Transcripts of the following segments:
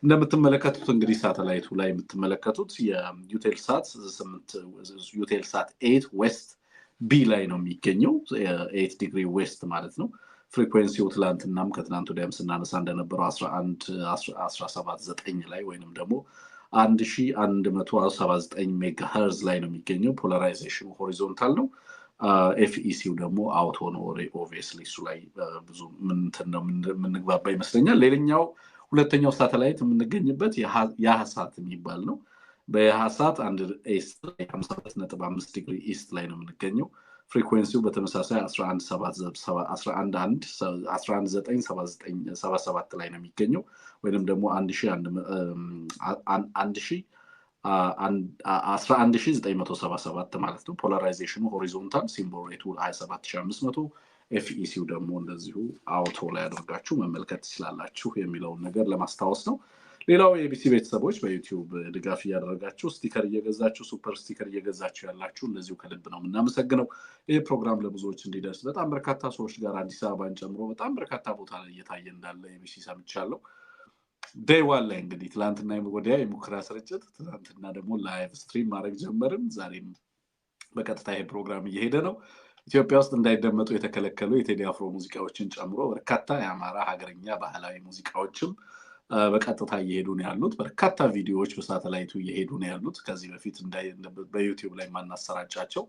እንደምትመለከቱት እንግዲህ ሳተላይቱ ላይ የምትመለከቱት የዩቴልሳት 8 ዩቴልሳት 8 ዌስት ቢ ላይ ነው የሚገኘው 8 ዲግሪ ዌስት ማለት ነው። ፍሪኩዌንሲው ትላንትናም ከትናንት ወዲያም ስናነሳ እንደነበረው 11.17.9 ላይ ወይንም ደግሞ 1179 ሜጋሄርዝ ላይ ነው የሚገኘው። ፖላራይዜሽኑ ሆሪዞንታል ነው። ኤፍኢሲው ደግሞ አውቶ ነው። ኦብቪየስሊ እሱ ላይ ብዙ ምንግባባ ይመስለኛል። ሌላኛው ሁለተኛው ሳተላይት የምንገኝበት ያህሳት የሚባል ነው። በያህሳት አንድ ኢስት ላይ 52.5 ዲግሪ ኢስት ላይ ነው የምንገኘው። ፍሪኩዌንሲው በተመሳሳይ 11.977 ላይ ነው የሚገኘው ወይንም ደግሞ 11,977 ማለት ነው። ፖላራይዜሽኑ ሆሪዞንታል፣ ሲምቦል ሬቱ 27500፣ ኤፍኢሲው ደግሞ እንደዚሁ አውቶ ላይ አድርጋችሁ መመልከት ትችላላችሁ የሚለውን ነገር ለማስታወስ ነው። ሌላው የኤቢሲ ቤተሰቦች በዩቲዩብ ድጋፍ እያደረጋችሁ ስቲከር እየገዛችሁ ሱፐር ስቲከር እየገዛችሁ ያላችሁ እንደዚሁ ከልብ ነው የምናመሰግነው። ይህ ፕሮግራም ለብዙዎች እንዲደርስ በጣም በርካታ ሰዎች ጋር አዲስ አበባን ጨምሮ በጣም በርካታ ቦታ ላይ እየታየ እንዳለ ኤቢሲ ሰምቻለሁ። ዴይ ዋን ላይ እንግዲህ ትላንትና ወዲያ የሙከራ ስርጭት፣ ትላንትና ደግሞ ላይቭ ስትሪም ማድረግ ጀመርን። ዛሬም በቀጥታ ይሄ ፕሮግራም እየሄደ ነው። ኢትዮጵያ ውስጥ እንዳይደመጡ የተከለከሉ የቴዲ አፍሮ ሙዚቃዎችን ጨምሮ በርካታ የአማራ ሀገረኛ ባህላዊ ሙዚቃዎችም በቀጥታ እየሄዱ ነው ያሉት። በርካታ ቪዲዮዎች በሳተላይቱ እየሄዱ ነው ያሉት። ከዚህ በፊት በዩቲዩብ ላይ ማናሰራጫቸው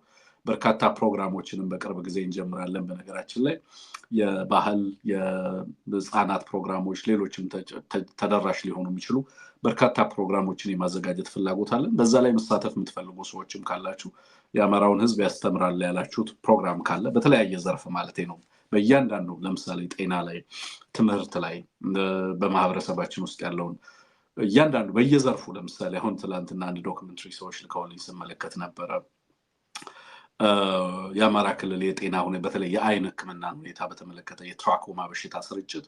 በርካታ ፕሮግራሞችንም በቅርብ ጊዜ እንጀምራለን። በነገራችን ላይ የባህል የህፃናት ፕሮግራሞች፣ ሌሎችም ተደራሽ ሊሆኑ የሚችሉ በርካታ ፕሮግራሞችን የማዘጋጀት ፍላጎት አለን። በዛ ላይ መሳተፍ የምትፈልጉ ሰዎችም ካላችሁ የአማራውን ህዝብ ያስተምራል ያላችሁት ፕሮግራም ካለ በተለያየ ዘርፍ ማለት ነው በእያንዳንዱ ለምሳሌ ጤና ላይ፣ ትምህርት ላይ፣ በማህበረሰባችን ውስጥ ያለውን እያንዳንዱ በየዘርፉ ለምሳሌ አሁን ትላንትና አንድ ዶክመንተሪ ሰዎች ልከውልኝ ስመለከት ነበረ። የአማራ ክልል የጤና ሁኔታ በተለይ የአይን ህክምና ሁኔታ በተመለከተ የትራኮማ በሽታ ስርጭት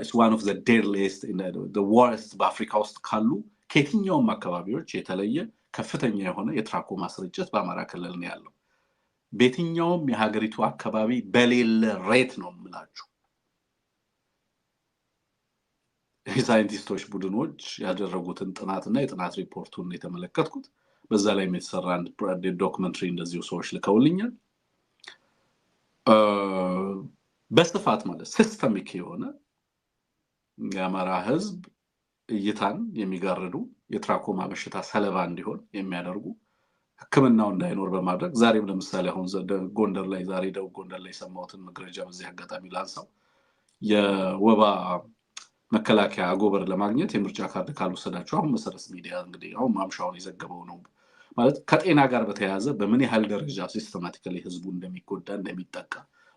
it's one of the deadliest in the worst በአፍሪካ ውስጥ ካሉ ከየትኛውም አካባቢዎች የተለየ ከፍተኛ የሆነ የትራኮማ ስርጭት በአማራ ክልል ነው ያለው። በየትኛውም የሀገሪቱ አካባቢ በሌለ ሬት ነው የምላችሁ። የሳይንቲስቶች ቡድኖች ያደረጉትን ጥናትና የጥናት ሪፖርቱን የተመለከትኩት በዛ ላይ የተሰራ አንድ ዶክመንተሪ እንደዚሁ ሰዎች ልከውልኛል። በስፋት ማለት ሲስተሚክ የሆነ የአማራ ህዝብ እይታን የሚጋርዱ የትራኮማ በሽታ ሰለባ እንዲሆን የሚያደርጉ ህክምናው እንዳይኖር በማድረግ ዛሬም ለምሳሌ አሁን ጎንደር ላይ ዛሬ ደቡብ ጎንደር ላይ ሰማሁትን መግረጃ በዚህ አጋጣሚ ላንሳው። የወባ መከላከያ አጎበር ለማግኘት የምርጫ ካርድ ካልወሰዳችሁ አሁን መሰረት ሚዲያ እንግዲህ አሁን ማምሻውን የዘገበው ነው ማለት ከጤና ጋር በተያያዘ በምን ያህል ደረጃ ሲስተማቲካሊ ህዝቡ እንደሚጎዳ እንደሚጠቃ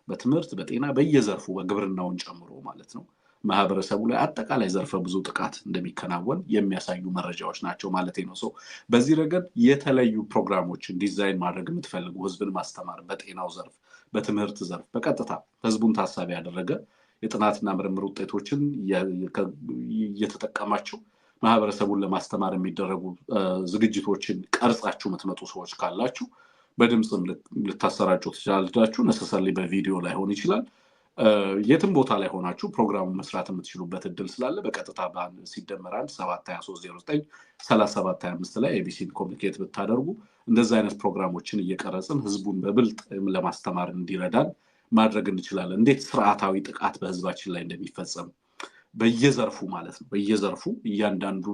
በትምህርት በጤና በየዘርፉ በግብርናውን ጨምሮ ማለት ነው ማህበረሰቡ ላይ አጠቃላይ ዘርፈ ብዙ ጥቃት እንደሚከናወን የሚያሳዩ መረጃዎች ናቸው ማለት ነው። በዚህ ረገድ የተለዩ ፕሮግራሞችን ዲዛይን ማድረግ የምትፈልጉ ህዝብን ማስተማር በጤናው ዘርፍ በትምህርት ዘርፍ በቀጥታ ህዝቡን ታሳቢ ያደረገ የጥናትና ምርምር ውጤቶችን እየተጠቀማችሁ ማህበረሰቡን ለማስተማር የሚደረጉ ዝግጅቶችን ቀርጻችሁ የምትመጡ ሰዎች ካላችሁ በድምጽም ልታሰራጩ ትችላላችሁ። ነሰሰሊ በቪዲዮ ላይ ሆን ይችላል። የትም ቦታ ላይ ሆናችሁ ፕሮግራሙን መስራት የምትችሉበት እድል ስላለ በቀጥታ ሲደመር 1-72309-3725 ላይ ኤቢሲን ኮሚኒኬት ብታደርጉ እንደዚህ አይነት ፕሮግራሞችን እየቀረጽን ህዝቡን በብልጥ ለማስተማር እንዲረዳን ማድረግ እንችላለን። እንዴት ስርዓታዊ ጥቃት በህዝባችን ላይ እንደሚፈጸም በየዘርፉ ማለት ነው በየዘርፉ እያንዳንዱ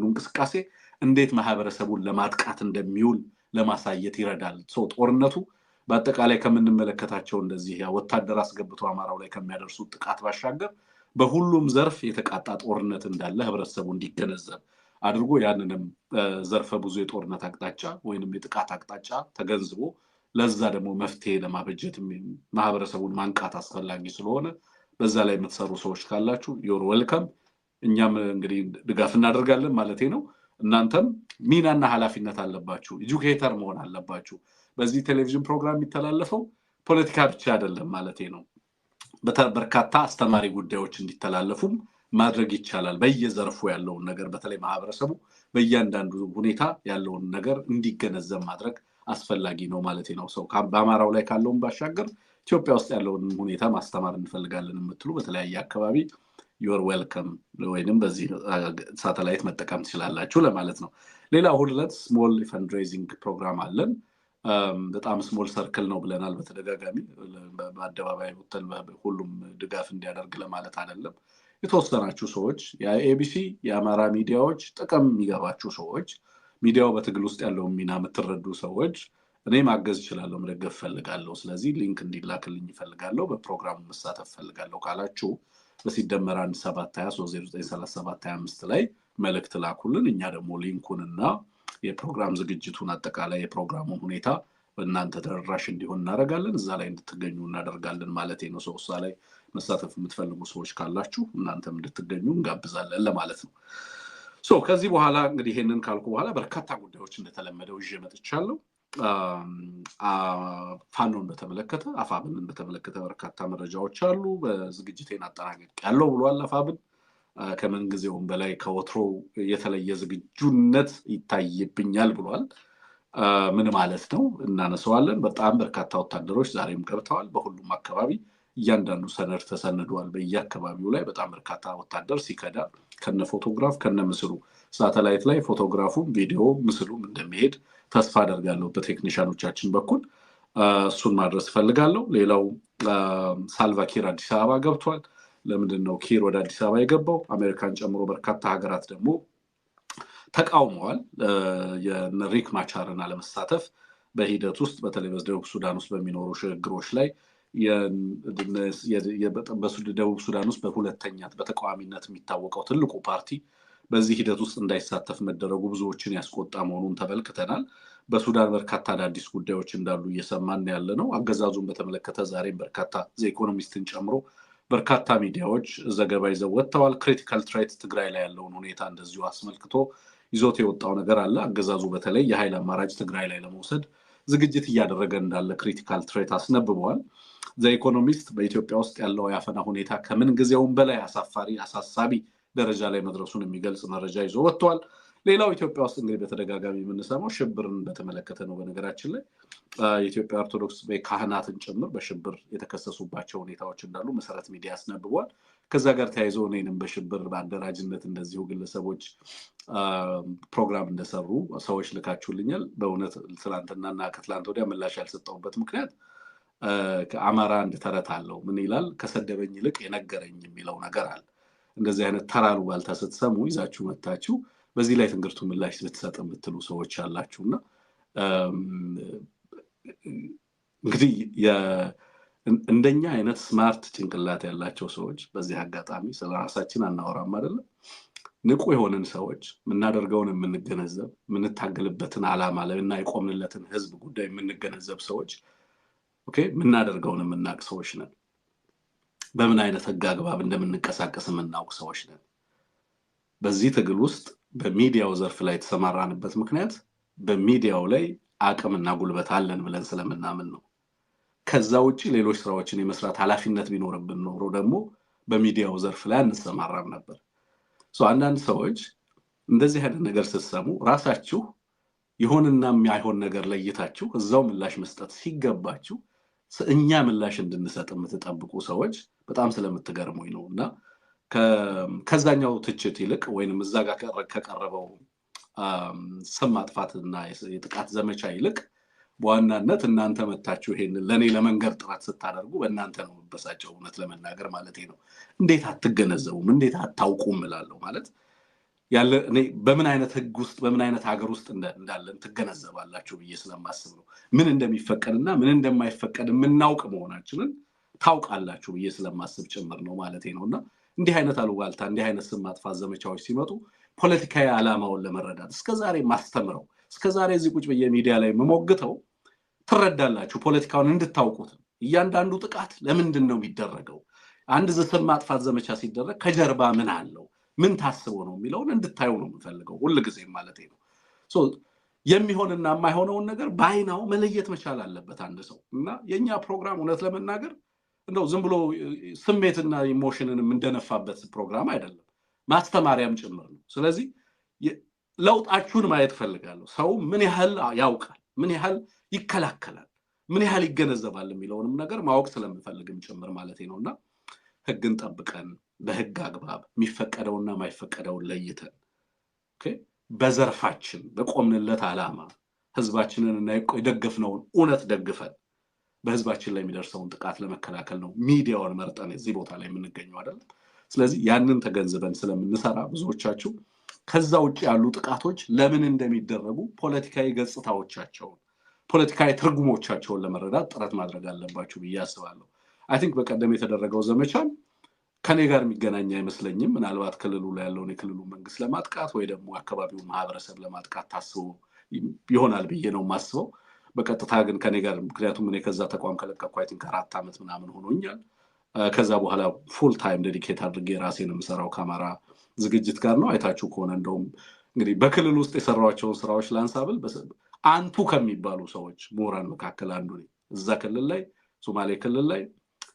እንቅስቃሴ እንዴት ማህበረሰቡን ለማጥቃት እንደሚውል ለማሳየት ይረዳል። ጦርነቱ በአጠቃላይ ከምንመለከታቸው እንደዚህ ወታደር አስገብቶ አማራው ላይ ከሚያደርሱ ጥቃት ባሻገር በሁሉም ዘርፍ የተቃጣ ጦርነት እንዳለ ህብረተሰቡ እንዲገነዘብ አድርጎ ያንንም ዘርፈ ብዙ የጦርነት አቅጣጫ ወይንም የጥቃት አቅጣጫ ተገንዝቦ ለዛ ደግሞ መፍትሄ ለማበጀት ማህበረሰቡን ማንቃት አስፈላጊ ስለሆነ በዛ ላይ የምትሰሩ ሰዎች ካላችሁ ዩር ዌልካም። እኛም እንግዲህ ድጋፍ እናደርጋለን ማለቴ ነው። እናንተም ሚናና ኃላፊነት አለባችሁ። ኤጁኬተር መሆን አለባችሁ። በዚህ ቴሌቪዥን ፕሮግራም የሚተላለፈው ፖለቲካ ብቻ አይደለም ማለቴ ነው። በርካታ አስተማሪ ጉዳዮች እንዲተላለፉም ማድረግ ይቻላል። በየዘርፉ ያለውን ነገር በተለይ ማህበረሰቡ በእያንዳንዱ ሁኔታ ያለውን ነገር እንዲገነዘብ ማድረግ አስፈላጊ ነው ማለቴ ነው። በአማራው ላይ ካለውን ባሻገር ኢትዮጵያ ውስጥ ያለውን ሁኔታ ማስተማር እንፈልጋለን የምትሉ በተለያየ አካባቢ you are welcome ወይንም በዚህ ሳተላይት መጠቀም ትችላላችሁ ለማለት ነው። ሌላ ሁለት ስሞል ፈንድሬዚንግ ፕሮግራም አለን። በጣም ስሞል ሰርክል ነው ብለናል በተደጋጋሚ በአደባባይ ወጥተን ሁሉም ድጋፍ እንዲያደርግ ለማለት አይደለም። የተወሰናችሁ ሰዎች የኤቢሲ የአማራ ሚዲያዎች ጥቅም የሚገባችሁ ሰዎች ሚዲያው በትግል ውስጥ ያለው ሚና የምትረዱ ሰዎች እኔ ማገዝ እችላለሁ መደገፍ ፈልጋለሁ ስለዚህ ሊንክ እንዲላክልኝ ፈልጋለሁ በፕሮግራሙ መሳተፍ ፈልጋለሁ ካላችሁ በሲደመር 1723093725 ላይ መልእክት ላኩልን። እኛ ደግሞ ሊንኩንና የፕሮግራም ዝግጅቱን አጠቃላይ የፕሮግራሙን ሁኔታ በእናንተ ተደራሽ እንዲሆን እናደርጋለን። እዛ ላይ እንድትገኙ እናደርጋለን ማለት ነው። እዛ ላይ መሳተፍ የምትፈልጉ ሰዎች ካላችሁ እናንተም እንድትገኙ እንጋብዛለን ለማለት ነው። ከዚህ በኋላ እንግዲህ ይሄንን ካልኩ በኋላ በርካታ ጉዳዮች እንደተለመደው ይዤ መጥቻለሁ። ፋኖን በተመለከተ አፋብንን በተመለከተ በርካታ መረጃዎች አሉ። በዝግጅቴን አጠናቅቄያለሁ ብሏል አፋብን። ከምን ጊዜውም በላይ ከወትሮ የተለየ ዝግጁነት ይታይብኛል ብሏል። ምን ማለት ነው እናነሳዋለን። በጣም በርካታ ወታደሮች ዛሬም ገብተዋል በሁሉም አካባቢ። እያንዳንዱ ሰነድ ተሰንዷል በየአካባቢው ላይ በጣም በርካታ ወታደር ሲከዳ ከነ ፎቶግራፍ ከነ ምስሉ ሳተላይት ላይ ፎቶግራፉም ቪዲዮ ምስሉም እንደሚሄድ ተስፋ አደርጋለሁ በቴክኒሻኖቻችን በኩል። እሱን ማድረስ ፈልጋለሁ። ሌላው ሳልቫኪር አዲስ አበባ ገብቷል። ለምንድነው ኪር ወደ አዲስ አበባ የገባው? አሜሪካን ጨምሮ በርካታ ሀገራት ደግሞ ተቃውመዋል የሪክ ማቻርን አለመሳተፍ በሂደት ውስጥ በተለይ በደቡብ ሱዳን ውስጥ በሚኖሩ ሽግግሮች ላይ በደቡብ ሱዳን ውስጥ በሁለተኛ በተቃዋሚነት የሚታወቀው ትልቁ ፓርቲ በዚህ ሂደት ውስጥ እንዳይሳተፍ መደረጉ ብዙዎችን ያስቆጣ መሆኑን ተመልክተናል። በሱዳን በርካታ አዳዲስ ጉዳዮች እንዳሉ እየሰማን ያለ ነው። አገዛዙን በተመለከተ ዛሬም በርካታ ዘኢኮኖሚስትን ጨምሮ በርካታ ሚዲያዎች ዘገባ ይዘው ወጥተዋል። ክሪቲካል ትሬት ትግራይ ላይ ያለውን ሁኔታ እንደዚሁ አስመልክቶ ይዞት የወጣው ነገር አለ። አገዛዙ በተለይ የኃይል አማራጭ ትግራይ ላይ ለመውሰድ ዝግጅት እያደረገ እንዳለ ክሪቲካል ትሬት አስነብበዋል። ዘኢኮኖሚስት በኢትዮጵያ ውስጥ ያለው ያፈና ሁኔታ ከምን ጊዜውም በላይ አሳሳቢ ደረጃ ላይ መድረሱን የሚገልጽ መረጃ ይዞ ወጥቷል። ሌላው ኢትዮጵያ ውስጥ እንግዲህ በተደጋጋሚ የምንሰማው ሽብርን በተመለከተ ነው። በነገራችን ላይ የኢትዮጵያ ኦርቶዶክስ ካህናትን ጭምር በሽብር የተከሰሱባቸው ሁኔታዎች እንዳሉ መሰረት ሚዲያ አስነብቧል። ከዛ ጋር ተያይዞ እኔንም በሽብር በአደራጅነት እንደዚሁ ግለሰቦች ፕሮግራም እንደሰሩ ሰዎች ልካችሁልኛል። በእውነት ትላንትናና ከትላንት ወዲያ ምላሽ ያልሰጠሁበት ምክንያት ከአማራ አንድ ተረት አለው። ምን ይላል? ከሰደበኝ ይልቅ የነገረኝ የሚለው ነገር አለ። እንደዚህ አይነት ተራሉ ባልታ ስትሰሙ ይዛችሁ መታችሁ በዚህ ላይ ትንግርቱ ምላሽ ልትሰጥ የምትሉ ሰዎች አላችሁና እንግዲህ እንደኛ አይነት ስማርት ጭንቅላት ያላቸው ሰዎች በዚህ አጋጣሚ ስለራሳችን አናወራም አይደለም። ንቁ የሆነን ሰዎች ምናደርገውን የምንገነዘብ ምንታገልበትን ዓላማ ለና የቆምንለትን ህዝብ ጉዳይ የምንገነዘብ ሰዎች ምናደርገውን የምናቅ ሰዎች ነን። በምን አይነት አጋግባብ እንደምንቀሳቀስ የምናውቅ ሰዎች ነን። በዚህ ትግል ውስጥ በሚዲያው ዘርፍ ላይ ተሰማራንበት ምክንያት በሚዲያው ላይ አቅምና ጉልበት አለን ብለን ስለምናምን ነው። ከዛ ውጪ ሌሎች ስራዎችን የመስራት ኃላፊነት ቢኖርብን ኖሮ ደግሞ በሚዲያው ዘርፍ ላይ አንሰማራም ነበር። አንዳንድ ሰዎች እንደዚህ አይነት ነገር ስትሰሙ ራሳችሁ ይሆንና የማይሆን ነገር ለይታችሁ እዛው ምላሽ መስጠት ሲገባችሁ እኛ ምላሽ እንድንሰጥ የምትጠብቁ ሰዎች በጣም ስለምትገርሙኝ ነውና ከዛኛው ትችት ይልቅ ወይንም እዛ ጋር ከቀረበው ስም ማጥፋትና የጥቃት ዘመቻ ይልቅ በዋናነት እናንተ መታችሁ ይሄን ለኔ ለመንገር ጥረት ስታደርጉ በእናንተ ነው በሳቸው እውነት ለመናገር ማለት ነው። እንዴት አትገነዘቡም? እንዴት አታውቁም እላለሁ ማለት ያለ እኔ በምን አይነት ህግ ውስጥ በምን አይነት ሀገር ውስጥ እንዳለን ትገነዘባላችሁ ብዬ ስለማስብ ነው። ምን እንደሚፈቀድና ምን እንደማይፈቀድ የምናውቅ መሆናችንን ታውቃላችሁ ብዬ ስለማስብ ጭምር ነው ማለት ነውና እንዲህ አይነት አሉባልታ እንዲህ አይነት ስም ማጥፋት ዘመቻዎች ሲመጡ ፖለቲካዊ ዓላማውን ለመረዳት እስከዛሬ ማስተምረው እስከዛሬ እዚህ ቁጭ በሚዲያ ላይ መሞግተው ትረዳላችሁ ፖለቲካውን እንድታውቁት። እያንዳንዱ ጥቃት ለምንድን ነው የሚደረገው? አንድ ስም ማጥፋት ዘመቻ ሲደረግ ከጀርባ ምን አለው? ምን ታስቦ ነው የሚለውን እንድታዩ ነው የምፈልገው ሁሉ ጊዜ ማለት ነው። የሚሆንና የማይሆነውን ነገር በአይናው መለየት መቻል አለበት አንድ ሰው እና የኛ ፕሮግራም እውነት ለመናገር እንደው ዝም ብሎ ስሜትና ኢሞሽንን እንደነፋበት ፕሮግራም አይደለም፣ ማስተማሪያም ጭምር ነው። ስለዚህ ለውጣችሁን ማየት ፈልጋለሁ። ሰው ምን ያህል ያውቃል፣ ምን ያህል ይከላከላል፣ ምን ያህል ይገነዘባል የሚለውንም ነገር ማወቅ ስለምፈልግም ጭምር ማለት ነውና ህግን ጠብቀን በህግ አግባብ የሚፈቀደውና ማይፈቀደውን ለይተን ኦኬ በዘርፋችን በቆምንለት ዓላማ ህዝባችንን እና የደገፍነውን እውነት ደግፈን በህዝባችን ላይ የሚደርሰውን ጥቃት ለመከላከል ነው ሚዲያውን መርጠን እዚህ ቦታ ላይ የምንገኘው አይደል ስለዚህ ያንን ተገንዝበን ስለምንሰራ ብዙዎቻችሁ ከዛ ውጪ ያሉ ጥቃቶች ለምን እንደሚደረጉ ፖለቲካዊ ገጽታዎቻቸውን ፖለቲካዊ ትርጉሞቻቸውን ለመረዳት ጥረት ማድረግ አለባችሁ ብዬ አስባለሁ አይ ቲንክ በቀደም የተደረገው ዘመቻ ከኔ ጋር የሚገናኝ አይመስለኝም ምናልባት ክልሉ ላይ ያለውን የክልሉ መንግስት ለማጥቃት ወይ ደግሞ አካባቢውን ማህበረሰብ ለማጥቃት ታስቦ ይሆናል ብዬ ነው ማስበው በቀጥታ ግን ከኔ ጋር ምክንያቱም እኔ ከዛ ተቋም ከለቀቅኩ አይ ቲንክ 4 ዓመት ምናምን ሆኖኛል ከዛ በኋላ ፉል ታይም ዴዲኬት አድርጌ ራሴን የምሰራው ከአማራ ዝግጅት ጋር ነው አይታችሁ ከሆነ እንደውም እንግዲህ በክልል ውስጥ የሰራዋቸውን ስራዎች ላንሳብል አንቱ ከሚባሉ ሰዎች ምሁራን መካከል አንዱ ነኝ እዛ ክልል ላይ ሶማሌ ክልል ላይ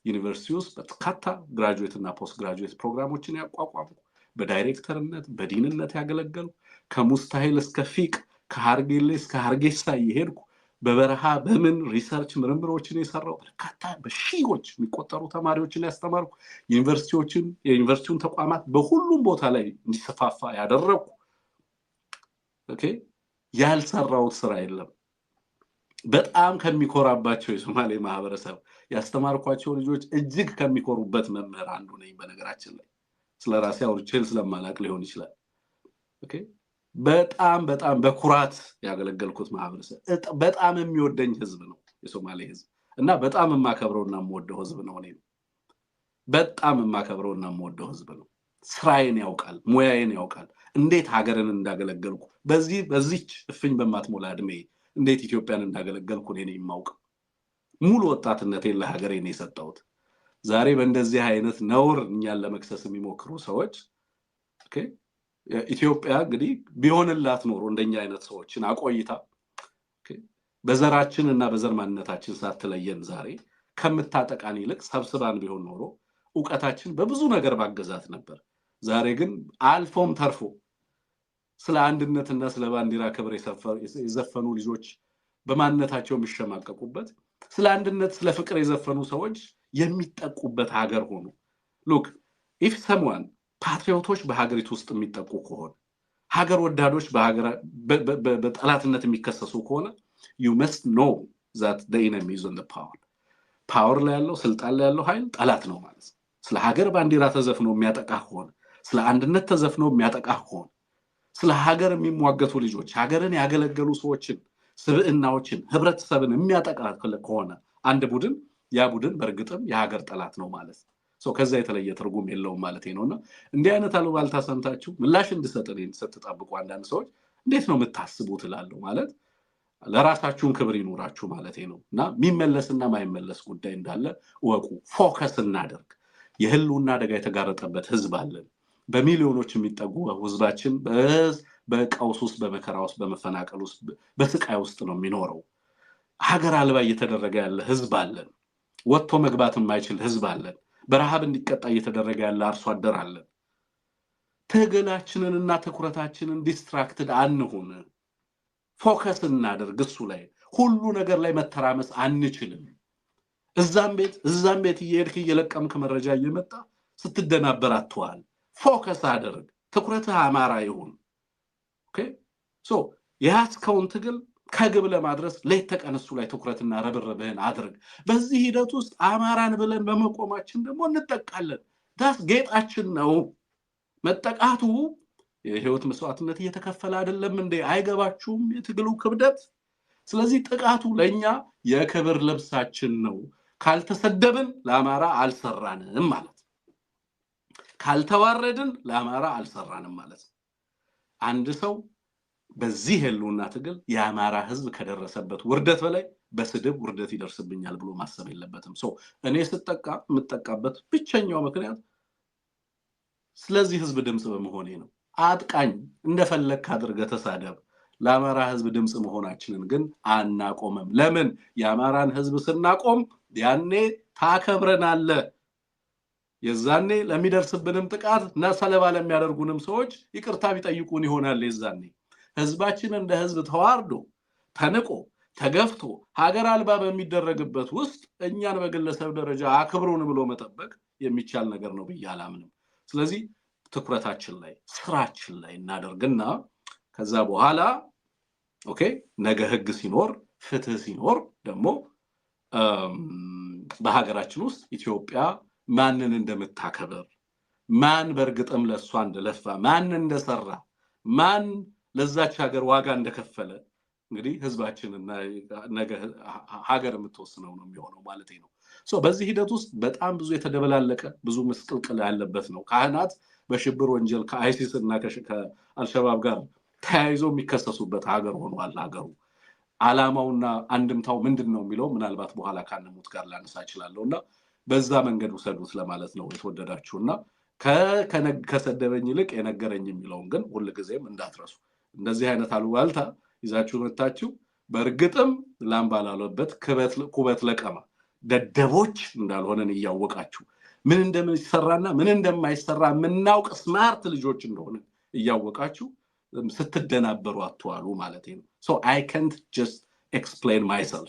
ዩኒቨርሲቲ ውስጥ በርካታ ግራጁዌት እና ፖስት ግራጁዌት ፕሮግራሞችን ያቋቋሙ በዳይሬክተርነት በዲንነት ያገለገሉ ከሙስታሂል እስከ ፊቅ ከሃርጌሌ እስከ ሃርጌሳ ይሄድኩ በበረሃ በምን ሪሰርች ምርምሮችን የሰራው በርካታ በሺዎች የሚቆጠሩ ተማሪዎችን ያስተማርኩ የዩኒቨርሲቲውን ተቋማት በሁሉም ቦታ ላይ እንዲሰፋፋ ያደረኩ ኦኬ ያልሰራው ስራ የለም በጣም ከሚኮራባቸው የሶማሌ ማህበረሰብ ያስተማርኳቸው ልጆች እጅግ ከሚኮሩበት መምህር አንዱ ነኝ በነገራችን ላይ ስለራሴ አውርቼል ስለማላቅ ሊሆን ይችላል ኦኬ በጣም በኩራት ያገለገልኩት ማህበረሰብ በጣም የሚወደኝ ህዝብ ነው የሶማሌ ህዝብ እና በጣም የማከብረውና የምወደው ህዝብ ነው እኔ በጣም የማከብረውና የምወደው ህዝብ ነው ስራዬን ያውቃል ሙያዬን ያውቃል እንዴት ሀገርን እንዳገለገልኩ በዚህች እፍኝ በማትሞላ እድሜ እንዴት ኢትዮጵያን እንዳገለገልኩ እኔ የማውቅ ሙሉ ወጣትነቴን ለሀገሬ ነው የሰጠሁት ዛሬ በእንደዚህ አይነት ነውር እኛን ለመክሰስ የሚሞክሩ ሰዎች ኦኬ ኢትዮጵያ እንግዲህ ቢሆንላት ኖሮ እንደኛ አይነት ሰዎችን አቆይታ ኦኬ በዘራችንና በዘር ማንነታችን ሳትለየን ዛሬ ከምታጠቃን ይልቅ ሰብስባን ቢሆን ኖሮ ዕውቀታችን በብዙ ነገር ባገዛት ነበር ዛሬ ግን አልፎም ተርፎ ስለ አንድነትና ስለ ባንዲራ ክብር የዘፈኑ ልጆች በማንነታቸው የሚሸማቀቁበት ስለ አንድነት ስለ ፍቅር የዘፈኑ ሰዎች የሚጠቁበት ሀገር ሆኖ look if someone ፓትሪዮቶች በሀገሪቱ ውስጥ የሚጠቁ ከሆነ ሀገር ወዳዶች በጠላትነት የሚከሰሱ ከሆነ you must know that the enemy is on the power ላይ ያለው ስልጣን ላይ ያለው ኃይል ጠላት ነው ማለት ስለ ሀገር ባንዲራ ተዘፍኖ የሚያጠቃ ከሆነ ስለ አንድነት ተዘፍኖ የሚያጠቃ ከሆነ ስለ ሀገር የሚሟገቱ ልጆች ሀገርን ያገለገሉ ሰዎችን ስብዕናዎችን ህብረተሰብን የሚያጠቃ ከሆነ አንድ ቡድን ያ ቡድን በርግጥም የሀገር ጠላት ነው ማለት ነው ከዛ የተለየ ትርጉም የለውም ማለት ነውና እንዲህ አይነት አሉባልታ ሰምታችሁ ምላሽ እንድሰጥልኝ ስትጠብቁ አንዳንድ ሰዎች እንዴት ነው የምታስቡት እላለሁ ማለት ለራሳችሁን ክብር ይኑራችሁ ማለት ነውና የሚመለስና ማይመለስ ጉዳይ እንዳለ ወቁ ፎከስ እናደርግ የህልውና አደጋ የተጋረጠበት ህዝብ አለን በሚሊዮኖች የሚጠጉ ህዝባችን በቀውስ ውስጥ በመከራ ውስጥ በመፈናቀል ውስጥ በስቃይ ውስጥ ነው የሚኖረው ሀገር አልባ እየተደረገ ያለ ህዝብ አለን ወጥቶ መግባት የማይችል ህዝብ አለን በረሃብ እንዲቀጣ እየተደረገ ያለ አርሶ አደር አለን ትግላችንንና ትኩረታችንን ዲስትራክትድ አንሁን ፎከስ እናደርግ እሱ ላይ ሁሉ ነገር ላይ መተራመስ አንችልም እዛም ቤት እየሄድክ እየለቀምክ መረጃ እየመጣ ስትደናበር አትዋል ፎከስ አድርግ ትኩረትህ አማራ ይሁን ኦኬ ሶ ያስከውን ትግል ከግብ ለማድረስ ለተቀነሱ ላይ ትኩረትና ረብረብህን አድርግ በዚህ ሂደት ውስጥ አማራን ብለን በመቆማችን ደግሞ እንጠቃለን ዳስ ጌጣችን ነው መጠቃቱ የህይወት መስዋዕትነት እየተከፈለ አይደለም እንዴ አይገባችሁም የትግሉ ክብደት ስለዚህ ጥቃቱ ለኛ የክብር ልብሳችን ነው ካልተሰደብን ለአማራ አልሰራንም ማለት ካልተዋረድን ለአማራ አልሰራንም ማለት አንድ ሰው በዚህ ህልውና ትግል የአማራ ህዝብ ከደረሰበት ውርደት በላይ በስድብ ውርደት ይደርስብኛል ብሎ ማሰብ የለበትም እኔ የምጠቃበት ብቸኛው ምክንያት ስለዚህ ህዝብ ድምጽ በመሆኔ ነው አጥቃኝ እንደፈለክ አድርገህ ተሳደብ ለአማራ ህዝብ ድምጽ መሆናችንን ግን አናቆምም ለምን የአማራን ህዝብ ስናቆም ያኔ ታከብረናለ የዛኔ ለሚደርስብንም ጥቃት ሰለባ ለሚያደርጉንም ሰዎች ይቅርታ ቢጠይቁን ይሆናል የዛኔ ህዝባችን እንደ ህዝብ ተዋርዶ ተንቆ ተገፍቶ ሀገር አልባ በሚደረግበት ውስጥ እኛን በግለሰብ ደረጃ አክብሩን ብሎ መጠበቅ የሚቻል ነገር ነው ብዬ አላምንም ስለዚህ ትኩረታችን ላይ ስራችን ላይ እናደርግና ከዛ በኋላ ኦኬ ነገ ህግ ሲኖር ፍትህ ሲኖር ደግሞ በሀገራችን ውስጥ ኢትዮጵያ ማንን እንደምታከብር ማን በርግጥም ለሷ እንደለፋ ማን እንደሰራ ማን ለዛች ሀገር ዋጋ እንደከፈለ እንግዲህ ህዝባችንና ነገ ሀገር የምትወስነው ነው የሚሆነው ማለት ነው በዚህ ሂደት ውስጥ በጣም ብዙ የተደበላለቀ ብዙ መስቀልቅል ያለበት ነው ካህናት በሽብር ወንጀል ከአይሲስ እና ከአልሸባብ ጋር ተያይዞ የሚከሰሱበት ሀገር ሆኗል ሀገሩ አላማውና አንድምታው ምንድነው የሚለው ምናልባት በኋላ ካንሙት ጋር ላነሳ ይችላልውና በዛ መንገድ ወሰዱት ለማለት ነው የተወደዳችሁና ከሰደበኝ ይልቅ የነገረኝ የሚለውን ግን ሁሉ ጊዜም እንዳትረሱ እንደዚህ አይነት አሉባልታ ይዛችሁ መጣችሁ በርግጥም ላምባላለበት ኩበት ለቀማ ደደቦች እንዳልሆነን ያወቃችሁ ምን እንደሚሰራና ምን እንደማይሰራ ምናውቅ ስማርት ልጆች እንደሆነ ያወቃችሁ ስትደናበሩ አትዋሉ ማለት ነው so I can't just explain myself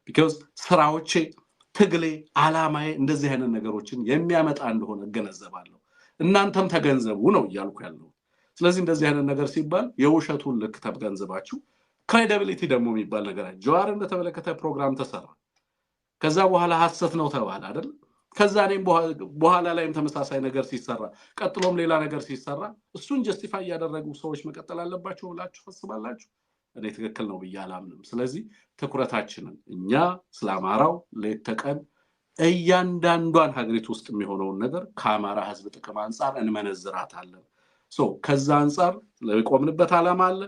because ስራዎቼ ትግሌ አላማዬ እንደዚህ አይነት ነገሮችን የሚያመጣ እንደሆነ ገነዘባለሁ እናንተም ተገንዘቡ ነው ያልኩ ያለው ስለዚህ እንደዚህ አይነት ነገር ሲባል የውሸቱን ልክ ተገንዘባችሁ credibility ደግሞ የሚባል ነገር ጀዋር እንደተመለከተ ፕሮግራም ተሰራ ከዛ በኋላ ሐሰት ነው ተባለ አይደል ከዛ እኔም በኋላ ላይም ተመሳሳይ ነገር ሲሰራ ቀጥሎም ሌላ ነገር ሲሰራ እሱን ጀስቲፋይ ያደረጉ ሰዎች መቀጠል አለባቸው ብላችሁ ተስባላችሁ እኔ ትክክል ነው ብያላምንም ስለዚህ ትኩረታችንን እኛ ስላማራው ለተቀን እያንዳንዷን ሀገሪቱ ውስጥ የሚሆነው ነገር ከአማራ ህዝብ ጥቅም አንፃር እንመነዝራታለን so ከዛ አንፃር ለቆምንበት ዓላማ አለ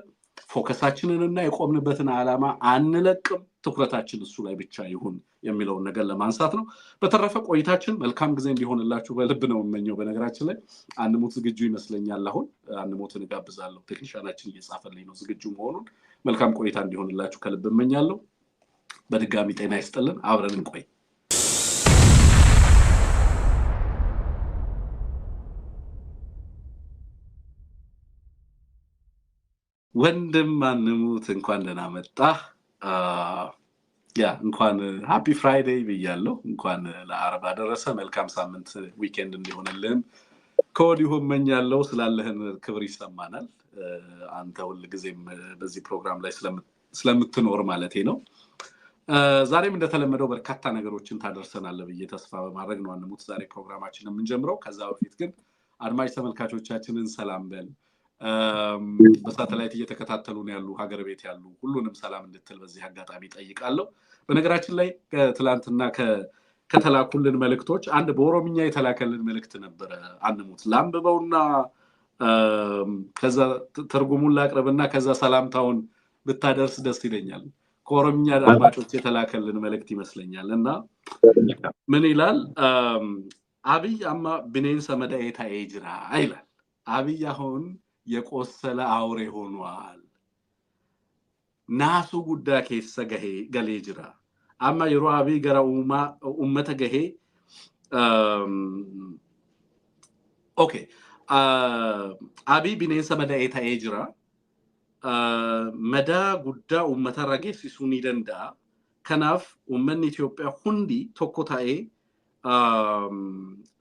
ፎከሳችንንና የቆምንበትን ዓላማ አንለቅም ትኩረታችን እሱ ላይ ብቻ ይሁን የሚለው ነገር ለማንሳት ነው በተረፈ ቆይታችን መልካም ጊዜ እንዲሆንላችሁ በልብ ነው የምመኘው በነገራችን ላይ አንሙት ዝግጁ ይመስለኛል አሁን አንሙትን ጋብዛለሁ ቴክኒሻናችን እየጻፈልኝ ነው ዝግጁ መሆኑን መልካም ቆይታ እንዲሆንላችሁ ከልብ እመኛለሁ በድጋሚ ጤና ይስጥልን አብረን እንቆይ ወንድም አንሙት እንኳን ደህና መጣ ያ እንኳን ሃፒ ፍራይዴይ ብያለሁ እንኳን ለአርብ አደረሰ መልካም ሳምንት ዊኬንድ እንዲሆንልን ከወዲሁ እመኛለሁ ስላለህን ክብር ይሰማናል አንተ ሁሉ ጊዜም በዚህ ፕሮግራም ላይ ስለምትኖር ማለቴ ነው ዛሬም እንደተለመደው በርካታ ነገሮችን ታደርሰናል ብዬ ተስፋ በማድረግ ነው አንሙት ዛሬ ፕሮግራማችንን እንጀምረው ከዛ በፊት ግን አድማጭ ተመልካቾቻችንን ሰላም በል በሳተላይት እየተከታተሉ ነው ያሉ ሀገር ቤት ያሉ ሁሉንም ሰላም እንድትል በዚህ አጋጣሚ ጠይቃለሁ በነገራችን ላይ ትላንትና ከተላኩልን መልእክቶች አንድ በኦሮምኛ የተላከልን መልእክት ነበር አንሙት ላምበውና ከዛ ተርጉሙን ላቅርብና ከዛ ሰላምታውን ብታደርስ ደስ ይለኛል ከኦሮምኛ አድማጮች የተላከልን መልእክት ይመስለኛልና ምን ይላል አብይ አማ ብኔን ሰመዳይታ ኤጅራ ይላል አብይ አሁን የቆሰለ አውሬ ሆኗል ናሱ ጉዳ ከሰ ገሌ ጅራ አማ ይሮአቢ ገራኡማ ኡመተ ገሄ ኦኬ አቢ ቢኔንሰ መዳኤታ ኤጅራ መዳ ጉዳ ኡመተ ረጌሲሱኒ ደንዳ ከናፍ ኡመን ኢትዮጵያ ሁንዲ ቶኮታኤ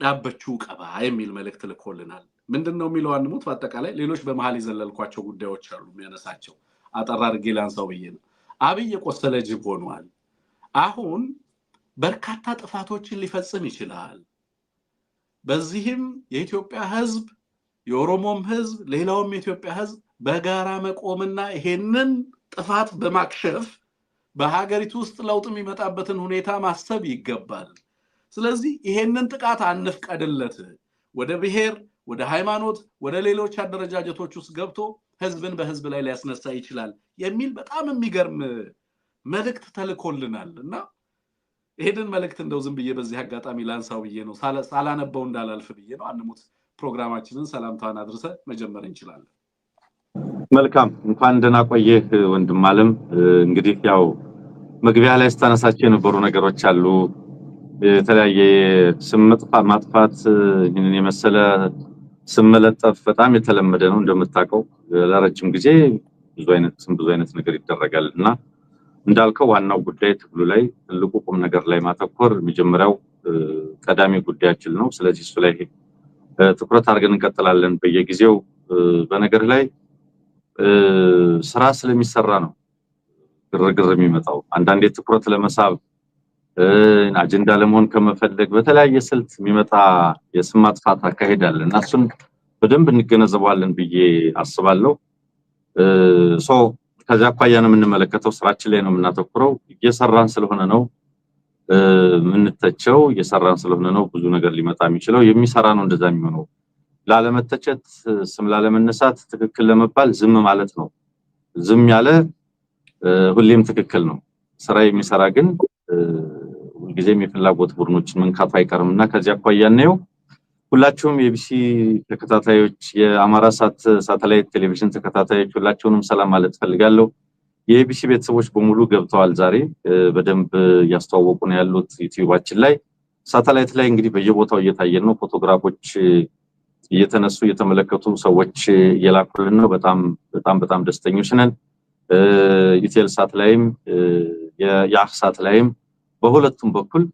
ዳበቹ ቀባ የሚል መልእክት ልኮልናል ምንድነው የሚለው አንሙት በአጠቃላይ ሌሎች በመሃል ይዘለልኳቸው ጉዳዮች አሉ የሚያነሳቸው አጠራር ጌላንሳው በየነ አብይ የቆሰለ ጅብ ሆኗል አሁን በርካታ ጥፋቶችን ሊፈጽም ይችላል በዚህም የኢትዮጵያ ህዝብ የኦሮሞም ህዝብ ሌላውም የኢትዮጵያ ህዝብ በጋራ መቆምና ይሄንን ጥፋት በማክሸፍ በሀገሪቱ ውስጥ ለውጥ የሚመጣበትን ሁኔታ ማሰብ ይገባል ስለዚህ ይሄንን ጥቃት አንፍቀድለት ወደ ብሔር ወደ ሃይማኖት ወደ ሌሎች አደረጃጀቶች ውስጥ ገብቶ ህዝብን በህዝብ ላይ ሊያስነሳ ይችላል የሚል በጣም የሚገርም መልእክት ተልኮልናልና ይሄንን መልእክት እንደው ዝም ብዬ በዚህ አጋጣሚ ላንሳው ብዬ ነው ሳላነበው እንዳላልፍ ብዬ ነው አንሙት ፕሮግራማችንን ሰላምታን አድርሰ መጀመር እንችላለን መልካም እንኳን ደህና ቆየህ ወንድም አለም እንግዲህ ያው መግቢያ ላይ ስታነሳቸው የነበሩ ነገሮች አሉ የተለያየ ስም ማጥፋት ይህንን የመሰለ ስም መለጠፍ በጣም የተለመደ ነው እንደምታውቀው ለረጅም ጊዜ ብዙ አይነት ነገር ይደረጋልና እንዳልከው ዋናው ጉዳይ ትግሉ ላይ ትልቁ ቁም ነገር ላይ ማተኮር መጀመሪያው ቀዳሚ ጉዳያችን ነው። ስለዚህ እሱ ላይ ትኩረት አድርገን እንቀጥላለን በየጊዜው። በነገር ላይ ስራ ስለሚሰራ ነው ግርግር የሚመጣው። አንዳንዴ ትኩረት ለመሳብ አጀንዳ ለመሆን ከመፈለግ በተለያየ ስልት የሚመጣ የስም ማጥፋት አካሄድ አለ እና እሱን በደንብ እንገነዘባለን ብዬ አስባለሁ። ከዛ አኳያ ነው የምንመለከተው። ስራችን ላይ ነው የምናተኩረው። እየሰራን ስለሆነ ነው የምንተቸው፣ እየሰራን ስለሆነ ነው ብዙ ነገር ሊመጣ የሚችለው። የሚሰራ ነው እንደዛ የሚሆነው። ላለመተቸት፣ ስም ላለመነሳት፣ ትክክል ለመባል ዝም ማለት ነው። ዝም ያለ ሁሌም ትክክል ነው። ስራ የሚሰራ ግን ሁልጊዜም የፍላጎት ቡድኖችን መንካቱ አይቀርምና ከዚያ አኳያ ነው ሁላችሁም የቢሲ ተከታታዮች፣ የአማራ ሳተላይት ቴሌቪዥን ተከታታዮች ሁላችሁንም ሰላም ማለት ፈልጋለሁ። የቢሲ ቤተሰቦች በሙሉ ገብተዋል። ዛሬ በደንብ ያስተዋወቁ ነው ያሉት ዩቲዩባችን ላይ። ሳተላይት ላይ እንግዲህ በየቦታው እየታየን ነው። ፎቶግራፎች እየተነሱ እየተመለከቱ ሰዎች እየላኩልን ነው። በጣም ደስተኞች ነን። ኢቴል ሳት ላይም የያህ ሳት ላይም በሁለቱም በኩል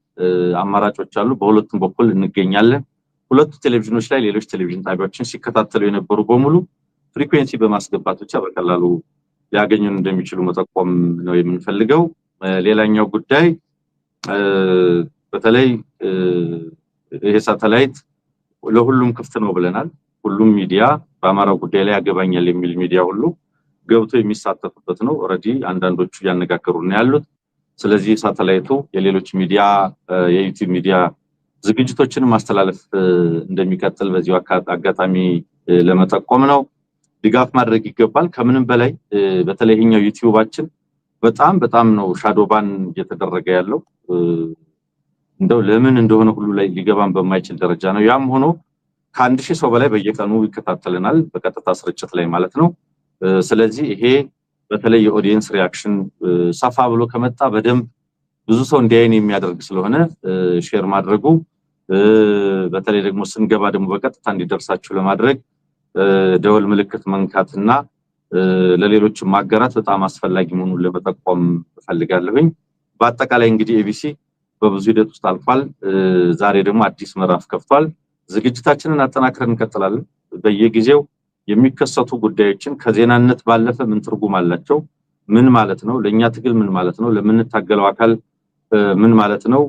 አማራጮች አሉ። በሁለቱም በኩል እንገኛለን። ሁለቱ ቴሌቪዥኖች ላይ ሌሎች ቴሌቪዥን ጣቢያዎችን ሲከታተሉ የነበሩ በሙሉ ፍሪኩዌንሲ በማስገባት ብቻ በቀላሉ ሊያገኙን እንደሚችሉ መጠቆም ነው የምንፈልገው። ሌላኛው ጉዳይ በተለይ ይሄ ሳተላይት ለሁሉም ክፍት ነው ብለናል። ሁሉም ሚዲያ በአማራው ጉዳይ ላይ ያገባኛል የሚል ሚዲያ ሁሉ ገብቶ የሚሳተፉበት ነው። ኦሬዲ አንዳንዶቹ ያነጋገሩና ያሉት። ስለዚህ ሳተላይቱ የሌሎች ሚዲያ የዩቲዩብ ሚዲያ ዝግጅቶችን ማስተላለፍ እንደሚቀጥል በዚሁ አጋጣሚ ለመጠቆም ነው። ድጋፍ ማድረግ ይገባል። ከምንም በላይ በተለይኛው ዩቲዩባችን በጣም ነው ሻዶባን እየተደረገ ያለው። እንደው ለምን እንደሆነ ሁሉ ላይ ሊገባን በማይችል ደረጃ ነው። ያም ሆኖ ከ1000 ሰው በላይ በየቀኑ ይከታተለናል በቀጥታ ስርጭት ላይ ማለት ነው። ስለዚህ ይሄ በተለይ የኦዲየንስ ሪአክሽን ሰፋ ብሎ ከመጣ በደንብ ብዙ ሰው እንዲያይን የሚያደርግ ስለሆነ ሼር ማድረጉ በተለይ ደግሞ ስንገባ ደግሞ በቀጥታ እንዲደርሳችሁ ለማድረግ ደወል ምልክት መንካትና ለሌሎች ማጋራት በጣም አስፈላጊ መሆኑን ለመጠቆም ፈልጋለሁኝ። በአጠቃላይ እንግዲህ ኤቢሲ በብዙ ሂደት ውስጥ አልፏል። ዛሬ ደግሞ አዲስ ምዕራፍ ከፍቷል። ዝግጅታችንን አጠናክረን እንቀጥላለን። በየጊዜው የሚከሰቱ ጉዳዮችን ከዜናነት ባለፈ ምን ትርጉም አላቸው፣ ምን ማለት ነው፣ ለኛ ትግል ምን ማለት ነው፣ ለምንታገለው አካል ምን ማለት ነው፣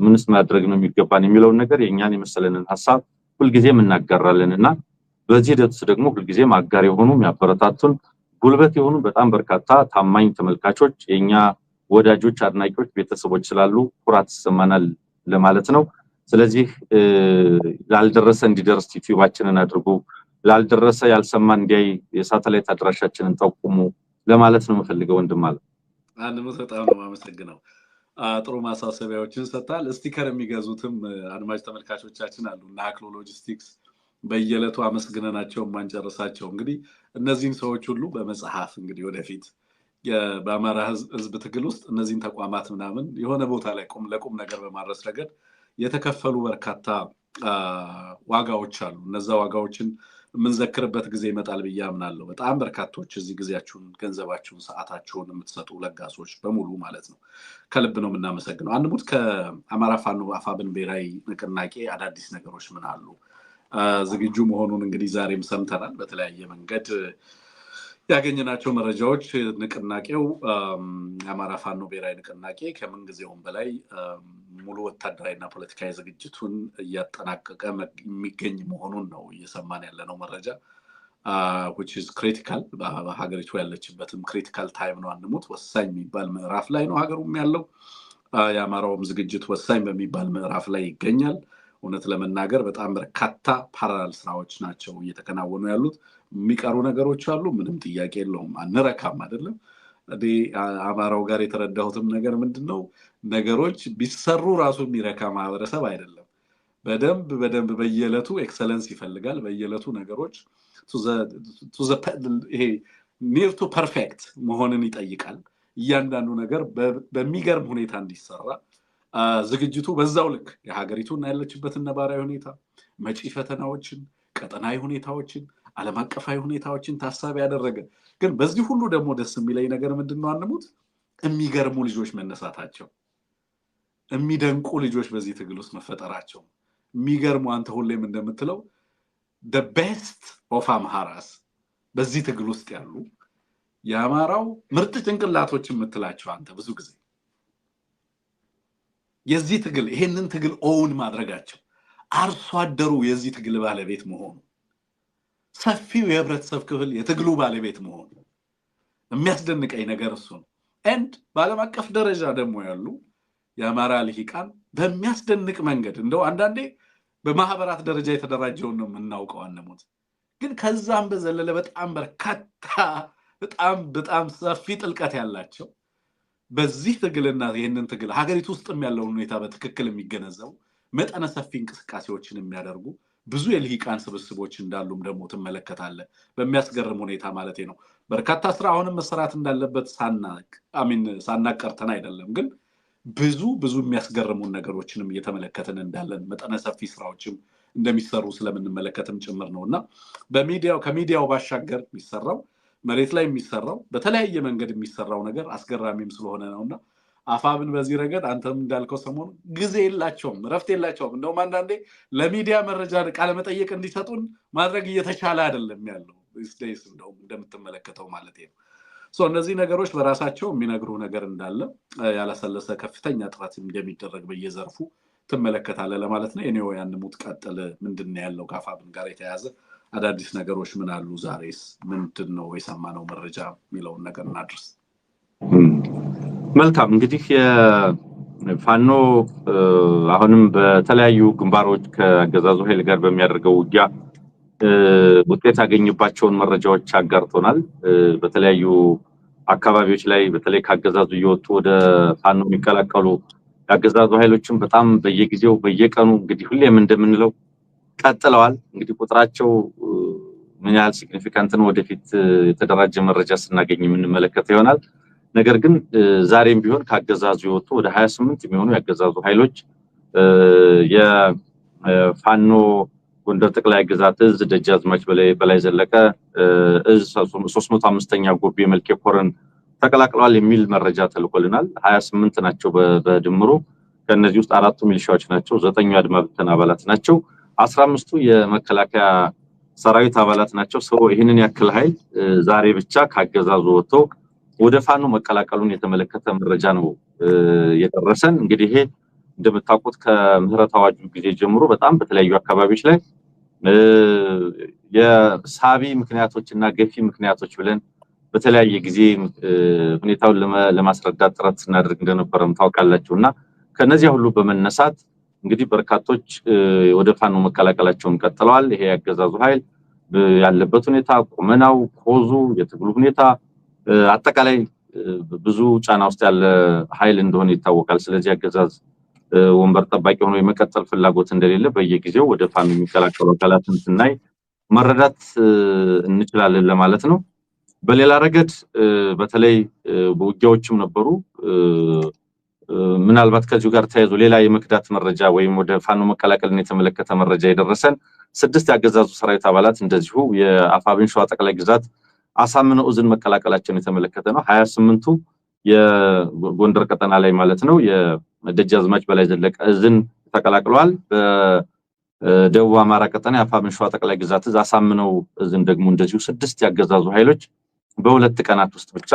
ምንስ ማድረግ ነው የሚገባን የሚለው ነገር የኛን የመሰለንን ሐሳብ ሁልጊዜም እናጋራለንና በዚህ ሂደት ውስጥ ደግሞ ሁልጊዜም አጋር የሆኑ የሚያበረታቱን ጉልበት የሆኑ በጣም በርካታ ታማኝ ተመልካቾች፣ የኛ ወዳጆች፣ አድናቂዎች፣ ቤተሰቦች ስላሉ ኩራት ይሰማናል ለማለት ነው። ስለዚህ ላልደረሰ እንዲደርስ ዩቲዩባችንን አድርጉ፣ ላልደረሰ ያልሰማን እንዲያይ የሳተላይት አድራሻችንን ጠቁሙ ለማለት ነው የምፈልገው። ወንድም አለ በጣም ነው የማመሰግነው። ጥሩ ማሳሰቢያዎችን ሰጣል። ስቲከር የሚገዙትም አድማጭ ተመልካቾቻችን አሉ እና አክሎ ሎጂስቲክስ በየዕለቱ አመስግነናቸው ማንጨርሳቸው። እንግዲህ እነዚህን ሰዎች ሁሉ በመጽሐፍ እንግዲህ ወደፊት በአማራ ህዝብ ትግል ውስጥ እነዚህን ተቋማት ምናምን የሆነ ቦታ ላይ ለቁም ነገር በማድረስ ረገድ የተከፈሉ በርካታ ዋጋዎች አሉ። እነዛ ዋጋዎችን የምንዘክርበት ጊዜ ይመጣል ብዬ አምናለሁ። በጣም በርካቶች እዚህ ጊዜያችሁን፣ ገንዘባችሁን፣ ሰዓታችሁን የምትሰጡ ለጋሶች በሙሉ ማለት ነው ከልብ ነው የምናመሰግነው። አንሙት ከአማራ ፋኖ አፋብን ብሔራዊ ንቅናቄ አዳዲስ ነገሮች ምን አሉ? ዝግጁ መሆኑን እንግዲህ ዛሬም ሰምተናል። በተለያየ መንገድ ያገኘናቸው መረጃዎች ንቅናቄው የአማራ ፋኖ ብሔራዊ ንቅናቄ ከምን ጊዜውም በላይ ሙሉ ወታደራዊና ፖለቲካዊ ዝግጅቱን እያጠናቀቀ የሚገኝ መሆኑን ነው እየሰማን ያለነው መረጃ which is critical። በሀገሪቱ ያለችበትም ክሪቲካል ታይም ነው። አንሙት ወሳኝ የሚባል ምዕራፍ ላይ ነው ሀገሩም ያለው። የአማራውም ዝግጅት ወሳኝ በሚባል ምዕራፍ ላይ ይገኛል። እውነት ለመናገር በጣም በርካታ ፓራላል ስራዎች ናቸው እየተከናወኑ ያሉት። የሚቀሩ ነገሮች አሉ፣ ምንም ጥያቄ የለውም። አንረካም አይደለም። አማራው ጋር የተረዳሁትም ነገር ምንድነው፣ ነገሮች ቢሰሩ ራሱ የሚረካ ማህበረሰብ አይደለም። በደንብ በየዕለቱ ኤክሰለንስ ይፈልጋል። በየዕለቱ ነገሮች ይሄ ኒር ቱ ፐርፌክት መሆንን ይጠይቃል። እያንዳንዱ ነገር በሚገርም ሁኔታ እንዲሰራ ዝግጅቱ በዛው ልክ የሀገሪቱን ያለችበትን ነባራዊ ሁኔታ፣ መጪ ፈተናዎችን፣ ቀጠናዊ ሁኔታዎችን፣ ዓለም አቀፋዊ ሁኔታዎችን ታሳቢ ያደረገ ግን በዚህ ሁሉ ደግሞ ደስ የሚለኝ ነገር ምንድነው አንሙት የሚገርሙ ልጆች መነሳታቸው። የሚደንቁ ልጆች በዚህ ትግል ውስጥ መፈጠራቸው የሚገርሙ አንተ ሁሌም እንደምትለው the best of Amharas በዚህ ትግል ውስጥ ያሉ የአማራው ምርጥ ጭንቅላቶች የምትላቸው አንተ ብዙ ጊዜ የዚህ ትግል ይሄንን ትግል ኦውን ማድረጋቸው አርሶ አደሩ የዚህ ትግል ባለቤት መሆኑ ሰፊው የህብረተሰብ ክፍል የትግሉ ባለቤት መሆኑ የሚያስደንቀኝ ነገር እሱ ነው and በዓለም አቀፍ ደረጃ ደግሞ ያሉ የአማራ ልሂቃን በሚያስደንቅ መንገድ እንደው አንዳንዴ በማህበራት ደረጃ የተደራጀው ነው የምናውቀው አንሞት ግን ከዛም በዘለለ በጣም በርካታ በጣም ሰፊ ጥልቀት ያላቸው በዚህ ትግልና ይሄንን ትግል ሀገሪቱ ውስጥም ያለው ሁኔታ በትክክል የሚገነዘቡ መጠነ ሰፊ እንቅስቃሴዎችን የሚያደርጉ ብዙ የልሂቃን ስብስቦች እንዳሉም ደግሞ ተመለከታለ በሚያስገርም ሁኔታ ማለት ነው በርካታ ስራ አሁንም መሰራት እንዳለበት ሳናቀርተን አይደለም ግን ብዙ የሚያስገርሙ ነገሮችንም እየተመለከተን እንዳለን መጠነ ሰፊ ስራዎችም እንደሚሰሩ ስለምንመለከትም ጭምር ነውና ከሚዲያው ባሻገር የሚሰራው መሬት ላይ የሚሰራው በተለያየ መንገድ የሚሰራው ነገር አስገራሚም ስለሆነ ነውና አፋብን በዚህ ረገድ አንተም እንዳልከው ሰሞኑ ጊዜ የላቸውም ረፍት የላቸውም እንደውም አንዳንዴ ለሚዲያ መረጃ ቃለ መጠየቅ እንዲሰጡን ማድረግ እየተቻለ አይደለም ያለው ስቴይስ እንደውም እንደምትመለከተው ማለት ነው እነዚህ ነገሮች በራሳቸው የሚነግሩ ነገር እንዳለ ያላሰለሰ ከፍተኛ ጥረት እንደሚደረግ በየዘርፉ ትመለከታለህ ለማለት ነው እኔው ያንሙት ቀጥል ምንድነው ያለው ከአፋብን ጋር የተያዘ አዳዲስ ነገሮች ምን አሉ ዛሬስ ምንድነው የሰማነው መረጃ የሚለውን ነገር እናድርስ መልካም እንግዲህ የፋኖ አሁንም በተለያዩ ግንባሮች ከአገዛዙ ኃይል ጋር በሚያደርገው ውጊያ ውጤት ያገኝባቸውን መረጃዎች አጋርቶናል በተለያዩ አካባቢዎች ላይ በተለይ ካገዛዙ እየወጡ ወደ ፋኖ የሚቀላቀሉ ያገዛዙ ኃይሎችን በጣም በየጊዜው በየቀኑ እንግዲህ ሁሌም እንደምንለው ቀጥለዋል እንግዲህ ቁጥራቸው ምን ያህል ሲግኒፊካንት ነው ወደፊት የተደራጀ መረጃ ስናገኝ የምንመለከት ይሆናል ነገር ግን ዛሬም ቢሆን ካገዛዙ የወጡ ወደ 28 የሚሆኑ ያገዛዙ ኃይሎች የፋኖ ጎንደር ጠቅላይ ግዛት እዝ ደጃዝማች በላይ ዘለቀ እዝ 305ኛ ጎቤ መልኬ ኮርን ተቀላቅለዋል የሚል መረጃ ተልኮልናል 28 ናቸው በድምሩ ከነዚህ ውስጥ 4ቱ ሚሊሻዎች ናቸው 9ኙ አድማ ብተና አባላት ናቸው 15ቱ የመከላከያ ሰራዊት አባላት ናቸው ሰው ይሄንን ያክል ኃይል ዛሬ ብቻ ካገዛዙ ወጥቶ ወደ ፋኖ መቀላቀሉን የተመለከተ መረጃ ነው የደረሰን እንግዲህ ይሄ እንደምታውቁት ከምህረት አዋጁ ጊዜ ጀምሮ በጣም በተለያዩ አካባቢዎች ላይ የሳቢ ምክንያቶችና ገፊ ምክንያቶች ብለን በተለያየ ጊዜ ሁኔታውን ለማስረዳት ጥረት ስናደርግ እንደነበረም ታውቃላችሁና ከነዚህ ሁሉ በመነሳት እንግዲህ በርካቶች ወደ ፋኖ መቀላቀላቸውን ቀጥለዋል ይሄ ያገዛዙ ኃይል ያለበት ሁኔታ ቆመናው ኮዙ የትግሉ ሁኔታ አጠቃላይ ብዙ ጫና ውስጥ ያለ ኃይል እንደሆነ ይታወቃል ስለዚህ ያገዛዝ ወንበር ጠባቂ ሆኖ የመቀጠል ፍላጎት እንደሌለ በየጊዜው ወደ ፋኖ የሚቀላቀሉ አካላትን ስናይ መረዳት እንችላለን ለማለት ነው በሌላ ረገድ በተለይ በውጊያዎችም ነበሩ ምናልባት ከዚሁ ጋር ተያይዞ ሌላ የመክዳት መረጃ ወይም ወደ ፋኖ መቀላቀልን የተመለከተ መረጃ የደረሰን 6 ያገዛዙ ሰራዊት አባላት እንደዚሁ የአፋብን ሸዋ ጠቅላይ ግዛት አሳምነው እዝን መቀላቀላቸውን የተመለከተ ነው 28ቱ የጎንደር ቀጠና ላይ ማለት ነው የደጃዝማች በላይ ዘለቀ እዝን ተቀላቅለዋል በደቡብ አማራ ቀጠና የአፋብን ሸዋ ጠቅላይ ግዛት እዝ አሳምነው እዝን ደግሞ እንደዚሁ 6 ያገዛዙ ኃይሎች በሁለት ቀናት ውስጥ ብቻ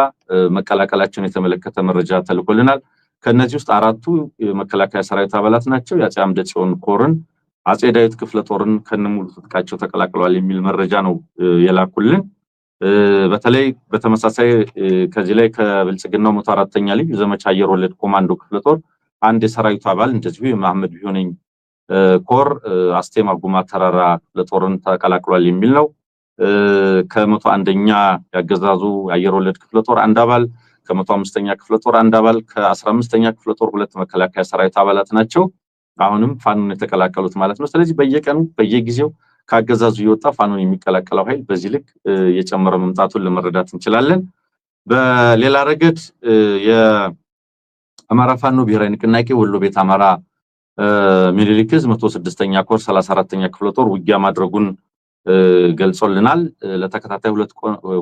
መቀላቀላቸውን የተመለከተ መረጃ ተልኮልናል ከነዚህ ውስጥ 4ቱ የመከላከያ ሰራዊት አባላት ናቸው የአፄ አምደ ጽዮን ኮርን አፄ ዳዊት ክፍለ ጦርን ከነሙሉ ትጥቃቸው ተቀላቅለዋል የሚል መረጃ ነው የላኩልን በተለይ በተመሳሳይ ከዚህ ላይ ከብልጽግናው 104ኛ ልዩ ዘመቻ አየር ወለድ ኮማንዶ ክፍለ ጦር አንድ የሰራዊቱ አባል እንደዚሁ የመሐመድ ቢሆነኝ ኮር አስቴማ ጉማ ተራራ ለጦርን ተቀላቅሏል የሚል ነው ከ101ኛ ያገዛዙ አየር ወለድ ክፍለ ጦር አንድ አባል ከ105ኛ ክፍለ ጦር አንድ አባል ከ15ኛ ክፍለ ጦር ሁለት መከላከያ ሰራዊት አባላት ናቸው አሁንም ፋኖን የተቀላቀሉት ማለት ነው ስለዚህ በየቀኑ በየጊዜው ካገዛዙ ይወጣ ፋኖን የሚቀላቀለው ኃይል በዚህ ልክ የጨመረ መምጣቱን ለመረዳት እንችላለን በሌላ ረገድ የአማራ ፋኖ ብሔራዊ ንቅናቄ ወሎ ቤት አማራ ሚሊሊክዝ 106ኛ ኮር 34ኛ ክፍለ ጦር ውጊያ ማድረጉን ገልጾልናል ለተከታታይ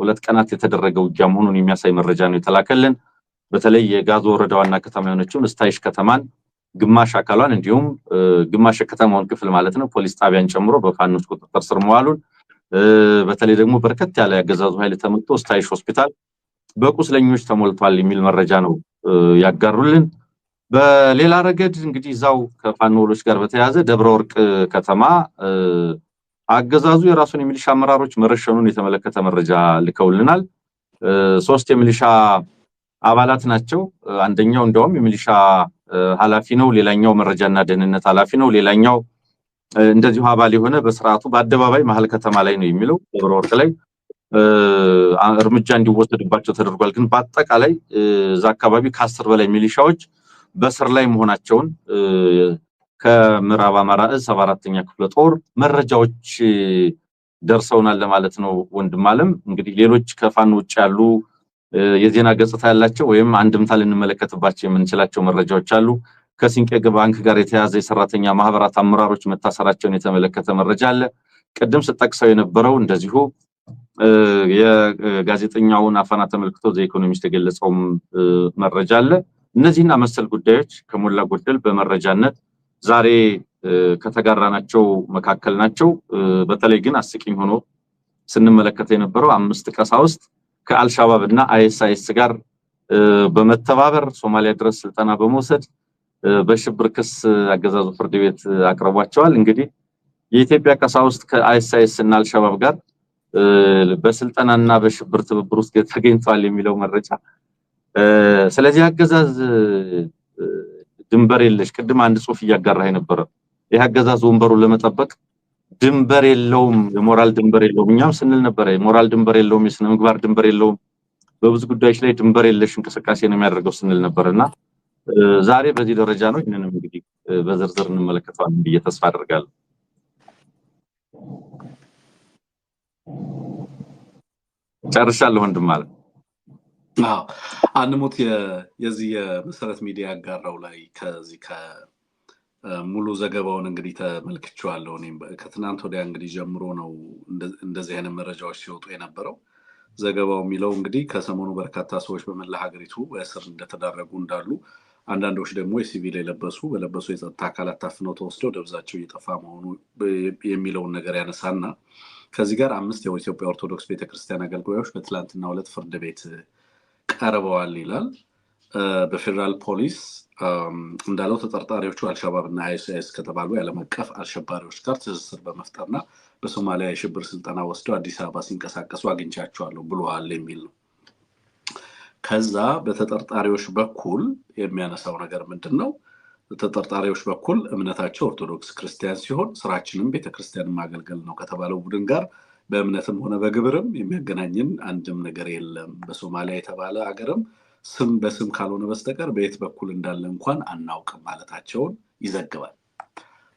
ሁለት ቀናት የተደረገ ውጊያ መሆኑን የሚያሳይ መረጃ ነው የተላከልን በተለይ የጋዞ ወረዳ ዋና ከተማ የሆነችው ስታይሽ ከተማን ግማሽ አካሏን እንዲሁም ግማሽ ከተማውን ክፍል ማለት ነው ፖሊስ ጣቢያን ጨምሮ በፋኖች ቁጥጥር ስር መዋሉን በተለይ ደግሞ በርከት ያለ ያገዛዙ ኃይል ተመቶ ስታይሽ ሆስፒታል በቁስለኞች ተሞልቷል የሚል መረጃ ነው ያጋሩልን። በሌላ ረገድ እንግዲህ ዛው ከፋኖሎች ጋር በተያያዘ ደብረ ወርቅ ከተማ አገዛዙ የራሱን የሚሊሻ አመራሮች መረሸኑን የተመለከተ መረጃ ልከውልናል። 3 የሚሊሻ አባላት ናቸው። አንደኛው እንደውም የሚሊሻ ኃላፊ ነው፣ ሌላኛው መረጃና ደህንነት ኃላፊ ነው፣ ሌላኛው እንደዚሁ አባል የሆነ በስርዓቱ በአደባባይ መሀል ከተማ ላይ ነው የሚለው ደብረ ወርቅ ላይ እርምጃ እንዲወሰድባቸው ተደርጓል። ግን በአጠቃላይ እዛ አካባቢ ከ10 በላይ ሚሊሻዎች በስር ላይ መሆናቸውን ከምዕራብ አማራ እዝ 74ኛ ክፍለ ጦር መረጃዎች ደርሰውናል ለማለት ነው። ወንድም አለም እንግዲህ ሌሎች ከፋኖ ውጭ ያሉ የዜና ገጽታ ያላቸው ወይም አንድምታ ልንመለከትባቸው የምንችላቸው መረጃዎች አሉ። ከሲንቄ ባንክ ጋር የተያዘ የሰራተኛ ማህበራት አመራሮች መታሰራቸውን የተመለከተ መረጃ አለ። ቅድም ስጠቅሰው የነበረው እንደዚሁ የጋዜጠኛውን አፈና ተመልክቶ ዘኢኮኖሚስት የገለጸው መረጃ አለ። እነዚህና መሰል ጉዳዮች ከሞላ ጎደል በመረጃነት ዛሬ ከተጋራናቸው መካከል ናቸው። በተለይ ግን አስቂኝ ሆኖ ስንመለከተ የነበረው 5 ቀሳውስት ከአልሻባብ እና አይኤስአይኤስ ጋር በመተባበር ሶማሊያ ድረስ ስልጠና በመውሰድ በሽብር ክስ አገዛዙ ፍርድ ቤት አቅርቧቸዋል። እንግዲህ የኢትዮጵያ ቀሳውስት ከአይኤስአይኤስ እና አልሻባብ ጋር በስልጠናና በሽብር ትብብር ውስጥ ተገኝተዋል የሚለው መረጃ ስለዚህ አገዛዝ ድንበር የለሽ ቅድም አንድ ጽሁፍ እያጋራህ ነበር። ይሄ አገዛዝ ወንበሩን ለመጠበቅ ድንበር የለውም፣ የሞራል ድንበር የለውም። እኛም ስንል ነበር የሞራል ድንበር የለውም፣ የስነ ምግባር ድንበር የለውም፣ በብዙ ጉዳዮች ላይ ድንበር የለሽ እንቅስቃሴ ነው የሚያደርገው ስንል ነበርና ዛሬ በዚህ ደረጃ ነው። ይሄንን እንግዲህ በዝርዝር እንመለከተዋለን ብዬ ተስፋ አደርጋለሁ። ጨርሻለሁ ወንድም ማለት አንሙት የዚህ የመሰረት ሚዲያ ያጋራው ላይ ከዚህ ከሙሉ ዘገባውን እንግዲህ ተመልክቼዋለሁ። እኔም ከትናንት ወዲያ እንግዲህ ጀምሮ ነው እንደዚህ አይነት መረጃዎች ሲወጡ የነበረው። ዘገባው የሚለው እንግዲህ ከሰሞኑ በርካታ ሰዎች በመላ ሀገሪቱ እስር እንደተዳረጉ እንዳሉ፣ አንዳንዶች ደግሞ የሲቪል በለበሱ የጸጥታ አካላት ታፍነው ተወስደው ደብዛቸው እየጠፋ መሆኑ የሚለውን ነገር ያነሳና ከዚህ ጋር 5 የኢትዮጵያ ኦርቶዶክስ ቤተክርስቲያን አገልጋዮች በትላንትናው ዕለት ፍርድ ቤት ቀርበዋል ይላል። በፌደራል ፖሊስ እንዳለው ተጠርጣሪዎቹ አልሻባብ እና አይኤስአይኤስ ከተባሉ የዓለም አቀፍ አሸባሪዎች ጋር ትስስር በመፍጠርና በሶማሊያ የሽብር ስልጠና ወስደው አዲስ አበባ ሲንቀሳቀሱ አግኝቻቸዋለሁ ብለዋል የሚል ነው። ከዛ በተጠርጣሪዎች በኩል የሚያነሳው ነገር ምንድን ነው? በተጠርጣሪዎች በኩል እምነታቸው ኦርቶዶክስ ክርስቲያን ሲሆን ስራችንም ቤተክርስቲያንን ማገልገል ነው ከተባለው ቡድን ጋር በእምነትም ሆነ በግብርም የሚያገናኝን አንድም ነገር የለም። በሶማሊያ የተባለ ሀገርም ስም በስም ካልሆነ በስተቀር በየት በኩል እንዳለ እንኳን አናውቅም ማለታቸውን ይዘግባል።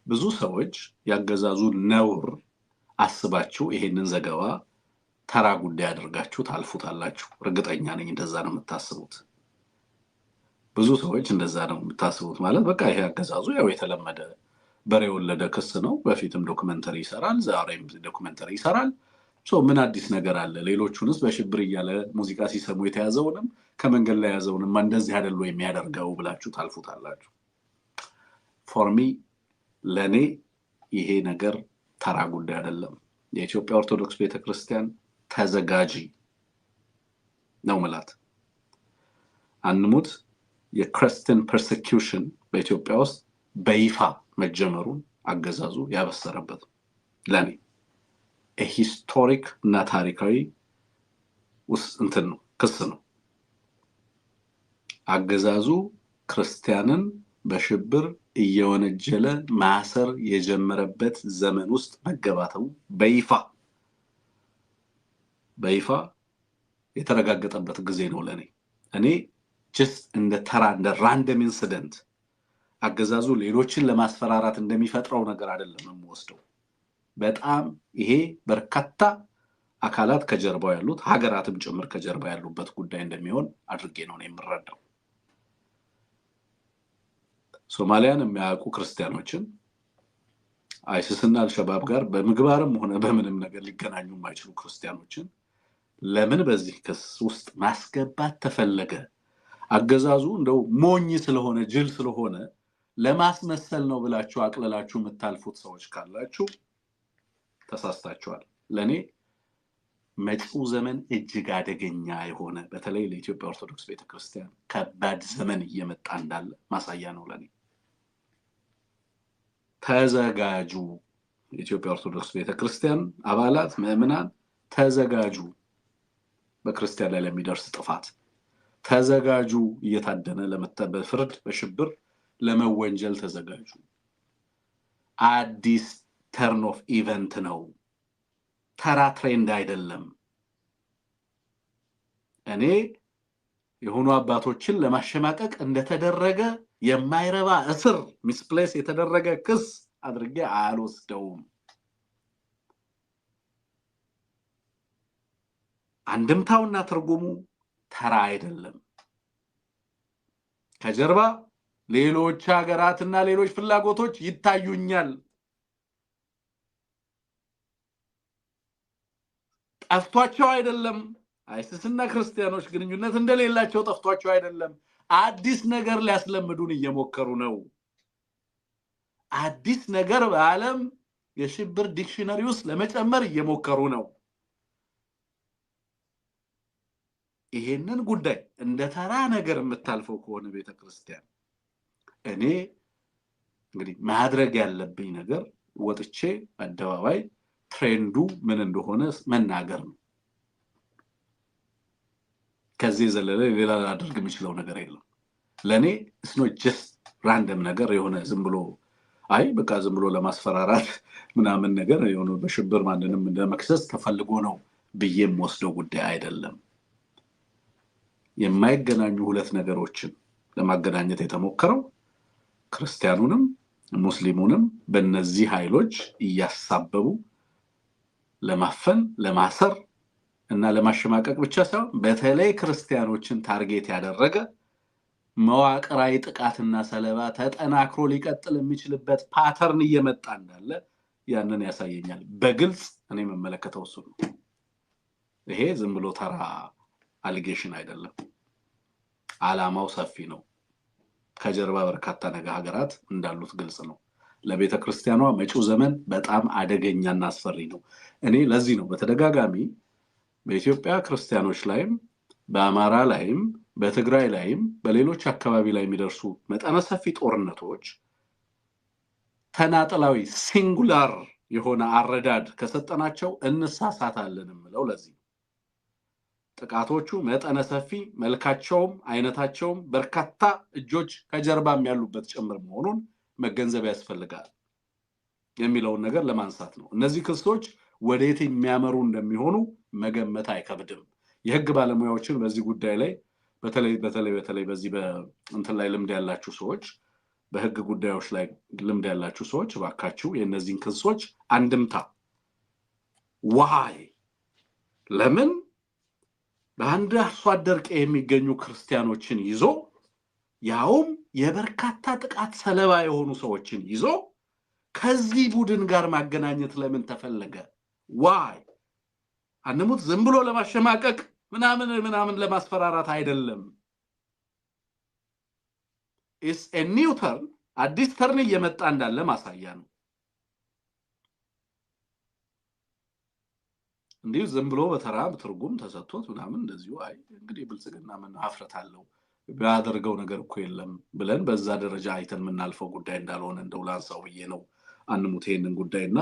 ብዙ ሰዎች ያገዛዙ ነውር አስባችሁ ይሄንን ዘገባ ተራ ጉዳይ አድርጋችሁ ታልፉታላችሁ። እርግጠኛ ነኝ እንደዛ ነው የምታስቡት። ብዙ ሰዎች እንደዛ ነው የምታስቡት። ማለት በቃ ይሄ አገዛዙ ያው የተለመደ በሬ ወለደ ክስ ነው። በፊትም ዶክመንተሪ ይሰራል፣ ዛሬም ዶክመንተሪ ይሰራል። ምን አዲስ ነገር አለ? ሌሎቹንስ በሽብር እያለ ሙዚቃ ሲሰሙ የተያዘውንም ከመንገድ ላይ ያዘውንም እንደዚህ አይደል የሚያደርገው ብላችሁ ታልፉታላችሁ። ፎርሚ ለኔ ይሄ ነገር ተራ ጉዳይ አይደለም። የኢትዮጵያ ኦርቶዶክስ ቤተክርስቲያን ተዘጋጂ ነው ማለት አንሙት። የክርስቲያን ፐርሰኪዩሽን በኢትዮጵያ ውስጥ በይፋ መጀመሩን አገዛዙ ያበሰረበት ለኔ ሂስቶሪክ እና ታሪካዊ እንትን ነው፣ ክስ ነው። አገዛዙ ክርስቲያንን በሽብር እየወነጀለ ማሰር የጀመረበት ዘመን ውስጥ መገባተው በይፋ የተረጋገጠበት ጊዜ ነው ለኔ። እኔ ጀስት እንደ ተራ እንደ ራንደም ኢንሲደንት አገዛዙ ሌሎችን ለማስፈራራት እንደሚፈጥረው ነገር አይደለም የምወስደው። በጣም ይሄ በርካታ አካላት ከጀርባው ያሉት ሀገራትም ጭምር ከጀርባ ያሉበት ጉዳይ እንደሚሆን አድርጌ ነው የምረዳው። ሶማሊያን የሚያውቁ ክርስቲያኖችን አይሲስና አልሸባብ ጋር በምግባርም ሆነ በምንም ነገር ሊገናኙ የማይችሉ ክርስቲያኖችን ለምን በዚህ ክስ ውስጥ ማስገባት ተፈለገ? አገዛዙ እንደው ሞኝ ስለሆነ ጅል ስለሆነ ለማስመሰል ነው ብላችሁ አቅለላችሁ የምታልፉት ሰዎች ካላችሁ ተሳስታችኋል። ለኔ መጪው ዘመን እጅግ አደገኛ የሆነ በተለይ ለኢትዮጵያ ኦርቶዶክስ ቤተክርስቲያን ከባድ ዘመን እየመጣ እንዳለ ማሳያ ነው። ለኔ ተዘጋጁ። የኢትዮጵያ ኦርቶዶክስ ቤተክርስቲያን አባላት ምእመናን ተዘጋጁ። በክርስቲያን ላይ ለሚደርስ ጥፋት ተዘጋጁ። እየታደነ በፍርድ በሽብር ለመወንጀል ተዘጋጁ። አዲስ ተርን ኦፍ ኢቨንት ነው። ተራ ትሬንድ አይደለም። እኔ የሆኑ አባቶችን ለማሸማቀቅ እንደተደረገ የማይረባ እስር ሚስፕሌስ የተደረገ ክስ አድርጌ አልወስደውም። አንድምታውና ትርጉሙ ተራ አይደለም። ከጀርባ ሌሎች ሀገራትና ሌሎች ፍላጎቶች ይታዩኛል። ጠፍቷቸው አይደለም። አይሲስና ክርስቲያኖች ግንኙነት እንደሌላቸው ጠፍቷቸው አይደለም። አዲስ ነገር ሊያስለምዱን እየሞከሩ ነው። አዲስ ነገር በዓለም የሽብር ዲክሽነሪ ውስጥ ለመጨመር እየሞከሩ ነው። ይሄንን ጉዳይ እንደ ተራ ነገር የምታልፈው ከሆነ ቤተክርስቲያን እኔ እንግዲህ ማድረግ ያለብኝ ነገር ወጥቼ አደባባይ ትሬንዱ ምን እንደሆነ መናገር ነው። ከዚህ ዘለለ ሌላ አድርግ የሚችለው ነገር የለም። ለኔ it's not just random ነገር የሆነ ዝም ብሎ በቃ ዝም ብሎ ለማስፈራራት ምናምን ነገር የሆነ በሽብር ማንንም እንደመክሰስ ተፈልጎ ነው ብዬም ወስደው ጉዳይ አይደለም። የማይገናኙ ሁለት ነገሮችን ለማገናኘት የተሞከረው ክርስቲያኑንም ሙስሊሙንም በእነዚህ ኃይሎች እያሳበቡ ለማፈን ለማሰር እና ለማሸማቀቅ ብቻ ሳይሆን በተለይ ክርስቲያኖችን ታርጌት ያደረገ መዋቅራዊ ጥቃትና ሰለባ ተጠናክሮ ሊቀጥል የሚችልበት ፓተርን እየመጣ እንዳለ ያንን ያሳየኛል። በግልጽ እኔ መመለከተው እሱ ነው። ይሄ ዝም ብሎ ተራ አሊጌሽን አይደለም። ዓላማው ሰፊ ነው። ከጀርባ በርካታ ሀገራት እንዳሉት ግልጽ ነው። ለቤተ ክርስቲያኗ መጪው ዘመን በጣም አደገኛና አስፈሪ ነው። እኔ ለዚህ ነው በተደጋጋሚ በኢትዮጵያ ክርስቲያኖች ላይም በአማራ ላይም በትግራይ ላይም በሌሎች አካባቢ ላይ የሚደርሱ መጠነ ሰፊ ጦርነቶች ተናጥላዊ ሲንጉላር የሆነ አረዳድ ከሰጠናቸው እንሳሳታለን የምለው ለዚህ ጥቃቶቹ መጠነ ሰፊ መልካቸውም አይነታቸውም በርካታ እጆች ከጀርባም ያሉበት ጭምር መሆኑን መገንዘብ ያስፈልጋል የሚለውን ነገር ለማንሳት ነው። እነዚህ ክሶች ወዴት የሚያመሩ እንደሚሆኑ መገመት አይከብድም። የህግ ባለሙያዎችን በዚህ ጉዳይ ላይ በተለይ በዚህ በእንትን ላይ ልምድ ያላችሁ ሰዎች በህግ ጉዳዮች ላይ ልምድ ያላችሁ ሰዎች ባካችሁ የነዚህን ክሶች አንድምታ ዋይ ለምን በአንድ አርሶ አደር ቀዬ የሚገኙ ክርስቲያኖችን ይዞ ያውም የበርካታ ጥቃት ሰለባ የሆኑ ሰዎችን ይዞ ከዚህ ቡድን ጋር ማገናኘት ለምን ተፈለገ? ዋይ አንሙት ዝም ብሎ ለማሸማቀቅ ምናምን ለማስፈራራት አይደለም። is a new turn አዲስ ተርን እየመጣ እንዳለ ማሳያ ነው። እንዲሁ ዝም ብሎ በተራ ትርጉም ተሰጥቶት ምናምን እንደዚሁ እንግዲህ ብልጽግና ምን አፍረት አለው ባደረገው ነገር እኮ የለም ብለን በዛ ደረጃ አይተን ምናልፈው ጉዳይ እንዳልሆነ እንደውላንሳው ብዬ ነው አንሙት ይሄንን ጉዳይና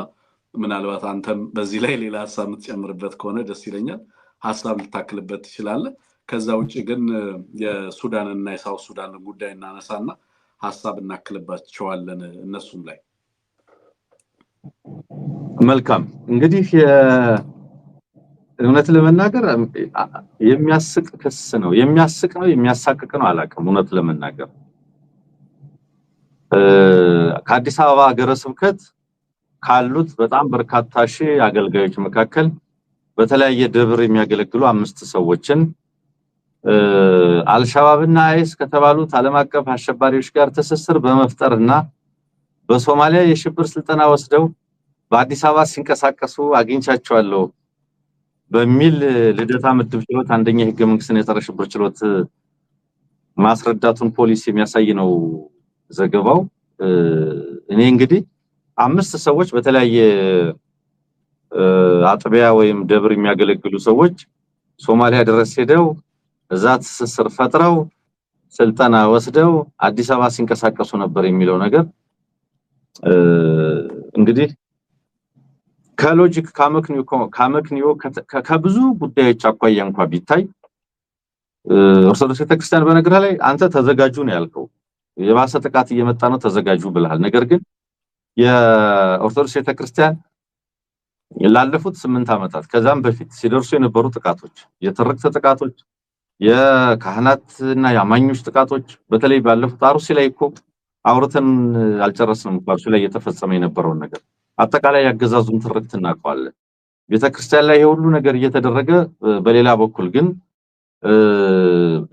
ምናልባት አንተም በዚህ ላይ ሌላ ሐሳብ የምትጨምርበት ከሆነ ደስ ይለኛል። ሐሳብ ልታክልበት ትችላለህ። ከዛ ውጪ ግን የሱዳንና የሳውዝ ሱዳን ጉዳይ እናነሳና ሐሳብ እናክልባቸዋለን እነሱም ላይ። መልካም እንግዲህ እውነት ለመናገር የሚያስቅ ክስ ነው። የሚያሳቅቅ ነው አላውቅም። እውነት ለመናገር ከአዲስ አበባ ሀገረ ስብከት ካሉት በጣም በርካታ ሺህ አገልጋዮች መካከል በተለያየ ደብር የሚያገለግሉ 5 ሰዎችን አልሻባብና አይስ ከተባሉት ዓለም አቀፍ አሸባሪዎች ጋር ትስስር በመፍጠርና በሶማሊያ የሽብር ስልጠና ወስደው በአዲስ አበባ ሲንቀሳቀሱ አግኝቻቸዋለሁ በሚል ልደታ ምድብ ችሎት አንደኛ ህገ መንግስትን የጸረ ሽብር ችሎት ማስረዳቱን ፖሊስ የሚያሳይ ነው ዘገባው። እኔ እንግዲህ 5 ሰዎች በተለያየ አጥቢያ ወይም ደብር የሚያገለግሉ ሰዎች ሶማሊያ ድረስ ሄደው እዛ ትስስር ፈጥረው ስልጠና ወስደው አዲስ አበባ ሲንቀሳቀሱ ነበር የሚለው ነገር እንግዲህ ከሎጂክ ካመክኒዮ ከብዙ ጉዳዮች አቋያ እንኳን ቢታይ ኦርቶዶክስ ቤተክርስቲያን በነገር ላይ አንተ ተዘጋጁ ነው ያልከው የባሰ ጥቃት እየመጣ ነው ተዘጋጁ ብለሃል ነገር ግን የኦርቶዶክስ ቤተክርስቲያን ላለፉት 8 ዓመታት ከዛም በፊት ሲደርሱ የነበሩ ጥቃቶች የትርክት ጥቃቶች የካህናትና የአማኞች ጥቃቶች በተለይ ባለፉት አሩሲ ላይ እኮ አውርተን አልጨረስንም አሩሲ ላይ የተፈጸመ የነበረው ነገር አጠቃላይ ያገዛዙን ትርክት እናውቀዋለን ቤተክርስቲያን ላይ የሁሉ ነገር እየተደረገ በሌላ በኩል ግን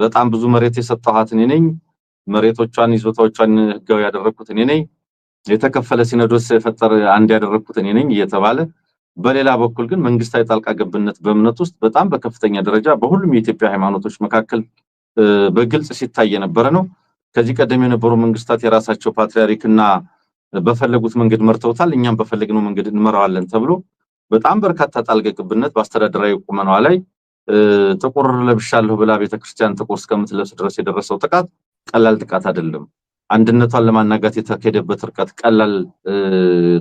በጣም ብዙ መሬት የሰጠኋት እኔ ነኝ መሬቶቿን ይዞታዎቿን ህጋው ያደረኩት እኔ ነኝ የተከፈለ ሲኖዶስ የፈጠረ አንድ ያደረኩት እኔ ነኝ እየተባለ በሌላ በኩል ግን መንግስታዊ ጣልቃ ገብነት በእምነት ውስጥ በጣም በከፍተኛ ደረጃ በሁሉም የኢትዮጵያ ሃይማኖቶች መካከል በግልጽ ሲታይ የነበረ ነው ከዚህ ቀደም የነበሩ መንግስታት የራሳቸው ፓትሪያርክና በፈለጉት መንገድ መርተውታል እኛም በፈለግነው መንገድ እንመራዋለን ተብሎ በጣም በርካታ ጣልቃ ገብነት በአስተዳደራዊ ቁመናዋ ላይ ጥቁር ለብሻለሁ ብላ ቤተክርስቲያን ጥቁር እስከምትለብስ ድረስ የደረሰው ጥቃት ቀላል ጥቃት አይደለም አንድነቷን ለማናጋት የተከደበት ርቀት ቀላል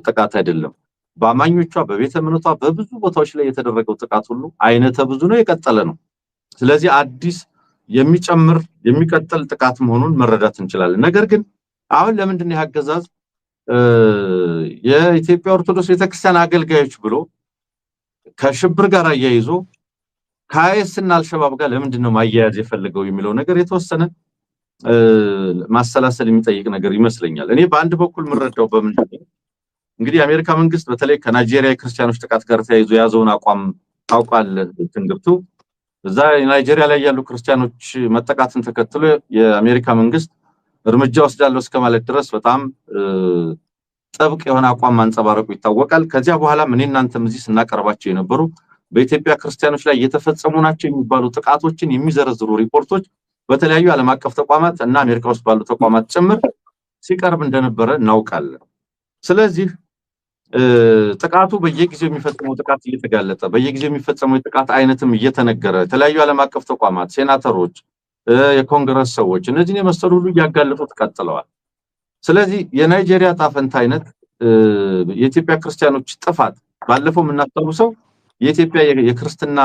ጥቃት አይደለም በአማኞቿ በቤተ እምነቷ በብዙ ቦታዎች ላይ የተደረገው ጥቃት ሁሉ አይነተ ብዙ ነው የቀጠለ ነው ስለዚህ አዲስ የሚጨምር የሚቀጥል ጥቃት መሆኑን መረዳት እንችላለን ነገር ግን አሁን ለምንድን ነው ያገዛዝ የኢትዮጵያ ኦርቶዶክስ ቤተክርስቲያን አገልጋዮች ብሎ ከሽብር ጋር ያያይዞ ከአይኤስና አልሸባብ ጋር ለምንድን ነው ማያያዝ የፈለገው የሚለው ነገር የተወሰነ ማሰላሰል የሚጠይቅ ነገር ይመስለኛል እኔ በአንድ በኩል ምረዳው በምንድን ነው እንግዲህ የአሜሪካ መንግስት በተለይ ከናይጄሪያ ክርስቲያኖች ጥቃት ጋር ተያይዞ ያዘውን አቋም ታውቃል ትንግርቱ እዛ ናይጄሪያ ላይ ያሉ ክርስቲያኖች መጠቃትን ተከትሎ የአሜሪካ መንግስት እርምጃ ወስዳለው እስከማለት ድረስ በጣም ጥብቅ የሆነ አቋም ማንጸባረቁ ይታወቃል ከዚያ በኋላ ምን እናንተም እዚህ ስናቀርባቸው የነበሩ በኢትዮጵያ ክርስቲያኖች ላይ የተፈጸሙ ናቸው የሚባሉ ጥቃቶችን የሚዘረዝሩ ሪፖርቶች በተለያዩ ዓለም አቀፍ ተቋማት እና አሜሪካ ውስጥ ባሉ ተቋማት ጭምር ሲቀርብ እንደነበረ እናውቃለን ስለዚህ ጥቃቱ በየጊዜው የሚፈጸመው ጥቃት እየተጋለጠ በየጊዜው የሚፈጸመው ጥቃት አይነትም እየተነገረ የተለያዩ ዓለም አቀፍ ተቋማት ሴናተሮች የኮንግረስ ሰዎች እነዚህን የመሰሉ ሁሉ ያጋለጡት ቀጥለዋል ስለዚህ የናይጄሪያ ጣፈንታ አይነት የኢትዮጵያ ክርስቲያኖች ጥፋት ባለፈው እናስተውሰው የኢትዮጵያ የክርስትና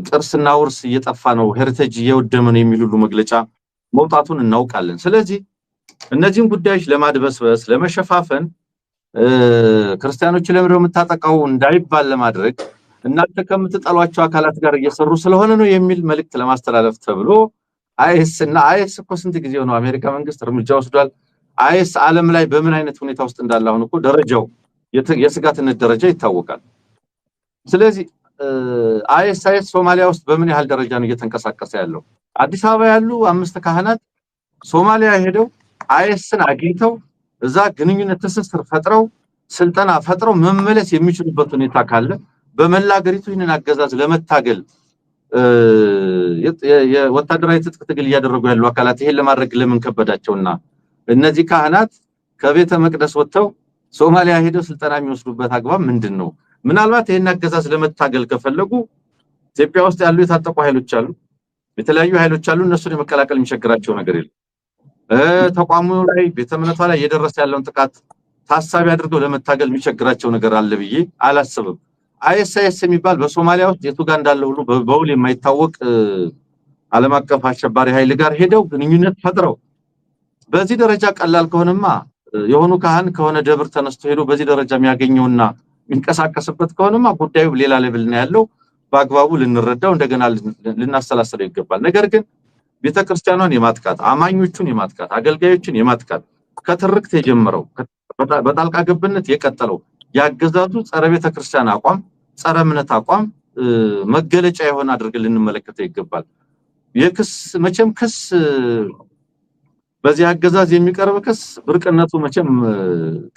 ቅርስና ውርስ እየጠፋ ነው ሄሪቴጅ እየወደመ ነው የሚሉሉ መግለጫ መውጣቱን እናውቃለን ስለዚህ እነዚህን ጉዳዮች ለማድበስበስ ለመሸፋፈን ክርስቲያኖች ለምንድነው የምታጠቃው እንዳይባል ለማድረግ እናንተ ከምትጠሏቸው አካላት ጋር እየሰሩ ስለሆነ ነው የሚል መልእክት ለማስተላለፍ ተብሎ አይኤስ እኮ ስንት ጊዜው ነው አሜሪካ መንግስት እርምጃ ወስዷል አይኤስ ዓለም ላይ በምን አይነት ሁኔታ ውስጥ እንዳለ አሁን እኮ ደረጃው የስጋትነት ደረጃ ይታወቃል ስለዚህ አይኤስ ሶማሊያ ውስጥ በምን ያህል ደረጃ ነው እየተንቀሳቀሰ ያለው አዲስ አበባ ያሉ 5 ካህናት ሶማሊያ ሄደው አይኤስን አግኝተው እዛ ግንኙነት ትስስር ፈጥረው ስልጠና ፈጥረው መመለስ የሚችሉበት ሁኔታ ካለ በመላገሪቱ ይህንን አገዛዝ ለመታገል የወታደራዊ ትጥቅ ትግል ያደረጉ ያሉ አካላት ይሄን ለማድረግ ለምን ከበዳቸውና እነዚህ ካህናት ከቤተ መቅደስ ወጥተው ሶማሊያ ሄደው ስልጠና የሚወስዱበት አግባብ ምንድነው ምናልባት ይሄን አገዛዝ ለመታገል ከፈለጉ ኢትዮጵያ ውስጥ ያሉ የታጠቁ ኃይሎች አሉ የተለያዩ ኃይሎች አሉ እነሱን የመከላከል የሚቸግራቸው ነገር የለም ተቋሙ ላይ ቤተ እምነቷ ላይ የደረሰ ያለውን ጥቃት ታሳቢ አድርገው ለመታገል የሚቸግራቸው ነገር አለ ብዬ አላስብም አይኤስ የሚባል በሶማሊያ ውስጥ የቱጋ እንዳለ ሁሉ በውል የማይታወቅ ዓለም አቀፍ አሸባሪ ኃይል ጋር ሄደው ግንኙነት ፈጥረው በዚህ ደረጃ ቀላል ከሆነማ የሆኑ ካህን ከሆነ ደብር ተነስቶ ሄዶ በዚህ ደረጃ የሚያገኘውና የሚንቀሳቀስበት ከሆነማ ጉዳዩ ሌላ ሌቭል ነው ያለው በአግባቡ ልንረዳው እንደገና ልናስተላልፈው ይገባል ነገር ግን ቤተክርስቲያኗን የማጥቃት አማኞቹን የማጥቃት አገልጋዮችን የማጥቃት ከትርክት የጀመረው በጣልቃ ገብነት የቀጠለው ያገዛዙ ጸረ ቤተክርስቲያን አቋም ጸረ እምነት አቋም መገለጫ የሆነ አድርገን ልንመለከተው ይገባል የክስ መቼም ክስ በዚህ አገዛዝ የሚቀርብ ክስ ብርቅነቱ መቼም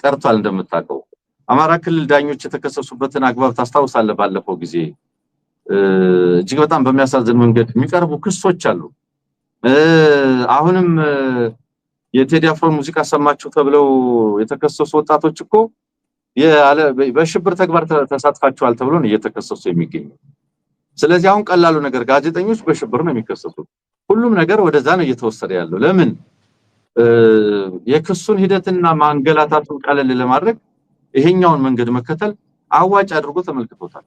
ቀርቷል እንደምታውቀው አማራ ክልል ዳኞች የተከሰሱበትን አግባብ ታስታውሳለህ ባለፈው ጊዜ እጅግ በጣም በሚያሳዝን መንገድ የሚቀርቡ ክሶች አሉ አሁንም የቴዲ አፍሮ ሙዚቃ ሰማችሁ ተብለው የተከሰሱ ወጣቶች እኮ በሽብር ተግባር ተሳትፋቸዋል ተብሎ ነው እየተከሰሱ የሚገኙ። ስለዚህ አሁን ቀላሉ ነገር ጋዜጠኞች በሽብር ነው የሚከሰሱት። ሁሉም ነገር ወደዛ ነው እየተወሰደ ያለው። ለምን የክሱን ሂደትና ማንገላታቱን ቀለል ለማድረግ ይሄኛውን መንገድ መከተል አዋጭ አድርጎ ተመልክቶታል።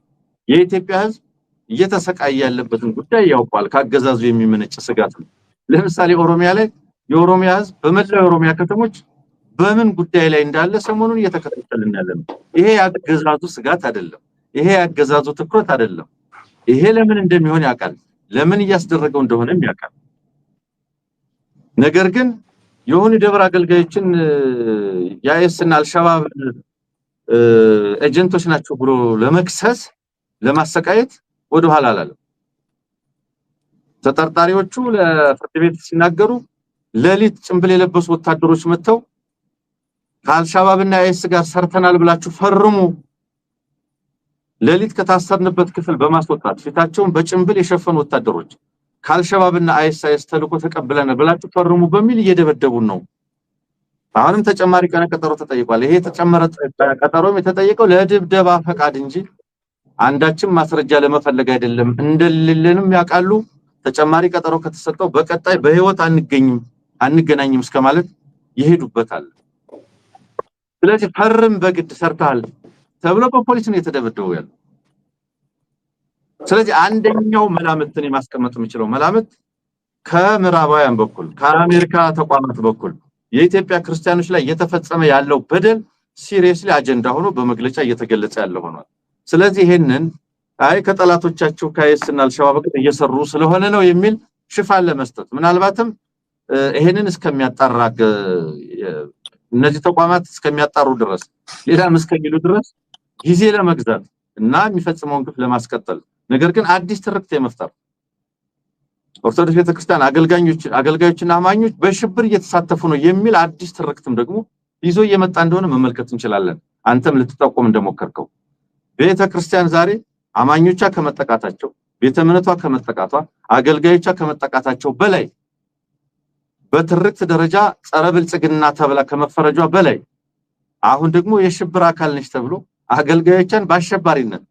የኢትዮጵያ ሕዝብ እየተሰቃየ ያለበትን ጉዳይ ያውቃል። ካገዛዙ የሚመነጭ ስጋት ነው። ለምሳሌ ኦሮሚያ ላይ የኦሮሚያ ሕዝብ በመላው የኦሮሚያ ከተሞች በምን ጉዳይ ላይ እንዳለ ሰሞኑን እየተከታተልን ያለን። ይሄ ያገዛዙ ስጋት አይደለም። ይሄ ያገዛዙ ትኩረት አይደለም። ይሄ ለምን እንደሚሆን ያውቃል። ለምን እያስደረገው እንደሆነም ያውቃል። ነገር ግን የሆኑ ደብረ አገልጋዮችን የአይኤስና አልሸባብ ኤጀንቶች ናቸው ብሎ ለመክሰስ ለማሰቃየት ወደ ኋላ አላለም። ተጠርጣሪዎቹ ለፍርድ ቤት ሲናገሩ ሌሊት ጭምብል የለበሱ ወታደሮች መጥተው ከአልሸባብና አይኤስ ጋር ሰርተናል ብላችሁ ፈርሙ፣ ሌሊት ከታሰርንበት ክፍል በማስወጣት ፊታቸውን በጭምብል የሸፈኑ ወታደሮች ከአልሸባብና አይኤስ ተልኮ ተቀብለናል ብላችሁ ፈርሙ በሚል እየደበደቡን ነው። አሁንም ተጨማሪ ቀነ ቀጠሮ ተጠይቋል። ይሄ ተጨመረ ቀጠሮም የተጠየቀው ለድብደባ ፈቃድ እንጂ አንዳችም ማስረጃ ለመፈለግ አይደለም እንደሌለንም ያውቃሉ። ተጨማሪ ቀጠሮ ከተሰጠው በቀጣይ በህይወት አንገናኝም እስከማለት ይሄዱበታል። ስለዚህ ፈርም በግድ ሰርታል ተብሎ በፖሊስ ነው የተደበደበው ያለው። ስለዚህ አንደኛው መላምትን የማስቀመጥ የሚችለው መላምት ከምዕራባውያን በኩል ከአሜሪካ ተቋማት በኩል የኢትዮጵያ ክርስቲያኖች ላይ እየተፈጸመ ያለው በደል ሲሪየስሊ አጀንዳ ሆኖ በመግለጫ እየተገለጸ ያለው ሆኗል። ስለዚህ ይሄንን ከጠላቶቻቸው ከአይኤስና አልሸባብ ጋር እየሰሩ ስለሆነ ነው የሚል ሽፋን ለመስጠት ምናልባትም ይሄንን እስከሚያጣራ እነዚህ ተቋማት እስከሚያጣሩ ድረስ ሌላም እስከሚሉ ድረስ ጊዜ ለመግዛት እና የሚፈጽመውን ግፍ ለማስቀጠል ነገር ግን አዲስ ትርክት የመፍጠር ኦርቶዶክስ ቤተክርስቲያን አገልጋዮችና አማኞች በሽብር እየተሳተፉ ነው የሚል አዲስ ትርክትም ደግሞ ይዞ እየመጣ እንደሆነ መመልከት እንችላለን። አንተም ልትጠቆም እንደሞከርከው ቤተክርስቲያን ዛሬ አማኞቿ ከመጠቃታቸው ቤተ እምነቷ ከመጠቃቷ አገልጋዮቿ ከመጠቃታቸው በላይ በትርክት ደረጃ ጸረ ብልጽግና ተብላ ከመፈረጇ በላይ አሁን ደግሞ የሽብር አካል ነች ተብሎ አገልጋዮቿን በአሸባሪነት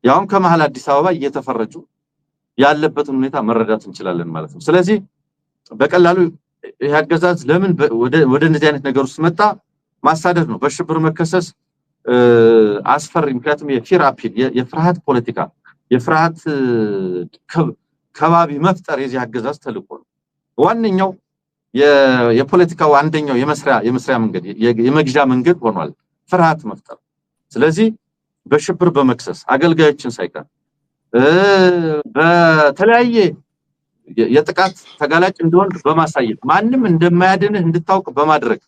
ያውም ከመሃል አዲስ አበባ እየተፈረጁ ያለበትን ሁኔታ መረዳት እንችላለን ማለት ነው። ስለዚህ በቀላሉ ያገዛዝ ለምን ወደ እንደዚህ አይነት ነገር ውስጥ መጣ? ማሳደድ ነው። በሽብር መከሰስ አስፈሪ። ምክንያቱም የፊር አፒል የፍርሃት ፖለቲካ የፍርሃት ከባቢ መፍጠር የዚህ አገዛዝ ተልዕኮ ነው። ዋነኛው የፖለቲካው አንደኛው የመስሪያ መንገድ የመግዣ መንገድ ሆኗል ፍርሃት መፍጠር። ስለዚህ በሽብር በመክሰስ አገልጋዮችን ሳይቀር በተለያየ የጥቃት ተጋላጭ እንደሆን በማሳየት ማንንም እንደማያድንህ እንድታውቅ በማድረግ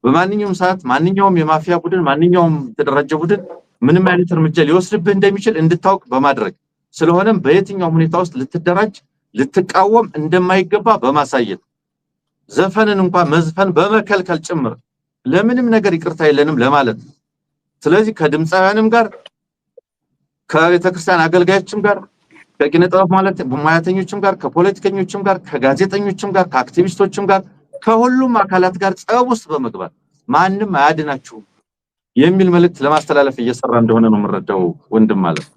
በማንኛውም ሰዓት ማንኛውም የማፊያ ቡድን ማንኛውም የተደራጀ ቡድን ምንም አይነት እርምጃ ሊወስድብህ እንደሚችል እንድታውቅ በማድረግ ስለሆነም በየትኛው ሁኔታ ውስጥ ልትደራጅ ልትቃወም እንደማይገባ በማሳየት ዘፈንን እንኳን መዝፈን በመከልከል ጭምር ለምንም ነገር ይቅርታ የለንም ለማለት። ስለዚህ ከድምጻውያንም ጋር ከቤተክርስቲያን አገልጋዮችም ጋር ከኪነ ጥበብ ማለት ሙያተኞችም ጋር ከፖለቲከኞችም ጋር ከጋዜጠኞችም ጋር ከአክቲቪስቶችም ጋር ከሁሉም አካላት ጋር ጸብ ውስጥ በመግባት ማንንም አያድናችሁ የሚል መልእክት ለማስተላለፍ እየሰራ እንደሆነ ነው የምረዳው ወንድም ማለት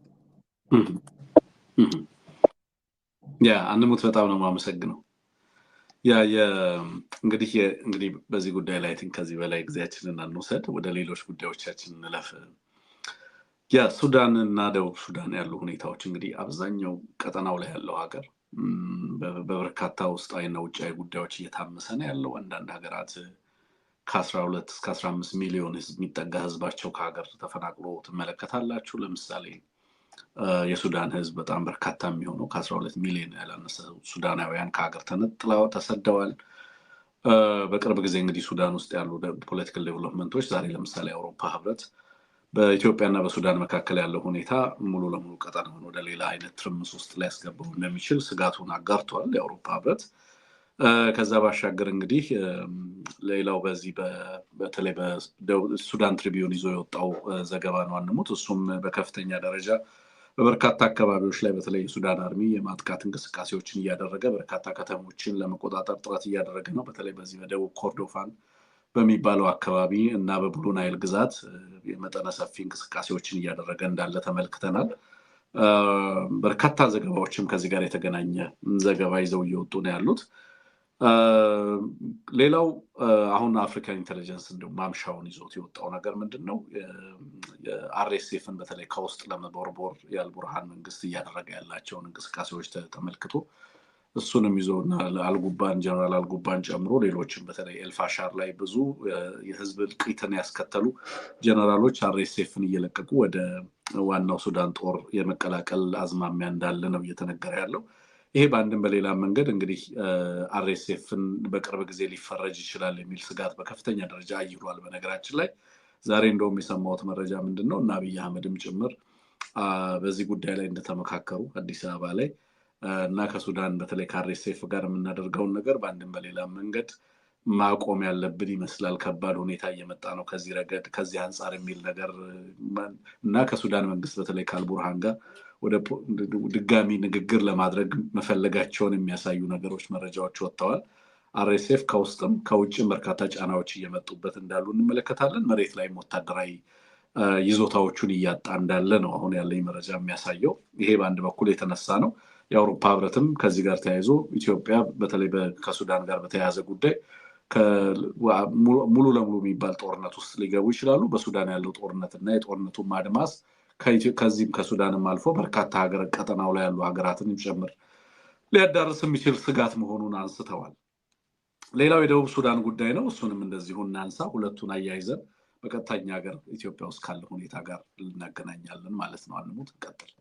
አንሙት በጣም ነው ማመሰግነው። እንግዲህ በዚህ ጉዳይ ላይ ከዚህ በላይ ጊዜያችንን አንወሰድ፣ ወደ ሌሎች ጉዳዮቻችን እንለፍ። ሱዳን እና ደቡብ ሱዳን ያሉ ሁኔታዎች እንግዲህ አብዛኛው ቀጠናው ላይ ያለው ሀገር በበርካታ ውስጣዊና ውጫዊ ጉዳዮች እየታመሰ ነው ያለው። አንዳንድ ሀገራት ከ12 እስከ 15 ሚሊዮን የሚጠጋ ህዝባቸው ከሀገር ተፈናቅሎ ትመለከታላችሁ። ለምሳሌ የሱዳን ህዝብ በጣም በርካታ የሚሆነው ከ12 ሚሊዮን ያላነሰ ሱዳናውያን ከሀገር ተነጥለው ተሰደዋል። በቅርብ ጊዜ እንግዲህ ሱዳን ውስጥ ያሉ ፖለቲካል ዴቨሎፕመንቶች ዛሬ ለምሳሌ አውሮፓ ህብረት በኢትዮጵያና በሱዳን መካከል ያለው ሁኔታ ሙሉ ለሙሉ ቀጠናውን ወደ ሌላ አይነት ትርምስ ውስጥ ሊያስገባው እንደሚችል ስጋቱን አጋርቷል የአውሮፓ ህብረት። ከዛ ባሻገር እንግዲህ ሌላው በዚህ በተለይ በሱዳን ትሪቢዩን ይዞ የወጣው ዘገባ ነው አንሙት። እሱም በከፍተኛ ደረጃ በበርካታ አካባቢዎች ላይ በተለይ የሱዳን አርሚ የማጥቃት እንቅስቃሴዎችን እያደረገ በርካታ ከተሞችን ለመቆጣጠር ጥረት እያደረገ ነው። በተለይ በዚህ በደቡብ ኮርዶፋን በሚባለው አካባቢ እና በብሉ ናይል ግዛት የመጠነ ሰፊ እንቅስቃሴዎችን እያደረገ እንዳለ ተመልክተናል። በርካታ ዘገባዎችም ከዚህ ጋር የተገናኘ ዘገባ ይዘው እየወጡ ነው ያሉት። ሌላው አሁን አፍሪካ ኢንተለጀንስ እንደው ማምሻውን ይዞት የወጣው ነገር ምንድነው? የአርኤስኤፍን በተለይ ከውስጥ ለመቦርቦር የአልቡርሃን መንግስት እያደረገ ያላቸውን እንቅስቃሴዎች ተመልክቶ እሱንም ይዞና አልጉባን ጀነራል አልጉባን ጨምሮ ሌሎችም በተለይ ኤልፋሻር ላይ ብዙ የህዝብ እልቂትን ያስከተሉ ጀነራሎች አርኤስኤፍን እየለቀቁ ወደ ዋናው ሱዳን ጦር የመቀላቀል አዝማሚያ እንዳለ ነው እየተነገረ ያለው። ይሄ በአንድም በሌላ መንገድ እንግዲህ አርኤስኤፍን በቅርብ ጊዜ ሊፈረጅ ይችላል የሚል ስጋት በከፍተኛ ደረጃ አይሏል። በነገራችን ላይ ዛሬ እንደውም የሰማሁት መረጃ ምንድነው እና አብይ አህመድም ጭምር በዚህ ጉዳይ ላይ እንደተመካከሩ አዲስ አበባ ላይ እና ከሱዳን በተለይ ከአርኤስኤፍ ጋር የምናደርገውን ነገር በአንድም በሌላ መንገድ ማቆም ያለብን ይመስላል። ከባድ ሁኔታ እየመጣ ነው ከዚህ ረገድ ከዚህ አንጻር የሚል ነገር እና ከሱዳን መንግስት በተለይ ከአልቡርሃን ጋር ወደ ድጋሚ ንግግር ለማድረግ መፈለጋቸውን የሚያሳዩ ነገሮች መረጃዎች ወጥተዋል። አርኤስኤፍ ከውስጥም ከውጭም በርካታ ጫናዎች እየመጡበት እንዳሉ እንመለከታለን። መሬት ላይም ወታደራዊ ይዞታዎቹን እያጣ እንዳለ ነው አሁን ያለኝ መረጃ የሚያሳየው። ይሄ በአንድ በኩል የተነሳ ነው። የአውሮፓ ህብረትም ከዚህ ጋር ተያይዞ ኢትዮጵያ በተለይ ከሱዳን ጋር በተያያዘ ጉዳይ ሙሉ ለሙሉ የሚባል ጦርነት ውስጥ ሊገቡ ይችላሉ። በሱዳን ያለው ጦርነትና የጦርነቱ ማድማስ ከዚህም ከሱዳንም አልፎ በርካታ ሀገር ቀጠናው ላይ ያሉ ሀገራትን ጭምር ሊያዳርስ የሚችል ስጋት መሆኑን አንስተዋል። ሌላው የደቡብ ሱዳን ጉዳይ ነው። እሱንም እንደዚሁ እናንሳ። ሁለቱን አያይዘን በቀጥታኛ ሀገር ኢትዮጵያ ውስጥ ካለ ሁኔታ ጋር ልናገናኛለን ማለት ነው። አንሙት እንቀጥል።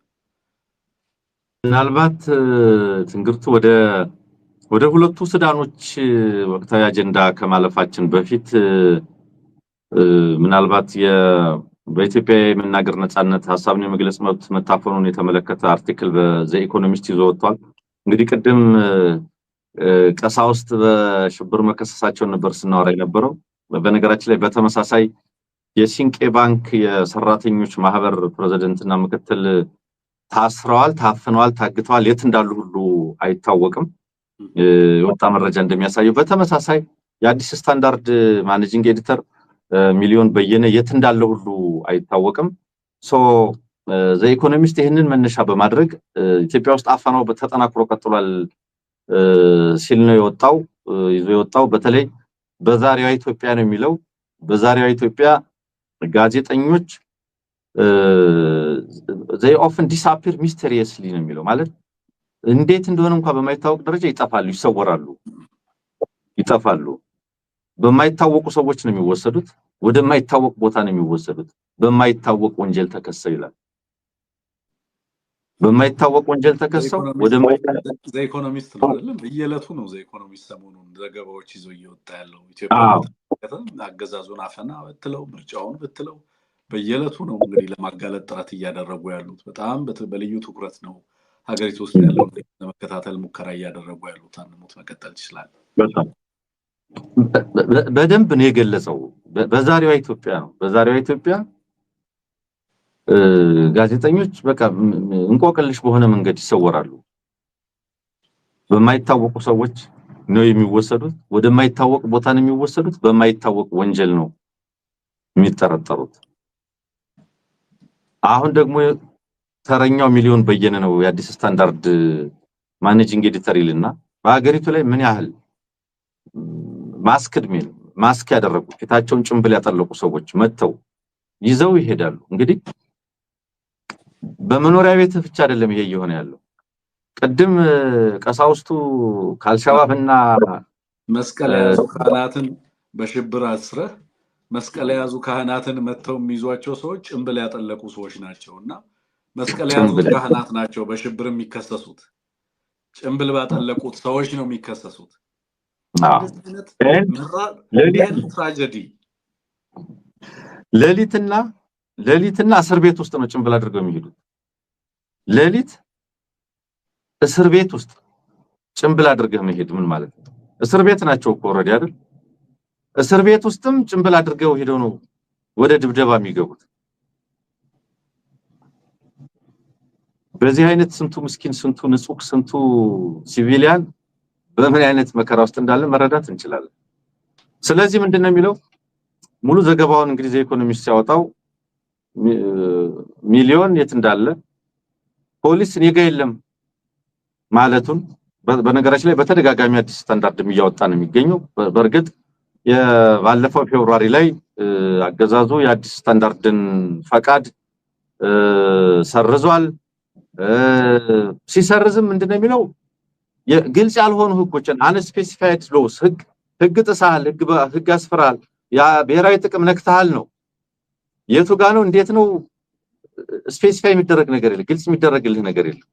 ምናልባት ትንግርቱ ወደ ሁለቱ ሱዳኖች ወቅታዊ አጀንዳ ከማለፋችን በፊት ምናልባት በኢትዮጵያ የመናገር ነፃነት ሐሳብን የመግለጽ መብት መታፈኑን የተመለከተ አርቲክል በዘ ኢኮኖሚስት ይዞ ወጥቷል። እንግዲህ ቅድም ቀሳውስት በሽብር መከሰሳቸውን ነበር ስናወራ የነበረው። በነገራችን ላይ በተመሳሳይ የሲንቄ ባንክ የሰራተኞች ማህበር ፕሬዝዳንትና ምክትል ታስረዋል፣ ታፍነዋል፣ ታግተዋል። የት እንዳሉ ሁሉ አይታወቅም። የወጣ መረጃ እንደሚያሳየው በተመሳሳይ የአዲስ ስታንዳርድ ማኔጂንግ ኤዲተር ሚሊዮን በየነ የት እንዳለ ሁሉ አይታወቅም። ዘ ኢኮኖሚስት ይህንን መነሻ በማድረግ ኢትዮጵያ ውስጥ አፈናው ተጠናክሮ ቀጥሏል ሲል ነው ይዞ የወጣው። በተለይ በዛሬዋ ኢትዮጵያ ነው የሚለው። በዛሬዋ ኢትዮጵያ ጋዜጠኞች they often disappear mysteriously ነው የሚለው። ማለት እንዴት እንደሆነ እንኳን በማይታወቅ ደረጃ ይጠፋሉ። በማይታወቁ ሰዎች ነው የሚወሰዱት፣ ወደማይታወቅ ቦታ ነው የሚወሰዱት። በማይታወቅ ወንጀል ተከሰው ይላል። በማይታወቅ ወንጀል ተከሰው ዘ ኢኮኖሚስት ነው አይደለም? በየዕለቱ ነው ዘ ኢኮኖሚስት ሰሞኑን ዘገባዎች ይዞ እየወጣ ያለው። ኢትዮጵያ አገዛዙን አፈና ብትለው ምርጫውን ብትለው በየዕለቱ ነው እንግዲህ ለማጋለጥ ጥረት እያደረጉ ያሉት። በጣም በልዩ ትኩረት ነው ሀገሪቱ ውስጥ ያለው ለመከታተል ሙከራ እያደረጉ ያሉት። አንሙት መቀጠል ይችላል። በደንብ ነው የገለጸው። በዛሬዋ ኢትዮጵያ ነው። በዛሬዋ ኢትዮጵያ ጋዜጠኞች በቃ እንቆቅልሽ በሆነ መንገድ ይሰወራሉ። በማይታወቁ ሰዎች ነው የሚወሰዱት፣ ወደማይታወቅ ቦታ ነው የሚወሰዱት። በማይታወቅ ወንጀል ነው የሚጠረጠሩት። አሁን ደግሞ ተረኛው ሚሊዮን በየነ ነው የአዲስ ስታንዳርድ ማኔጂንግ ኤዲተር ይልና በአገሪቱ ላይ ምን ያህል ማስክ ያደረጉ ፊታቸውን ጭንብል ያጠለቁ ሰዎች መተው ይዘው ይሄዳሉ። እንግዲህ በመኖሪያ ቤት ብቻ አይደለም ይሄ እየሆነ ያለው። ቅድም ቀሳውስቱ ካልሻባብና መስቀል ያዙ ካህናትን በሽብር አስረህ መስቀል ያዙ ካህናትን መተው የሚይዟቸው ሰዎች ጭንብል ያጠለቁ ሰዎች ናቸውና መስቀል ያዙ ካህናት ናቸው በሽብር የሚከሰሱት። ጭንብል ባጠለቁት ሰዎች ነው የሚከሰሱት። ትራጀዲ ሌሊትና እስር ቤት ውስጥ ነው ጭንብል አድርገው የሚሄዱት። ሌሊት እስር ቤት ውስጥ ጭንብል አድርገው መሄድ ምን ማለት ነው? እስር ቤት ናቸው እኮ ኦሬዲ አይደል? እስር ቤት ውስጥም ጭንብል አድርገው ሄደው ነው ወደ ድብደባ የሚገቡት። በዚህ አይነት ስንቱ ምስኪን ስንቱ ንጹህ ስንቱ ሲቪሊያን በምን አይነት መከራ ውስጥ እንዳለ መረዳት እንችላለን። ስለዚህ ምንድነው የሚለው ሙሉ ዘገባውን እንግዲህ ኢኮኖሚስት ሲያወጣው ሚሊዮን የት እንዳለ ፖሊስ ነገ የለም ማለቱን በነገራችን ላይ በተደጋጋሚ አዲስ ስታንዳርድ እያወጣ ነው የሚገኘው። በእርግጥ የባለፈው ፌብሩዋሪ ላይ አገዛዙ የአዲስ ስታንዳርድን ፈቃድ ሰርዟል። ሲሰርዝም ምንድነው የሚለው ግልጽ ያልሆኑ ህጎችን አንስፔሲፋይድ ሎስ ህግ ጥሳል ህግ አስፈራል ያ ብሔራዊ ጥቅም ነክተሃል ነው። የቱ ጋር ነው እንዴት ነው ስፔሲፋይ የሚደረግ ነገር የለም፣ ግልጽ የሚደረግልህ ነገር የለም።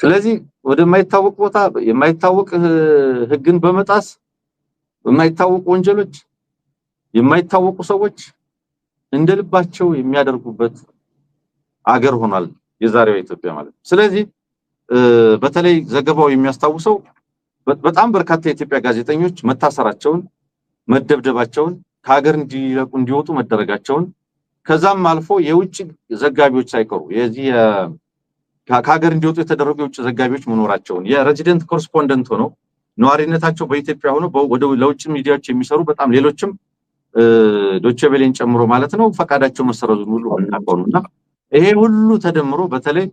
ስለዚህ ወደማይታወቅ ቦታ የማይታወቅ ህግን በመጣስ የማይታወቁ ወንጀሎች የማይታወቁ ሰዎች እንደልባቸው የሚያደርጉበት አገር ሆኗል የዛሬው ኢትዮጵያ ማለት ነው። ስለዚህ በተለይ ዘገባው የሚያስታውሰው በጣም በርካታ የኢትዮጵያ ጋዜጠኞች መታሰራቸውን መደብደባቸውን ከሀገር እንዲለቁ እንዲወጡ መደረጋቸውን ከዛም አልፎ የውጭ ዘጋቢዎች ሳይቀሩ የዚህ ከሀገር እንዲወጡ የተደረጉ የውጭ ዘጋቢዎች መኖራቸውን የሬዚደንት ኮረስፖንደንት ሆነው ነዋሪነታቸው በኢትዮጵያ ሆነው ወደ ለውጭ ሚዲያዎች የሚሰሩ በጣም ሌሎችም ዶቼ ቬለን ጨምሮ ማለት ነው ፈቃዳቸው መሰረዙን ሁሉ እናቀውና ይሄ ሁሉ ተደምሮ በተለይ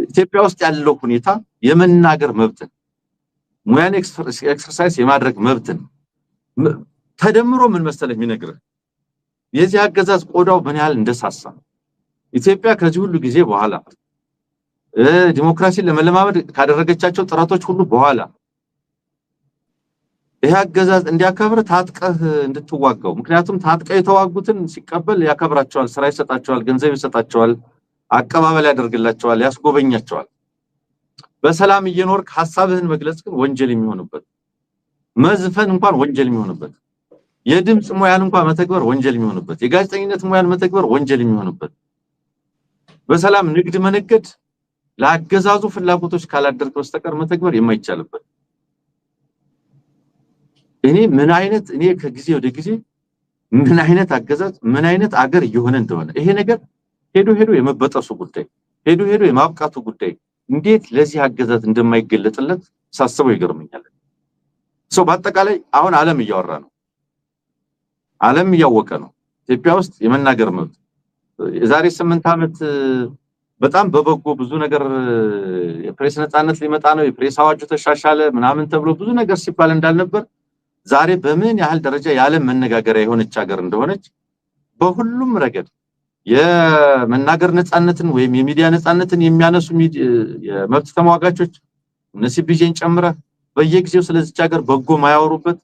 ኢትዮጵያ ውስጥ ያለው ሁኔታ የመናገር መብትን ሙያን ኤክሰርሳይዝ የማድረግ መብትን ተደምሮ ምን መሰለህ የሚነግርህ የዚህ አገዛዝ ቆዳው ምን ያህል እንደሳሳ ኢትዮጵያ ከዚህ ሁሉ ጊዜ በኋላ ዲሞክራሲን ለመለማመድ ካደረገቻቸው ጥረቶች ሁሉ በኋላ ይሄ አገዛዝ እንዲያከብር ታጥቀህ እንድትዋጋው ምክንያቱም ታጥቀው የተዋጉትን ሲቀበል ያከብራቸዋል፣ ስራ ይሰጣቸዋል፣ ገንዘብ ይሰጣቸዋል፣ አቀባበል ያደርግላቸዋል፣ ያስጎበኛቸዋል። በሰላም እየኖርክ ሐሳብህን መግለጽ ግን ወንጀል የሚሆንበት መዝፈን እንኳን ወንጀል የሚሆንበት የድምጽ ሙያን እንኳን መተግበር ወንጀል የሚሆንበት የጋዜጠኝነት ሙያን መተግበር ወንጀል የሚሆንበት በሰላም ንግድ መነገድ ለአገዛዙ ፍላጎቶች ካላደረክ በስተቀር መተግበር የማይቻልበት እኔ ከጊዜ ወደ ጊዜ ምን አይነት አገዛዝ ምን አይነት አገር እየሆነ እንደሆነ ይሄ ነገር ሄዶ የመበጠሱ ጉዳይ ሄዶ የማብቃቱ ጉዳይ እንዴት ለዚህ አገዛዝ እንደማይገለጥለት ሳስበው ይገርመኛል። በአጠቃላይ አሁን ዓለም እያወራ ነው፣ ዓለም እያወቀ ነው ኢትዮጵያ ውስጥ የመናገር መብት የዛሬ 8 ዓመት በጣም በበጎ ብዙ ነገር የፕሬስ ነፃነት ሊመጣ ነው የፕሬስ አዋጁ ተሻሻለ ምናምን ተብሎ ብዙ ነገር ሲባል እንዳልነበር ዛሬ በምን ያህል ደረጃ የዓለም መነጋገሪያ የሆነች ሀገር እንደሆነች በሁሉም ረገድ የመናገር ነፃነትን ወይም የሚዲያ ነፃነትን የሚያነሱ የመብት ተሟጋቾች ነሲብጄን ጨምረ በየጊዜው ስለዚህ ሀገር በጎ ማያወሩበት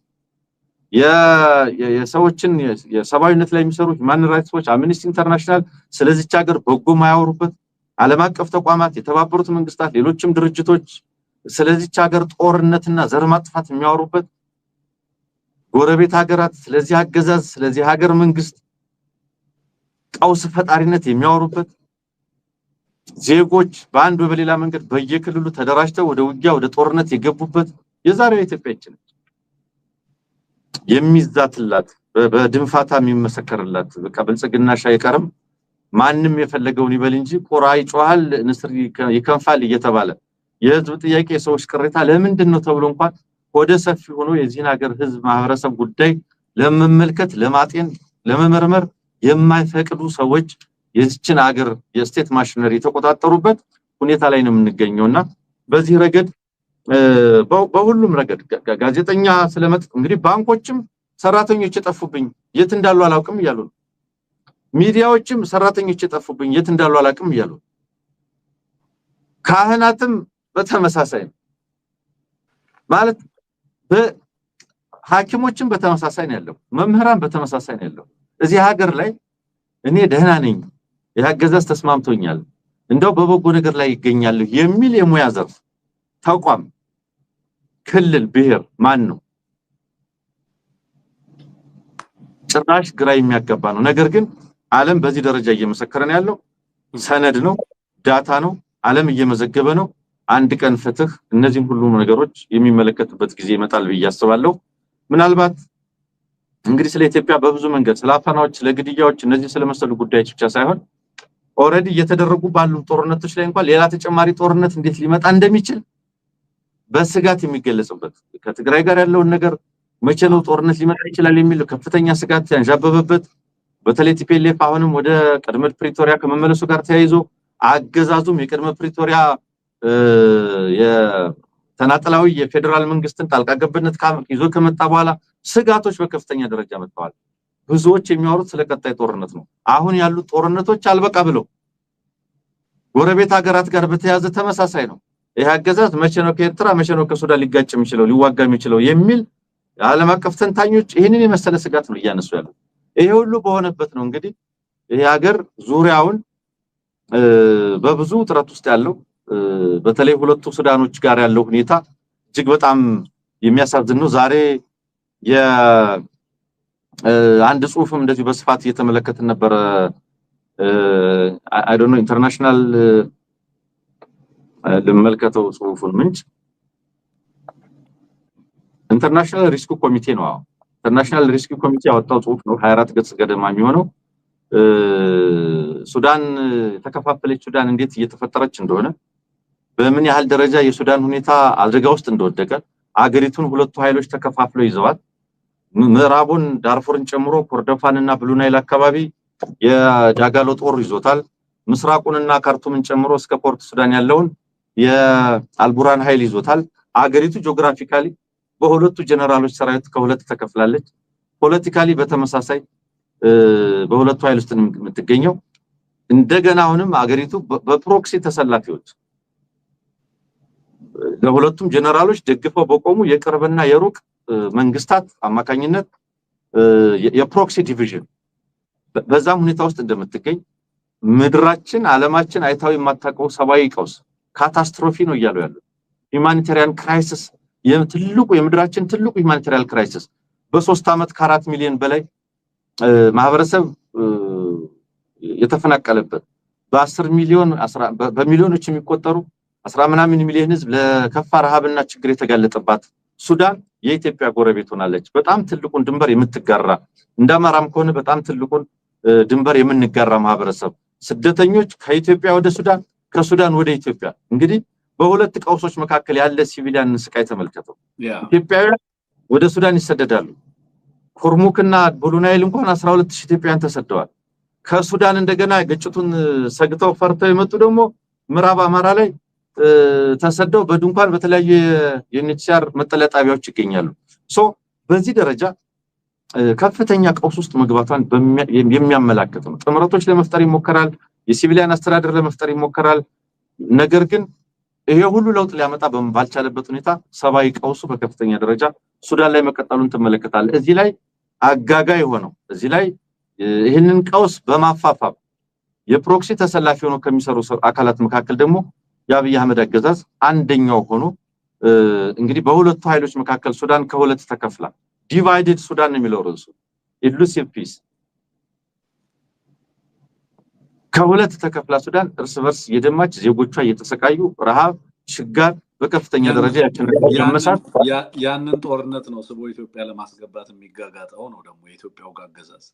የሰዎችን የሰብአዊነት ላይ የሚሰሩ ማን ራይትስ ዎች አምነስቲ ኢንተርናሽናል ስለዚህ ሀገር በጎ ማያወሩበት ዓለም አቀፍ ተቋማት የተባበሩት መንግስታት ሌሎችም ድርጅቶች ስለዚህ ሀገር ጦርነትና ዘር ማጥፋት የሚያወሩበት ጎረቤት ሀገራት ስለዚህ አገዛዝ ስለዚህ ሀገር መንግስት ቀውስ ፈጣሪነት የሚያወሩበት ዜጎች በአንድ በሌላ መንገድ በየክልሉ ተደራጅተው ወደ ውጊያ ወደ ጦርነት የገቡበት የዛሬው ኢትዮጵያችን የሚዛትላት በድንፋታ የሚመሰከርላት በቃ ብልጽግናሽ አይቀርም ማንንም የፈለገውን ይበል እንጂ ቆራ ይጮሃል ንስር ይከንፋል እየተባለ የህዝብ ጥያቄ የሰዎች ቅሬታ ለምንድን ነው ተብሎ እንኳን ወደ ሰፊ ሆኖ የዚህን ሀገር ህዝብ ማህበረሰብ ጉዳይ ለመመልከት ለማጤን ለመመርመር የማይፈቅዱ ሰዎች የዚችን ሀገር የስቴት ማሽነሪ የተቆጣጠሩበት ሁኔታ ላይ ነው የምንገኘውና በዚህ ረገድ በሁሉም ረገድ ጋዜጠኛ ስለመጥ እንግዲህ ባንኮችም ሰራተኞች የጠፉብኝ የት እንዳሉ አላውቅም ይያሉ ሚዲያዎችም ሰራተኞች የጠፉብኝ የት እንዳሉ አላውቅም ይያሉ ካህናትም በተመሳሳይ ማለት በሐኪሞችም በተመሳሳይ ነው ያለው መምህራን በተመሳሳይ ነው ያለው እዚህ ሀገር ላይ እኔ ደህና ነኝ ያገዛዝ ተስማምቶኛል እንደው በበጎ ነገር ላይ ይገኛል የሚል የሙያ ዘርፍ ተቋም ክልል ብሔር ማን ነው ጭራሽ ግራ የሚያጋባ ነው። ነገር ግን ዓለም በዚህ ደረጃ እየመሰከረ ነው ያለው ሰነድ ነው ዳታ ነው ዓለም እየመዘገበ ነው። አንድ ቀን ፍትህ እነዚህን ሁሉ ነገሮች የሚመለከትበት ጊዜ ይመጣል ብዬ አስባለሁ። ምናልባት እንግዲህ ስለ ኢትዮጵያ በብዙ መንገድ ስለ አፈናዎች፣ ለግድያዎች እነዚህ ስለመሰሉ ጉዳዮች ብቻ ሳይሆን ኦሬዲ እየተደረጉ ባሉ ጦርነቶች ላይ እንኳን ሌላ ተጨማሪ ጦርነት እንዴት ሊመጣ እንደሚችል በስጋት የሚገለጽበት ከትግራይ ጋር ያለውን ነገር መቼ ነው ጦርነት ሊመጣ ይችላል የሚል ከፍተኛ ስጋት ያንዣበበበት በተለይ ቲፒኤልኤፍ አሁንም ወደ ቅድመ ፕሪቶሪያ ከመመለሱ ጋር ተያይዞ አገዛዙም የቅድመ ፕሪቶሪያ የተናጠላዊ የፌደራል መንግስትን ጣልቃ ገብነት ይዞ ከመጣ በኋላ ስጋቶች በከፍተኛ ደረጃ መጥተዋል። ብዙዎች የሚያወሩት ስለ ቀጣይ ጦርነት ነው። አሁን ያሉት ጦርነቶች አልበቃ ብለው ጎረቤት ሀገራት ጋር በተያያዘ ተመሳሳይ ነው። ይሄ አገዛዝ መቼ ነው ከኤርትራ መቼ ነው ከሱዳን ሊጋጭ የሚችለው ሊዋጋ የሚችለው የሚል ዓለም አቀፍ ተንታኞች ይሄንን የመሰለ ስጋት ነው እያነሱ ያሉት። ይሄ ሁሉ በሆነበት ነው እንግዲህ ይሄ ሀገር ዙሪያውን በብዙ ጥረት ውስጥ ያለው በተለይ ሁለቱ ሱዳኖች ጋር ያለው ሁኔታ እጅግ በጣም የሚያሳዝን ነው። ዛሬ አንድ ጽሁፍም እንደዚህ በስፋት እየተመለከትን ነበር። አይ ዶንት ኖ ኢንተርናሽናል ለመልከተው ጽሁፉን ምንጭ ኢንተርናሽናል ሪስክ ኮሚቴ ነው። ኢንተርናሽናል ሪስክ ኮሚቴ ያወጣው ጽሁፍ ነው 24 ገጽ ገደማ የሚሆነው ሱዳን የተከፋፈለች ሱዳን እንዴት እየተፈጠረች እንደሆነ በምን ያህል ደረጃ የሱዳን ሁኔታ አደጋ ውስጥ እንደወደቀ አገሪቱን ሁለቱ ኃይሎች ተከፋፍለው ይዘዋል። ምዕራቡን ዳርፉርን ጨምሮ ኮርዶፋንና ብሉ ናይል አካባቢ የዳጋሎ ጦር ይዞታል። ምስራቁንና ካርቱምን ጨምሮ እስከ ፖርት ሱዳን ያለውን የአልቡራን ኃይል ይዞታል። አገሪቱ ጂኦግራፊካሊ በሁለቱ ጀነራሎች ሰራዊት ከሁለት ተከፍላለች። ፖለቲካሊ በተመሳሳይ በሁለቱ ኃይል ውስጥ የምትገኘው እንደገና አሁንም አገሪቱ በፕሮክሲ ተሰላፊዎች ለሁለቱም ጀነራሎች ደግፈው በቆሙ የቅርብና የሩቅ መንግስታት አማካኝነት የፕሮክሲ ዲቪዥን በዛም ሁኔታ ውስጥ እንደምትገኝ ምድራችን ዓለማችን አይታው የማታውቀው ሰባዊ ቀውስ ካታስትሮፊ ነው እያሉ ያሉት ሁማኒታሪያን ክራይሲስ የትልቁ የምድራችን ትልቁ ሁማኒታሪያን ክራይሲስ በ3 አመት ከ4 ሚሊዮን በላይ ማህበረሰብ የተፈናቀለበት በ10 ሚሊዮን በሚሊዮኖች የሚቆጠሩ 10 ምናምን ሚሊዮን ህዝብ ለከፋ ረሃብና ችግር የተጋለጠባት ሱዳን የኢትዮጵያ ጎረቤት ሆናለች። በጣም ትልቁን ድንበር የምትጋራ እንደማራም ከሆነ በጣም ትልቁን ድንበር የምንጋራ ማህበረሰብ ስደተኞች ከኢትዮጵያ ወደ ሱዳን ከሱዳን ወደ ኢትዮጵያ እንግዲህ በሁለት ቀውሶች መካከል ያለ ሲቪሊያን ስቃይ ተመልከተው ኢትዮጵያውያን ወደ ሱዳን ይሰደዳሉ። ኩርሙክና ብሉ ናይል እንኳን 12000 ኢትዮጵያውያን ተሰደዋል። ከሱዳን እንደገና ግጭቱን ሰግተው ፈርተው የመጡ ደግሞ ምዕራብ አማራ ላይ ተሰደው በድንኳን በተለያየ የዩኤንኤችሲአር መጠለያ ጣቢያዎች ይገኛሉ። በዚህ ደረጃ ከፍተኛ ቀውስ ውስጥ መግባቷን የሚያመላክት ነው። ጥምረቶች ለመፍጠር ይሞከራል፣ የሲቪሊያን አስተዳደር ለመፍጠር ይሞከራል። ነገር ግን ይሄ ሁሉ ለውጥ ሊያመጣ ባልቻለበት ሁኔታ ሰባዊ ቀውሱ በከፍተኛ ደረጃ ሱዳን ላይ መቀጠሉን ትመለከታለህ። እዚህ ላይ አጋጋይ ሆነው እዚህ ላይ ይህንን ቀውስ በማፋፋም የፕሮክሲ ተሰላፊ ሆነው ከሚሰሩ አካላት መካከል ደግሞ የአብይ አህመድ አገዛዝ አንደኛው ሆኖ እንግዲህ በሁለቱ ኃይሎች መካከል ሱዳን ከሁለት ተከፍላ ዲቫይድድ ሱዳን የሚለው ርዕሱ ኢሉሲቭ ፒስ ከሁለት ተከፍላ ሱዳን እርስ በርስ የደማች ዜጎቿ እየተሰቃዩ ረሃብ ችጋር በከፍተኛ ደረጃ ያመሳት ያንን ጦርነት ነው ስቦ ኢትዮጵያ ለማስገባት የሚጋጋጠው ነው። ደግሞ የኢትዮጵያው አገዛዝ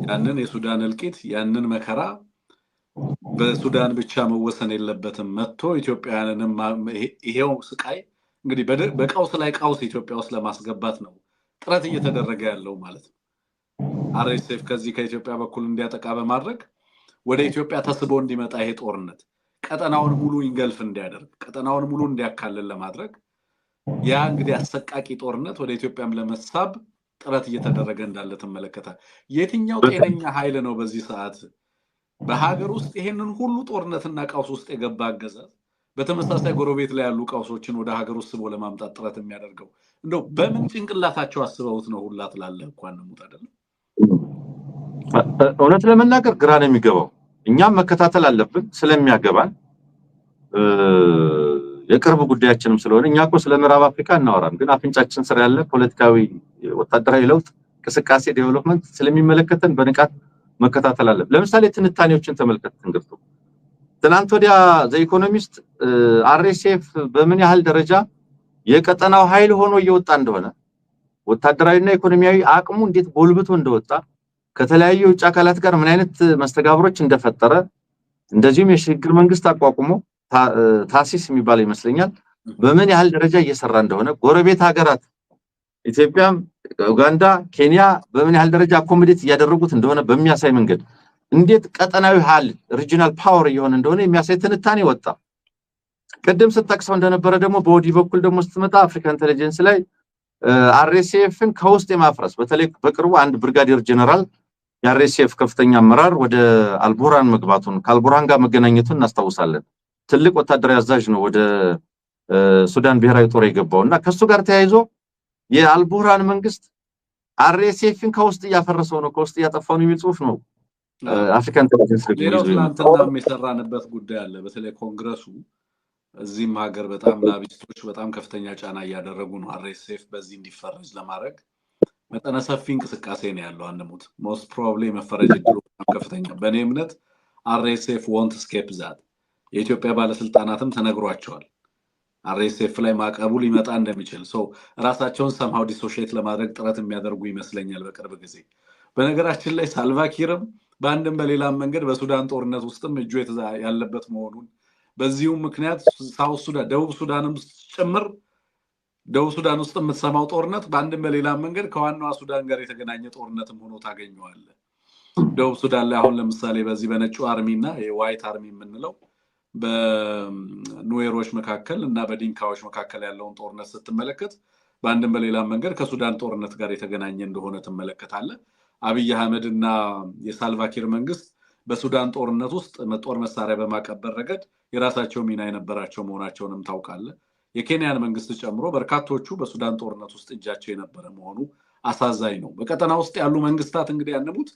ያንን የሱዳን እልቂት ያንን መከራ በሱዳን ብቻ መወሰን የለበትም መጥቶ ኢትዮጵያውያንንም ይሄው ስቃይ እንግዲህ በቀውስ ላይ ቀውስ ኢትዮጵያ ውስጥ ለማስገባት ነው ጥረት እየተደረገ ያለው ማለት ነው። አርኤስኤፍ ከዚህ ከኢትዮጵያ በኩል እንዲያጠቃ በማድረግ ወደ ኢትዮጵያ ተስቦ እንዲመጣ ይሄ ጦርነት ቀጠናውን ሙሉ ይንገልፍ እንዲያደርግ ቀጠናውን ሙሉ እንዲያካልል ለማድረግ ያ እንግዲህ አሰቃቂ ጦርነት ወደ ኢትዮጵያም ለመሳብ ጥረት እየተደረገ እንዳለ ተመለከታል። የትኛው ጤነኛ ኃይል ነው በዚህ ሰዓት በሀገር ውስጥ ይሄንን ሁሉ ጦርነትና ቀውስ ውስጥ የገባ አገዛዝ በተመሳሳይ ጎረቤት ላይ ያሉ ቀውሶችን ወደ ሀገር ውስጥ ስቦ ለማምጣት ጥረት የሚያደርገው? እንደው በምን ጭንቅላታቸው አስበውት ነው ሁላ ትላለህ? እንኳን ነው አይደለም። እውነት ለመናገር ግራ ነው የሚገባው። እኛም መከታተል አለብን ስለሚያገባን የቅርብ ጉዳያችንም ስለሆነ እኛ እኮ ስለ ምዕራብ አፍሪካ እናወራም፣ ግን አፍንጫችን ስር ያለ ፖለቲካዊ ወታደራዊ ለውጥ እንቅስቃሴ ዴቨሎፕመንት ስለሚመለከተን በንቃት መከታተል አለብን። ለምሳሌ ትንታኔዎችን ተመልከት። እንግዲህ ትናንት ወዲያ ዘ ኢኮኖሚስት አርኤስኤፍ በምን ያህል ደረጃ የቀጠናው ኃይል ሆኖ እየወጣ እንደሆነ ወታደራዊና ኢኮኖሚያዊ አቅሙ እንዴት ጎልብቶ እንደወጣ ከተለያዩ የውጭ አካላት ጋር ምን አይነት መስተጋብሮች እንደፈጠረ እንደዚሁም የሽግግር መንግስት አቋቁሞ ታሲስ የሚባል ይመስለኛል በምን ያህል ደረጃ እየሰራ እንደሆነ ጎረቤት ሀገራት ኢትዮጵያም ኡጋንዳ ኬንያ በምን ያህል ደረጃ አኮሞዴት እያደረጉት እንደሆነ በሚያሳይ መንገድ እንዴት ቀጠናዊ ኃይል ሪጂናል ፓወር እየሆነ እንደሆነ የሚያሳይ ትንታኔ ወጣ። ቅድም ስትጠቅሰው እንደነበረ ደግሞ በወዲ በኩል ደግሞ ስትመጣ አፍሪካ ኢንተለጀንስ ላይ አርኤስኤፍን ከውስጥ የማፍረስ በተለይ በቅርቡ አንድ ብርጋዴር ጀነራል የአርኤስኤፍ ከፍተኛ አመራር ወደ አልቡራን መግባቱን ከአልቡራን ጋር መገናኘቱን እናስታውሳለን። ትልቅ ወታደራዊ አዛዥ ነው ወደ ሱዳን ብሔራዊ ጦር የገባውና ከሱ ጋር ተያይዞ የአልቡራን መንግስት አርኤስኤፍን ከውስጥ እያፈረሰው ነው ከውስጥ እያጠፋው ነው የሚል ጽሁፍ ነው አፍሪካ ኢንተለጀንስ ሌላው ትናንትናም የሰራንበት ጉዳይ አለ። በተለይ ኮንግረሱ እዚህም ሀገር በጣም ላቢስቶች በጣም ከፍተኛ ጫና እያደረጉ ነው አርኤስኤፍ በዚህ እንዲፈረጅ ለማድረግ መጠነ ሰፊ እንቅስቃሴ ነው ያለው። አንሙት ሞስት ፕሮባብሊ መፈረጅ እድሉ በጣም ከፍተኛ በእኔ እምነት አርኤስኤፍ ዋንት ስኬፕ ዛት የኢትዮጵያ ባለስልጣናትም ተነግሯቸዋል አርኤስኤፍ ላይ ማዕቀቡ ሊመጣ እንደሚችል ሰው ራሳቸውን ሰምሃው ዲሶሺየት ለማድረግ ጥረት የሚያደርጉ ይመስለኛል በቅርብ ጊዜ። በነገራችን ላይ ሳልቫኪርም በአንድም በሌላም መንገድ በሱዳን ጦርነት ውስጥም እጁ ያለበት መሆኑን በዚሁ ምክንያት ሳውዝ ሱዳን ደቡብ ሱዳንም ጭምር ደቡብ ሱዳን ውስጥ የምትሰማው ጦርነት በአንድም በሌላም መንገድ ከዋናዋ ሱዳን ጋር የተገናኘ ጦርነትም ሆኖ ታገኘዋለህ። ደቡብ ሱዳን ላይ አሁን ለምሳሌ በዚህ በነጩ አርሚና የዋይት አርሚ የምንለው በኑዌሮች መካከል እና በዲንካዎች መካከል ያለውን ጦርነት ስትመለከት በአንድም በሌላም መንገድ ከሱዳን ጦርነት ጋር የተገናኘ እንደሆነ ትመለከታለህ። አብይ አህመድ እና የሳልቫኪር መንግስት በሱዳን ጦርነት ውስጥ ጦር መሳሪያ በማቀበል ረገድ የራሳቸው ሚና የነበራቸው መሆናቸውንም ታውቃለህ። የኬንያን መንግስት ጨምሮ በርካቶቹ በሱዳን ጦርነት ውስጥ እጃቸው የነበረ መሆኑ አሳዛኝ ነው። በቀጠና ውስጥ ያሉ መንግስታት እንግዲህ ያነቡት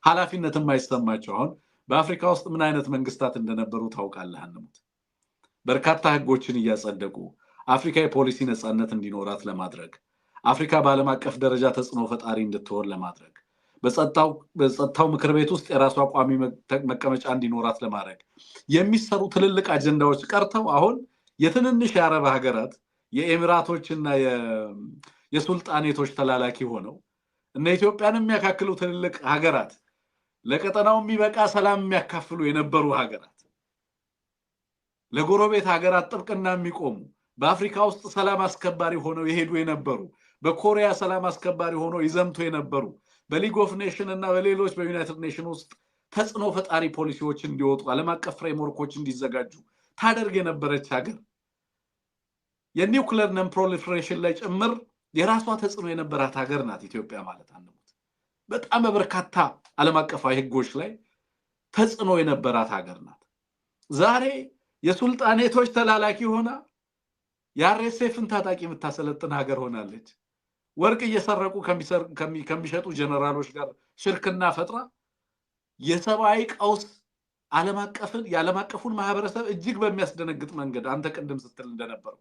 ኃላፊነትም አይሰማቸው። አሁን በአፍሪካ ውስጥ ምን አይነት መንግስታት እንደነበሩ ታውቃለህ። አንሙት በርካታ ህጎችን እያጸደቁ አፍሪካ የፖሊሲ ነፃነት እንዲኖራት ለማድረግ አፍሪካ በዓለም አቀፍ ደረጃ ተጽዕኖ ፈጣሪ እንድትሆን ለማድረግ በጸጥታው ምክር ቤት ውስጥ የራሷ ቋሚ መቀመጫ እንዲኖራት ለማድረግ የሚሰሩ ትልልቅ አጀንዳዎች ቀርተው አሁን የትንንሽ የአረብ ሀገራት የኤሚራቶችና የሱልጣኔቶች ተላላኪ ሆነው እና ኢትዮጵያን የሚያካክሉ ትልልቅ ሀገራት ለቀጠናው የሚበቃ ሰላም የሚያካፍሉ የነበሩ ሀገራት ለጎረቤት ሀገራት ጥብቅና የሚቆሙ በአፍሪካ ውስጥ ሰላም አስከባሪ ሆነው የሄዱ የነበሩ በኮሪያ ሰላም አስከባሪ ሆነው ይዘምቱ የነበሩ በሊግ ኦፍ ኔሽን እና በሌሎች በዩናይትድ ኔሽን ውስጥ ተጽዕኖ ፈጣሪ ፖሊሲዎች እንዲወጡ ዓለም አቀፍ ፍሬምወርኮች እንዲዘጋጁ ታደርግ የነበረች ሀገር የኒውክሌር ነን ፕሮሊፈሬሽን ላይ ጭምር የራሷ ተጽዕኖ የነበራት ሀገር ናት ኢትዮጵያ ማለት አንሙት። በጣም በርካታ ዓለም አቀፋዊ ህጎች ላይ ተጽዕኖ የነበራት ሀገር ናት። ዛሬ የሱልጣኔቶች ተላላኪ ሆና የአርኤስኤፍን ታጣቂ የምታሰለጥን ሀገር ሆናለች። ወርቅ እየሰረቁ ከሚሸጡ ጀነራሎች ጋር ሽርክና ፈጥራ የሰብአዊ ቀውስ የዓለም አቀፉን ማህበረሰብ እጅግ በሚያስደነግጥ መንገድ አንተ ቅድም ስትል እንደነበረው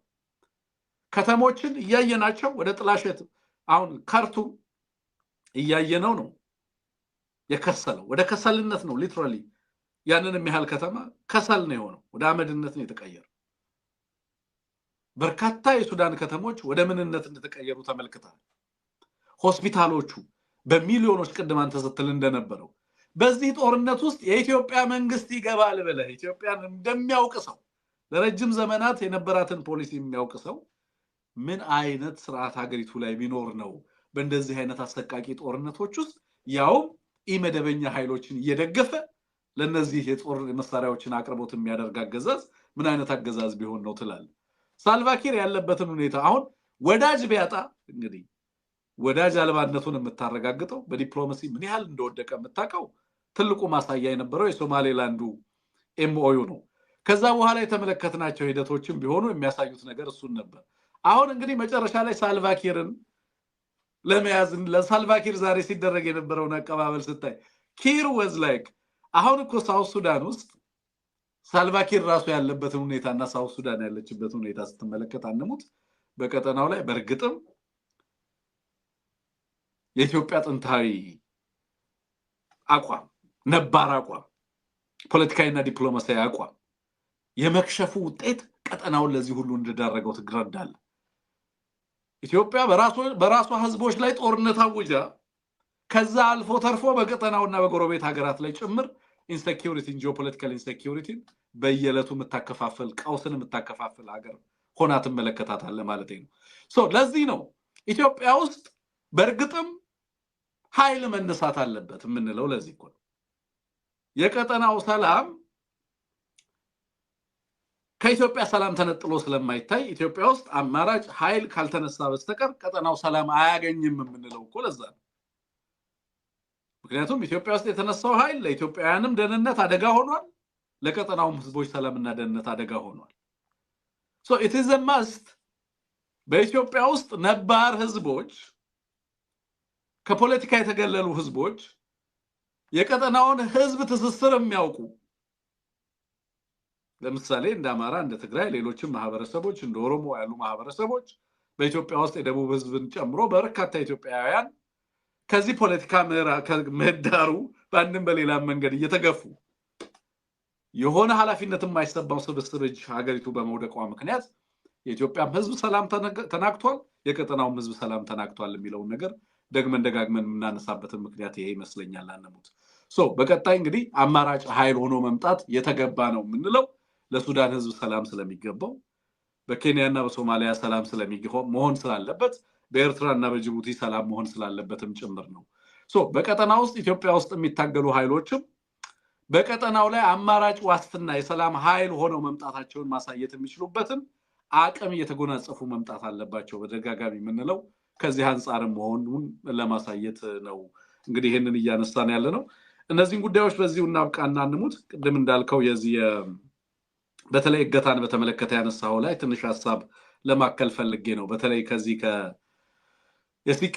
ከተሞችን እያየናቸው ወደ ጥላሸት አሁን ካርቱም እያየነው ነው የከሰለው ወደ ከሰልነት ነው ሊትራሊ ያንን የሚያህል ከተማ ከሰል ነው የሆነው ወደ አመድነት ነው የተቀየረው። በርካታ የሱዳን ከተሞች ወደ ምንነት እንደተቀየሩ ተመልክተናል። ሆስፒታሎቹ በሚሊዮኖች ቅድም አንተ ስትል እንደነበረው በዚህ ጦርነት ውስጥ የኢትዮጵያ መንግስት ይገባል ብለህ ኢትዮጵያን እንደሚያውቅ ሰው ለረጅም ዘመናት የነበራትን ፖሊሲ የሚያውቅ ሰው ምን አይነት ስርዓት ሀገሪቱ ላይ ቢኖር ነው በእንደዚህ አይነት አሰቃቂ ጦርነቶች ውስጥ ያው ኢመደበኛ ኃይሎችን እየደገፈ ለነዚህ የጦር መሳሪያዎችን አቅርቦት የሚያደርግ አገዛዝ ምን አይነት አገዛዝ ቢሆን ነው ትላለህ? ሳልቫኪር ያለበትን ሁኔታ አሁን ወዳጅ ቢያጣ እንግዲህ ወዳጅ አልባነቱን የምታረጋግጠው በዲፕሎማሲ ምን ያህል እንደወደቀ የምታውቀው ትልቁ ማሳያ የነበረው የሶማሌላንዱ ኤምኦዩ ነው። ከዛ በኋላ የተመለከትናቸው ሂደቶችን ቢሆኑ የሚያሳዩት ነገር እሱን ነበር። አሁን እንግዲህ መጨረሻ ላይ ሳልቫኪርን ለመያዝ ለሳልቫኪር ዛሬ ሲደረግ የነበረውን አቀባበል ስታይ ኪር ወዝ ላይክ አሁን እኮ ሳውዝ ሱዳን ውስጥ ሳልቫኪር ራሱ ያለበትን ሁኔታና ሳውዝ ሱዳን ያለችበትን ሁኔታ ስትመለከት አንሙት በቀጠናው ላይ በርግጥም የኢትዮጵያ ጥንታዊ አቋም ነባር አቋም ፖለቲካዊና ዲፕሎማሲያዊ አቋም የመክሸፉ ውጤት ቀጠናውን ለዚህ ሁሉ እንደዳረገው ትግረዳለህ። ኢትዮጵያ በራሷ ህዝቦች ላይ ጦርነት አውጃ ከዛ አልፎ ተርፎ በቀጠናውና በጎረቤት ሀገራት ላይ ጭምር ኢንሴኪዩሪቲ ጂኦፖለቲካል ኢንሴኪዩሪቲ በየለቱ መታከፋፈል ቀውስን መታከፋፈል ሀገር ሆና ትመለከታታለህ ማለት ነው። ለዚህ ነው ኢትዮጵያ ውስጥ በርግጥም ኃይል መነሳት አለበት የምንለው ለዚህ እኮ የቀጠናው ሰላም ከኢትዮጵያ ሰላም ተነጥሎ ስለማይታይ ኢትዮጵያ ውስጥ አማራጭ ኃይል ካልተነሳ በስተቀር ቀጠናው ሰላም አያገኝም የምንለው እኮ ለዛ ነው። ምክንያቱም ኢትዮጵያ ውስጥ የተነሳው ኃይል ለኢትዮጵያውያንም ደህንነት አደጋ ሆኗል፣ ለቀጠናውም ህዝቦች ሰላምና ደህንነት አደጋ ሆኗል። it is a must በኢትዮጵያ ውስጥ ነባር ህዝቦች ከፖለቲካ የተገለሉ ህዝቦች የቀጠናውን ህዝብ ትስስር የሚያውቁ ለምሳሌ እንደ አማራ እንደ ትግራይ ሌሎችም ማህበረሰቦች እንደ ኦሮሞ ያሉ ማህበረሰቦች በኢትዮጵያ ውስጥ የደቡብ ህዝብን ጨምሮ በርካታ ኢትዮጵያውያን ከዚህ ፖለቲካ ምህዳሩ በአንድም በሌላ መንገድ እየተገፉ የሆነ ኃላፊነት የማይሰማው ስብስብ እጅ ሀገሪቱ በመውደቋ ምክንያት የኢትዮጵያም ህዝብ ሰላም ተናግቷል፣ የቀጠናውም ህዝብ ሰላም ተናግቷል የሚለው ነገር ደግመን ደጋግመን የምናነሳበትን ምክንያት ይሄ ይመስለኛል። አንሙት በቀጣይ እንግዲህ አማራጭ ኃይል ሆኖ መምጣት የተገባ ነው የምንለው ለሱዳን ህዝብ ሰላም ስለሚገባው በኬንያና በሶማሊያ ሰላም መሆን ስላለበት በኤርትራና በጅቡቲ ሰላም መሆን ስላለበትም ጭምር ነው። በቀጠና ውስጥ ኢትዮጵያ ውስጥ የሚታገሉ ኃይሎችም በቀጠናው ላይ አማራጭ ዋስትና የሰላም ኃይል ሆነው መምጣታቸውን ማሳየት የሚችሉበትን አቅም እየተጎናጸፉ መምጣት አለባቸው። በደጋጋሚ የምንለው ከዚህ አንፃርም መሆኑን ለማሳየት ነው። እንግዲህ ይሄንን እያነሳን ያለ ነው። እነዚህን ጉዳዮች በዚሁ እናብቃና እንሙት። ቅድም እንዳልከው የዚህ በተለይ እገታን በተመለከተ ያነሳው ላይ ትንሽ ሐሳብ ለማከል ፈልጌ ነው። በተለይ ከዚህ የሲንቄ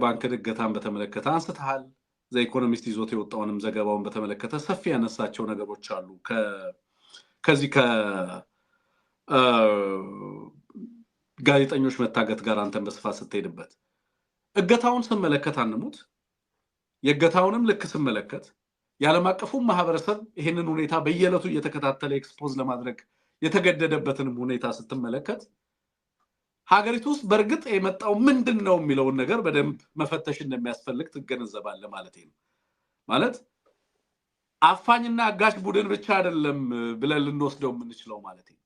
ባንክን እገታን በተመለከተ አንስተሃል። ዘኢኮኖሚስት ይዞት የወጣውንም ዘገባውን በተመለከተ ሰፊ ያነሳቸው ነገሮች አሉ። ከዚህ ጋዜጠኞች መታገት ጋር አንተን በስፋት ስትሄድበት እገታውን ስመለከት አንሙት የእገታውንም ልክ ስመለከት የዓለም አቀፉ ማህበረሰብ ይሄንን ሁኔታ በየለቱ እየተከታተለ ኤክስፖዝ ለማድረግ የተገደደበትንም ሁኔታ ስትመለከት ሀገሪቱ ውስጥ በርግጥ የመጣው ምንድነው የሚለውን ነገር በደንብ መፈተሽ እንደሚያስፈልግ ትገነዘባለህ ማለት ነው። ማለት አፋኝና አጋሽ ቡድን ብቻ አይደለም ብለን ልንወስደው የምንችለው ማለት ነው።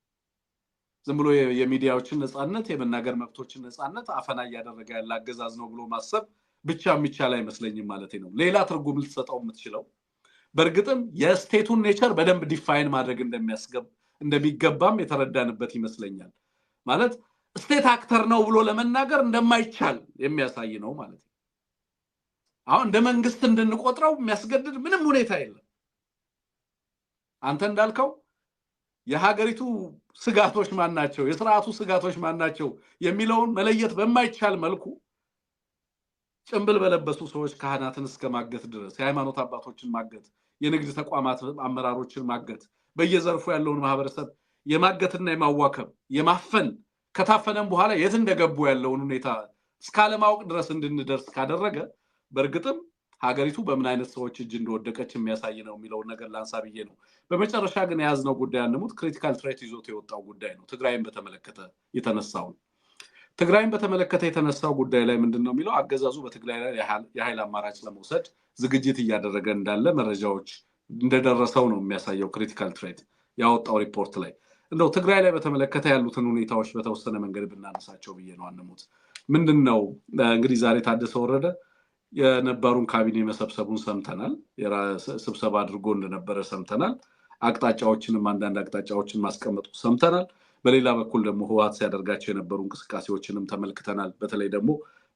ዝም ብሎ የሚዲያዎችን ነፃነት የመናገር መብቶችን ነፃነት አፈና ያደረገ ያለ አገዛዝ ነው ብሎ ማሰብ ብቻ የሚቻል አይመስለኝም ማለት ነው። ሌላ ትርጉም ልትሰጠው የምትችለው በርግጥም የስቴቱን ኔቸር በደንብ ዲፋይን ማድረግ እንደሚገባም የተረዳንበት ይመስለኛል። ማለት ስቴት አክተር ነው ብሎ ለመናገር እንደማይቻል የሚያሳይ ነው ማለት ነው። አሁን እንደ መንግስት እንድንቆጥረው የሚያስገድድ ምንም ሁኔታ የለም። አንተ እንዳልከው የሀገሪቱ ስጋቶች ማናቸው የሥርዓቱ ስጋቶች ማናቸው የሚለውን መለየት በማይቻል መልኩ ጭምብል በለበሱ ሰዎች ካህናትን እስከማገት ድረስ የሃይማኖት አባቶችን ማገት የንግድ ተቋማት አመራሮችን ማገት በየዘርፉ ያለውን ማህበረሰብ የማገትና የማዋከብ የማፈን ከታፈነም በኋላ የት እንደገቡ ያለውን ሁኔታ እስካለማወቅ ድረስ እንድንደርስ ካደረገ በርግጥም ሀገሪቱ በምን አይነት ሰዎች እጅ እንደወደቀች የሚያሳይ ነው የሚለው ነገር ላንሳብዬ ነው። በመጨረሻ ግን የያዝነው ጉዳይ አንሙት ክሪቲካል ትሬት ይዞት የወጣው ጉዳይ ነው። ትግራይን በተመለከተ የተነሳው ጉዳይ ላይ ምንድነው የሚለው አገዛዙ በትግራይ ላይ የኃይል አማራጭ ለመውሰድ ዝግጅት እያደረገ እንዳለ መረጃዎች እንደደረሰው ነው የሚያሳየው ክሪቲካል ትሬት ያወጣው ሪፖርት ላይ። እንደው ትግራይ ላይ በተመለከተ ያሉትን ሁኔታዎች በተወሰነ መንገድ ብናነሳቸው ብዬ ነው አንሙት። ምንድነው እንግዲህ ዛሬ ታደሰ ወረደ የነባሩን ካቢኔ መሰብሰቡን ሰምተናል። ስብሰባ አድርጎ እንደነበረ ሰምተናል። አቅጣጫዎችንም አንዳንድ አቅጣጫዎችን ማስቀመጡ ሰምተናል። በሌላ በኩል ደግሞ ህወሓት ሲያደርጋቸው የነበሩ እንቅስቃሴዎችንም ተመልክተናል። በተለይ ደግሞ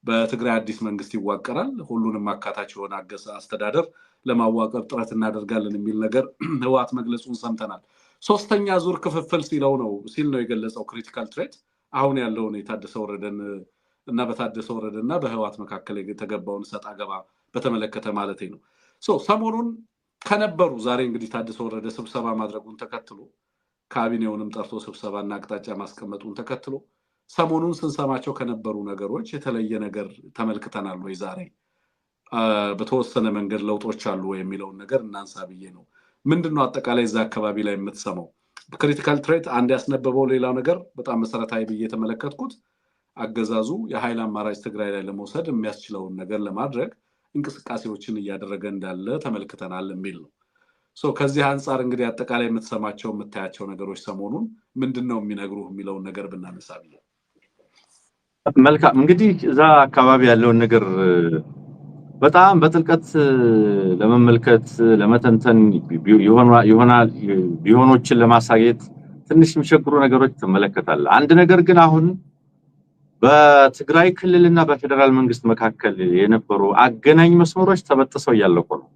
በትግራይ አዲስ መንግስት ይዋቀራል፣ ሁሉንም አካታች የሆነ አስተዳደር ለማዋቀር ጥረት እናደርጋለን የሚል ነገር ህወሓት መግለጹን ሰምተናል። ሶስተኛ ዙር ክፍፍል ሲል ነው የገለጸው ክሪቲካል ትሬት አሁን ያለውን የታደሰ ወረደን እና በታደሰ ወረደና በህወሓት መካከል የተገባውን ሰጣ ገባ በተመለከተ ማለት ነው። ሰሞኑን ከነበሩ ዛሬ እንግዲህ ታደሰ ወረደ ስብሰባ ማድረጉን ተከትሎ ካቢኔውንም ጠርቶ ስብሰባና አቅጣጫ ማስቀመጡን ተከትሎ ሰሞኑን ስንሰማቸው ከነበሩ ነገሮች የተለየ ነገር ተመልክተናል ወይ ዛሬ በተወሰነ መንገድ ለውጦች አሉ ወይ የሚለውን ነገር እናንሳ ብዬ ነው። ምንድነው አጠቃላይ እዛ አካባቢ ላይ የምትሰማው ክሪቲካል ትሬት አንድ ያስነበበው ሌላው ነገር በጣም መሰረታዊ ብዬ የተመለከትኩት አገዛዙ የኃይል አማራጭ ትግራይ ላይ ለመውሰድ የሚያስችለውን ነገር ለማድረግ እንቅስቃሴዎችን እያደረገ እንዳለ ተመልክተናል የሚል ነው። ከዚህ አንፃር እንግዲህ አጠቃላይ የምትሰማቸው የምታያቸው ነገሮች ሰሞኑን ምንድነው የሚነግሩህ የሚለውን ነገር ብናነሳ ብዬ። መልካም እንግዲህ እዛ አካባቢ ያለውን ነገር በጣም በጥልቀት ለመመልከት ለመተንተን ይሆናል ቢሆኖችን ለማሳየት ትንሽ የሚቸግሩ ነገሮች ተመለከታል። አንድ ነገር ግን አሁን በትግራይ ክልልና በፌደራል መንግስት መካከል የነበሩ አገናኝ መስመሮች ተበጥሰው ያለቁ ነው።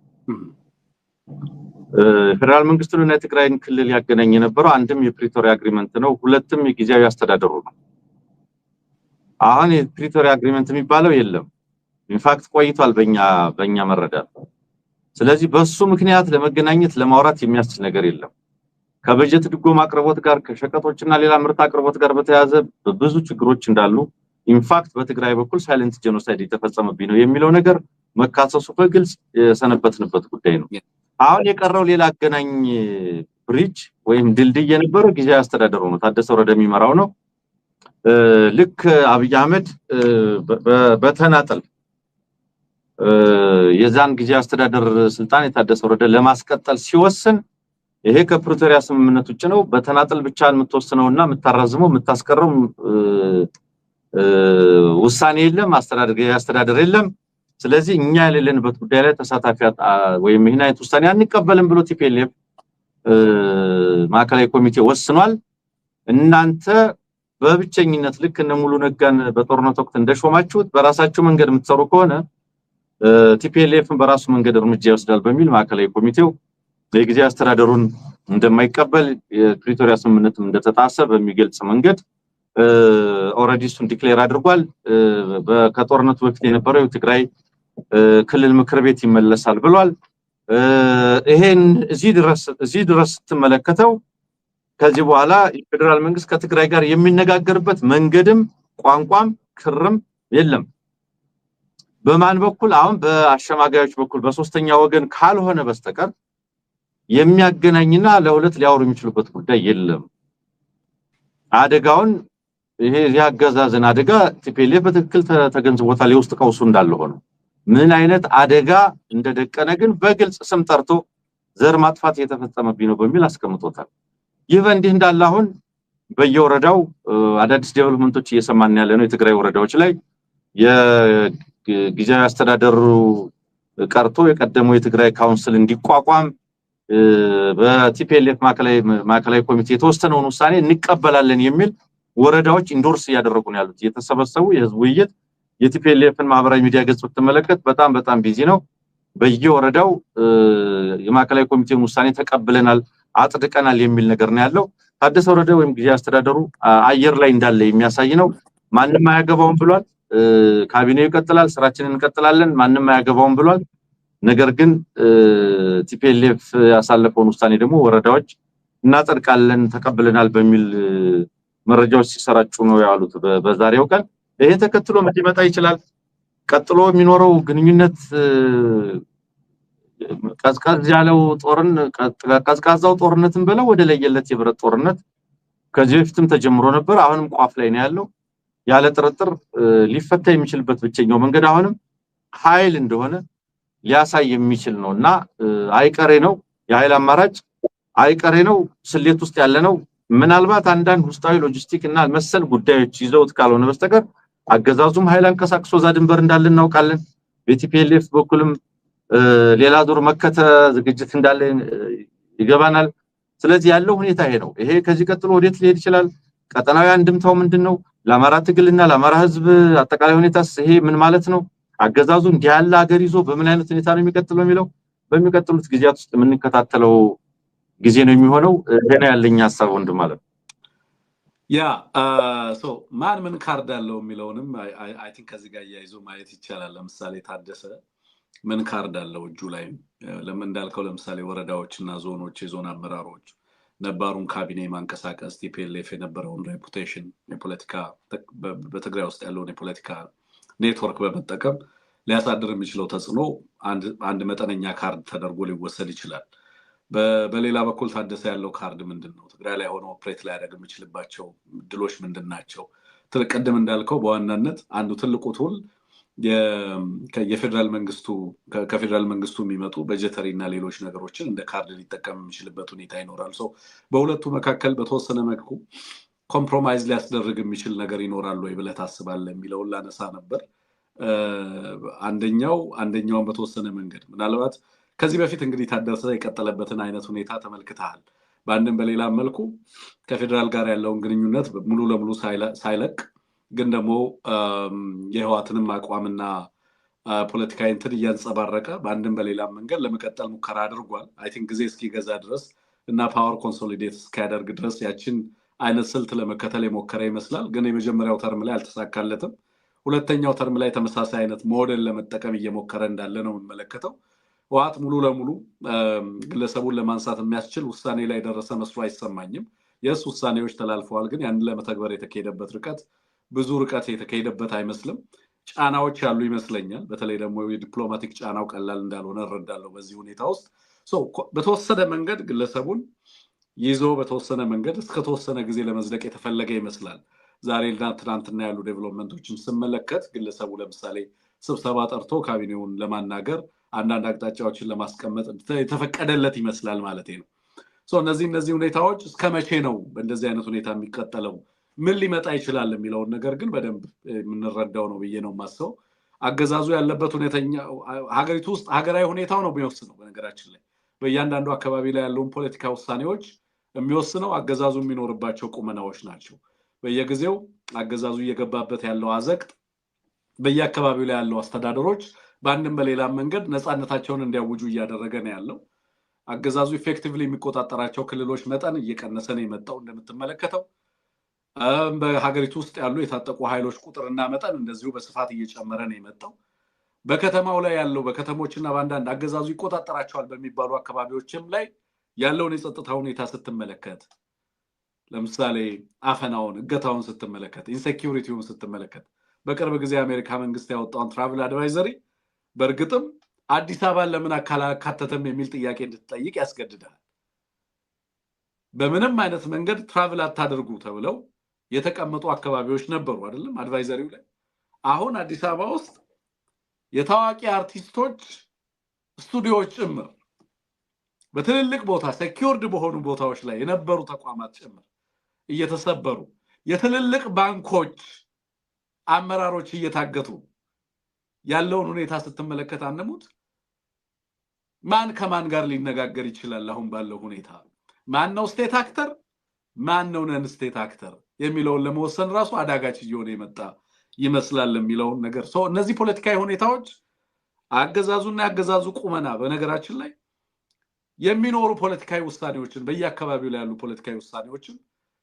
ፌደራል መንግስቱና የትግራይን ክልል ያገናኝ የነበረው አንድም የፕሪቶሪያ አግሪመንት ነው፣ ሁለትም የጊዜያዊ አስተዳደሩ ነው። አሁን የፕሪቶሪያ አግሪመንት የሚባለው የለም። ኢንፋክት ቆይቷል በእኛ መረዳት። ስለዚህ በሱ ምክንያት ለመገናኘት ለማውራት የሚያስችል ነገር የለም። ከበጀት ድጎማ አቅርቦት ጋር ከሸቀጦችና ሌላ ምርት አቅርቦት ጋር በተያያዘ ብዙ ችግሮች እንዳሉ ኢንፋክት በትግራይ በኩል ሳይለንት ጄኖሳይድ የተፈጸመብኝ ነው የሚለው ነገር መካሰሱ በግልጽ የሰነበትንበት ጉዳይ ነው። አሁን የቀረው ሌላ አገናኝ ብሪጅ ወይም ድልድይ የነበረው ጊዜያዊ አስተዳደሩ ነው፣ ታደሰ ወረደ የሚመራው ነው። ልክ አብይ አህመድ በተናጠል የዛን ጊዜያዊ አስተዳደር ስልጣን የታደሰ ወረደ ለማስቀጠል ሲወስን ይሄ ከፕሪቶሪያ ስምምነት ውጭ ነው፣ በተናጠል ብቻ የምትወስነውና የምታራዝመው የምታስቀረው ውሳኔ የለም፣ አስተዳደር የለም። ስለዚህ እኛ የሌለንበት ጉዳይ ላይ ተሳታፊ ወይም ይህን አይነት ውሳኔ አንቀበልም ብሎ ቲፒኤልኤፍ ማዕከላዊ ኮሚቴ ወስኗል። እናንተ በብቸኝነት ልክ እነ ሙሉ ነጋን በጦርነት ወቅት እንደሾማችሁት በራሳችሁ መንገድ የምትሰሩ ከሆነ ቲፒኤልኤፍን በራሱ መንገድ እርምጃ ይወስዳል በሚል ማዕከላዊ ኮሚቴው የጊዜያዊ አስተዳደሩን እንደማይቀበል የፕሪቶሪያ ስምምነትም እንደተጣሰ በሚገልጽ መንገድ ኦሬዲ እሱን ዲክሌር አድርጓል። ከጦርነቱ በፊት የነበረው የትግራይ ክልል ምክር ቤት ይመለሳል ብሏል። ይሄን እዚህ ድረስ ስትመለከተው ከዚህ በኋላ የፌደራል መንግስት ከትግራይ ጋር የሚነጋገርበት መንገድም ቋንቋም ክርም የለም። በማን በኩል? አሁን በአሸማጋዮች በኩል በሶስተኛ ወገን ካልሆነ በስተቀር የሚያገናኝና ለሁለት ሊያወሩ የሚችሉበት ጉዳይ የለም። አደጋውን ይሄ ያገዛዘን አደጋ ቲፒኤልኤፍ በትክክል ተገንዝቦታል። የውስጥ ቀውሱ እንዳለ ሆኖ ምን አይነት አደጋ እንደደቀነ ግን በግልጽ ስም ጠርቶ ዘር ማጥፋት የተፈጸመብኝ ነው በሚል አስቀምጦታል። ይህ በእንዲህ እንዳለ አሁን በየወረዳው አዳዲስ ዴቨሎፕመንቶች እየሰማን ያለ ነው። የትግራይ ወረዳዎች ላይ የጊዜያዊ አስተዳደሩ ቀርቶ የቀደመው የትግራይ ካውንስል እንዲቋቋም በቲፒኤልኤፍ ማዕከላዊ ኮሚቴ የተወሰነውን ውሳኔ እንቀበላለን የሚል ወረዳዎች ኢንዶርስ እያደረጉ ነው ያሉት። የተሰበሰቡ የህዝብ ውይይት የቲፒኤልኤፍን ማህበራዊ ሚዲያ ገጽ ብትመለከት በጣም ቢዚ ነው። በየወረዳው የማዕከላዊ ኮሚቴውን ውሳኔ ተቀብለናል አጽድቀናል የሚል ነገር ነው ያለው። ታደሰ ወረደ ወይም ጊዜያዊ አስተዳደሩ አየር ላይ እንዳለ የሚያሳይ ነው። ማንንም አያገባውም ብሏል። ካቢኔው ይቀጥላል፣ ስራችንን እንቀጥላለን፣ ማንንም አያገባውም ብሏል። ነገር ግን ቲፒኤልኤፍ ያሳለፈውን ውሳኔ ደግሞ ወረዳዎች እናጸድቃለን ተቀብለናል በሚል መረጃዎች ሲሰራጩ ነው ያሉት በዛሬው ቀን። ይሄ ተከትሎ ምን ሊመጣ ይችላል? ቀጥሎ የሚኖረው ግንኙነት ቀዝቃዝ ያለው ቀዝቃዛው ጦርነትን በለው ወደ ለየለት የብረት ጦርነት ከዚህ በፊትም ተጀምሮ ነበር፣ አሁንም ቋፍ ላይ ነው ያለው። ያለ ጥርጥር ሊፈታ የሚችልበት ብቸኛው መንገድ አሁንም ኃይል እንደሆነ ሊያሳይ የሚችል ነውና አይቀሬ ነው። የኃይል አማራጭ አይቀሬ ነው፣ ስሌት ውስጥ ያለ ነው። ምናልባት አንዳንድ ውስጣዊ ሎጂስቲክ እና መሰል ጉዳዮች ይዘውት ካልሆነ በስተቀር አገዛዙም ኃይል አንቀሳቅሶ ዛ ድንበር እንዳለ እናውቃለን። በቲፒኤልኤፍ በኩልም ሌላ ዙር መከተ ዝግጅት እንዳለ ይገባናል። ስለዚህ ያለው ሁኔታ ይሄ ነው። ይሄ ከዚህ ቀጥሎ ወዴት ሊሄድ ይችላል? ቀጠናዊ አንድምታው ምንድነው? ለአማራ ትግልና ለአማራ ህዝብ አጠቃላይ ሁኔታስ ይሄ ምን ማለት ነው? አገዛዙ እንዲህ ያለ ሀገር ይዞ በምን አይነት ሁኔታ ነው የሚቀጥለው የሚለው በሚቀጥሉት ጊዜያት ውስጥ የምንከታተለው ጊዜ ነው የሚሆነው። ገና ያለኝ ሐሳብ ወንድ ማለት ያ ማን ምን ካርድ አለው የሚለውንም አይ ቲንክ ከዚህ ጋር ያይዞ ማየት ይቻላል። ለምሳሌ ታደሰ ምን ካርድ አለው እጁ ላይ? ለምን እንዳልከው ለምሳሌ ወረዳዎችና ዞኖች የዞን አመራሮች ነባሩን ካቢኔ ማንቀሳቀስ ቲፒኤልኤፍ የነበረውን ሬፑቴሽን የፖለቲካ በትግራይ ውስጥ ያለውን የፖለቲካ ኔትወርክ በመጠቀም ሊያሳድር የሚችለው ተጽዕኖ አንድ መጠነኛ ካርድ ተደርጎ ሊወሰድ ይችላል። በሌላ በኩል ታደሰ ያለው ካርድ ምንድነው? ትግራይ ላይ ሆኖ ኦፕሬት ሊያደርግ የሚችልባቸው ድሎች ምንድናቸው? ተቀደም እንዳልከው በዋናነት አንዱ ትልቁ ቱል የፌደራል መንግስቱ ከፌደራል መንግስቱ የሚመጡ በጀተሪ እና ሌሎች ነገሮችን እንደ ካርድ ሊጠቀም የሚችልበት ሁኔታ ይኖራል ሶ በሁለቱ መካከል በተወሰነ መልኩ ኮምፕሮማይዝ ሊያስደርግ የሚችል ነገር ይኖራል ወይ ብለህ ታስባለህ የሚለው ላነሳ ነበር አንደኛውን በተወሰነ መንገድ ምናልባት ከዚህ በፊት እንግዲህ ታደሰ የቀጠለበትን አይነት ሁኔታ ተመልክተሃል በአንድም በሌላ መልኩ ከፌደራል ጋር ያለውን ግንኙነት ሙሉ ለሙሉ ሳይለቅ ግን ደግሞ የህዋትንም አቋምና ፖለቲካዊ እንትን እያንጸባረቀ በአንድም በሌላ መንገድ ለመቀጠል ሙከራ አድርጓል አይ ቲንክ ጊዜ እስኪገዛ ድረስ እና ፓወር ኮንሶሊዴት እስኪያደርግ ድረስ ያችን አይነት ስልት ለመከተል የሞከረ ይመስላል ግን የመጀመሪያው ተርም ላይ አልተሳካለትም ሁለተኛው ተርም ላይ ተመሳሳይ አይነት ሞዴል ለመጠቀም እየሞከረ እንዳለ ነው የምንመለከተው ህዋት ሙሉ ለሙሉ ግለሰቡን ለማንሳት የሚያስችል ውሳኔ ላይ ደረሰ መስሎ አይሰማኝም የስ ውሳኔዎች ተላልፈዋል ግን ያን ለመተግበር የተካሄደበት ርቀት ብዙ ርቀት የተካሄደበት አይመስልም ጫናዎች ያሉ ይመስለኛል በተለይ ደግሞ የዲፕሎማቲክ ጫናው ቀላል እንዳልሆነ እረዳለሁ በዚህ ሁኔታ ውስጥ በተወሰነ መንገድ ግለሰቡን ይዞ በተወሰነ መንገድ እስከ ተወሰነ ጊዜ ለመዝለቅ የተፈለገ ይመስላል ዛሬና ትናንትና ያሉ ዴቨሎፕመንቶችን ስመለከት ግለሰቡ ለምሳሌ ስብሰባ ጠርቶ ካቢኔውን ለማናገር አንዳንድ አቅጣጫዎችን ለማስቀመጥ የተፈቀደለት ይመስላል ማለት ነው እነዚህ ሁኔታዎች እስከመቼ ነው በእንደዚህ አይነት ሁኔታ የሚቀጥለው ምን ሊመጣ ይችላል የሚለውን ነገር ግን በደንብ የምንረዳው ነው ብዬ ነው ማሰው አገዛዙ ያለበት ሁኔታኛ ሀገሪቱ ውስጥ ሀገራዊ ሁኔታው ነው የሚወስነው በነገራችን ላይ በእያንዳንዱ አካባቢ ላይ ያለውን ፖለቲካ ውሳኔዎች የሚወስነው አገዛዙ የሚኖርባቸው ቁመናዎች ናቸው በየጊዜው አገዛዙ እየገባበት ያለው አዘቅት በየአካባቢው ላይ ያለው አስተዳደሮች በአንድም በሌላ መንገድ ነፃነታቸውን እንዲያውጁ እያደረገ ነው ያለው አገዛዙ ኢፌክቲቭሊ የሚቆጣጠራቸው ክልሎች መጠን እየቀነሰ ነው የመጣው እንደምትመለከተው በሀገሪቱ ውስጥ ያሉ የታጠቁ ኃይሎች ቁጥርና መጠን እንደዚሁ በስፋት እየጨመረ ነው የመጣው በከተማው ላይ ያለው በከተሞችና በአንዳንድ አገዛዙ ይቆጣጠራቸዋል በሚባሉ አካባቢዎችም ላይ ያለውን የጸጥታ ሁኔታ ስትመለከት ለምሳሌ አፈናውን እገታውን ስትመለከት ኢንሴኪዩሪቲውን ስትመለከት በቅርብ ጊዜ አሜሪካ መንግስት ያወጣውን ትራቭል አድቫይዘሪ በእርግጥም አዲስ አበባን ለምን አካተተም የሚል ጥያቄ እንድትጠይቅ ያስገድዳል በምንም አይነት መንገድ ትራቭል አታደርጉ ተብለው የተቀመጡ አካባቢዎች ነበሩ አይደለም አድቫይዘሪው ላይ አሁን አዲስ አበባ ውስጥ የታዋቂ አርቲስቶች ስቱዲዮዎች ጭምር በትልልቅ ቦታ ሴኩርድ በሆኑ ቦታዎች ላይ የነበሩ ተቋማት ጭምር እየተሰበሩ የትልልቅ ባንኮች አመራሮች እየታገቱ ያለውን ሁኔታ ስትመለከት አንሙት ማን ከማን ጋር ሊነጋገር ይችላል አሁን ባለው ሁኔታ ማን ነው ስቴት አክተር ማን ነው ነን ስቴት አክተር የሚለውን ለመወሰን ራሱ አዳጋች እየሆነ የመጣ ይመስላል የሚለው ነገር እነዚህ ፖለቲካዊ ሁኔታዎች አገዛዙና ያገዛዙ ቁመና በነገራችን ላይ የሚኖሩ ፖለቲካዊ ውሳኔዎችን በየአካባቢው ላይ ያሉ ፖለቲካዊ ውሳኔዎችን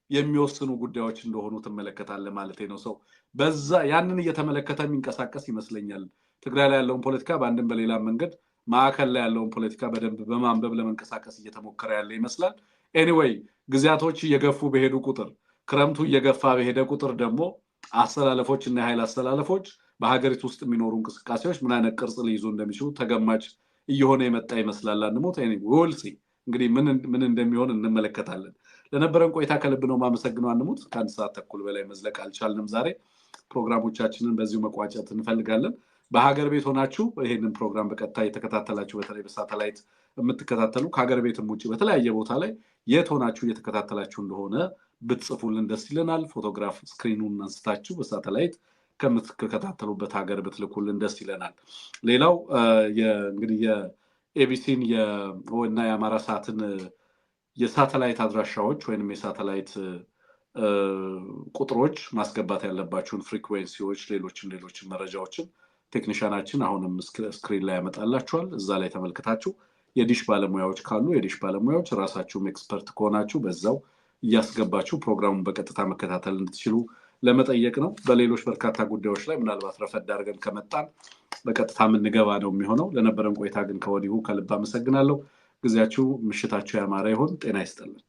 የሚወስኑ ጉዳዮች እንደሆኑ ተመለከታለ ማለት ነው በዛ ያንን እየተመለከተ የሚንቀሳቀስ ይመስለኛል ትግራይ ላይ ያለውን ፖለቲካ በአንድም በሌላ መንገድ ማዕከል ላይ ያለውን ፖለቲካ በደንብ በማንበብ ለመንቀሳቀስ እየተሞከረ ያለ ይመስላል ኤኒዌይ ግዛቶች እየገፉ በሄዱ ቁጥር ክረምቱ እየገፋ በሄደ ቁጥር ደግሞ አስተላለፎች እና ኃይል አስተላለፎች በሀገሪቱ ውስጥ የሚኖሩ እንቅስቃሴዎች ምን አይነት ቅርጽ ሊይዙ እንደሚችሉ ተገማች እየሆነ የመጣ ይመስላል አንሞት ዌል ሲ እንግዲህ ምን እንደሚሆን እንመለከታለን ለነበረን ቆይታ ከልብ ነው ማመሰግነው አንሙት ከአንድ ሰዓት ተኩል በላይ መዝለቅ አልቻልንም ዛሬ ፕሮግራሞቻችንን በዚሁ መቋጨት እንፈልጋለን በሀገር ቤት ሆናችሁ ይሄንን ፕሮግራም በቀጥታ እየተከታተላችሁ በተለይ በሳተላይት የምትከታተሉ ከሀገር ቤትም ውጪ በተለያየ ቦታ ላይ የት ሆናችሁ እየተከታተላችሁ እንደሆነ ብትጽፉልን ደስ ይለናል ፎቶግራፍ ስክሪኑን አንስታችሁ በሳተላይት ከምትከታተሉበት ሀገር ብትልኩልን ደስ ይለናል ሌላው እንግዲህ የኤቢሲን እና የአማራ ሰዓትን የሳተላይት አድራሻዎች ወይንም የሳተላይት ቁጥሮች ማስገባት ያለባችሁን ፍሪኩዌንሲዎች ሌሎችን መረጃዎችን ቴክኒሻናችን አሁንም ስክሪን ላይ ያመጣላችኋል እዛ ላይ ተመልክታችሁ የዲሽ ባለሙያዎች ካሉ የዲሽ ባለሙያዎች ራሳችሁም ኤክስፐርት ከሆናችሁ በዛው እያስገባችሁ ፕሮግራሙን በቀጥታ መከታተል እንድትችሉ ለመጠየቅ ነው በሌሎች በርካታ ጉዳዮች ላይ ምናልባት ረፈድ አድርገን ከመጣን በቀጥታ የምንገባ ነው የሚሆነው ለነበረን ቆይታ ግን ከወዲሁ ከልብ አመሰግናለሁ ጊዜያችሁ ምሽታችሁ ያማረ ይሁን ጤና ይስጥልን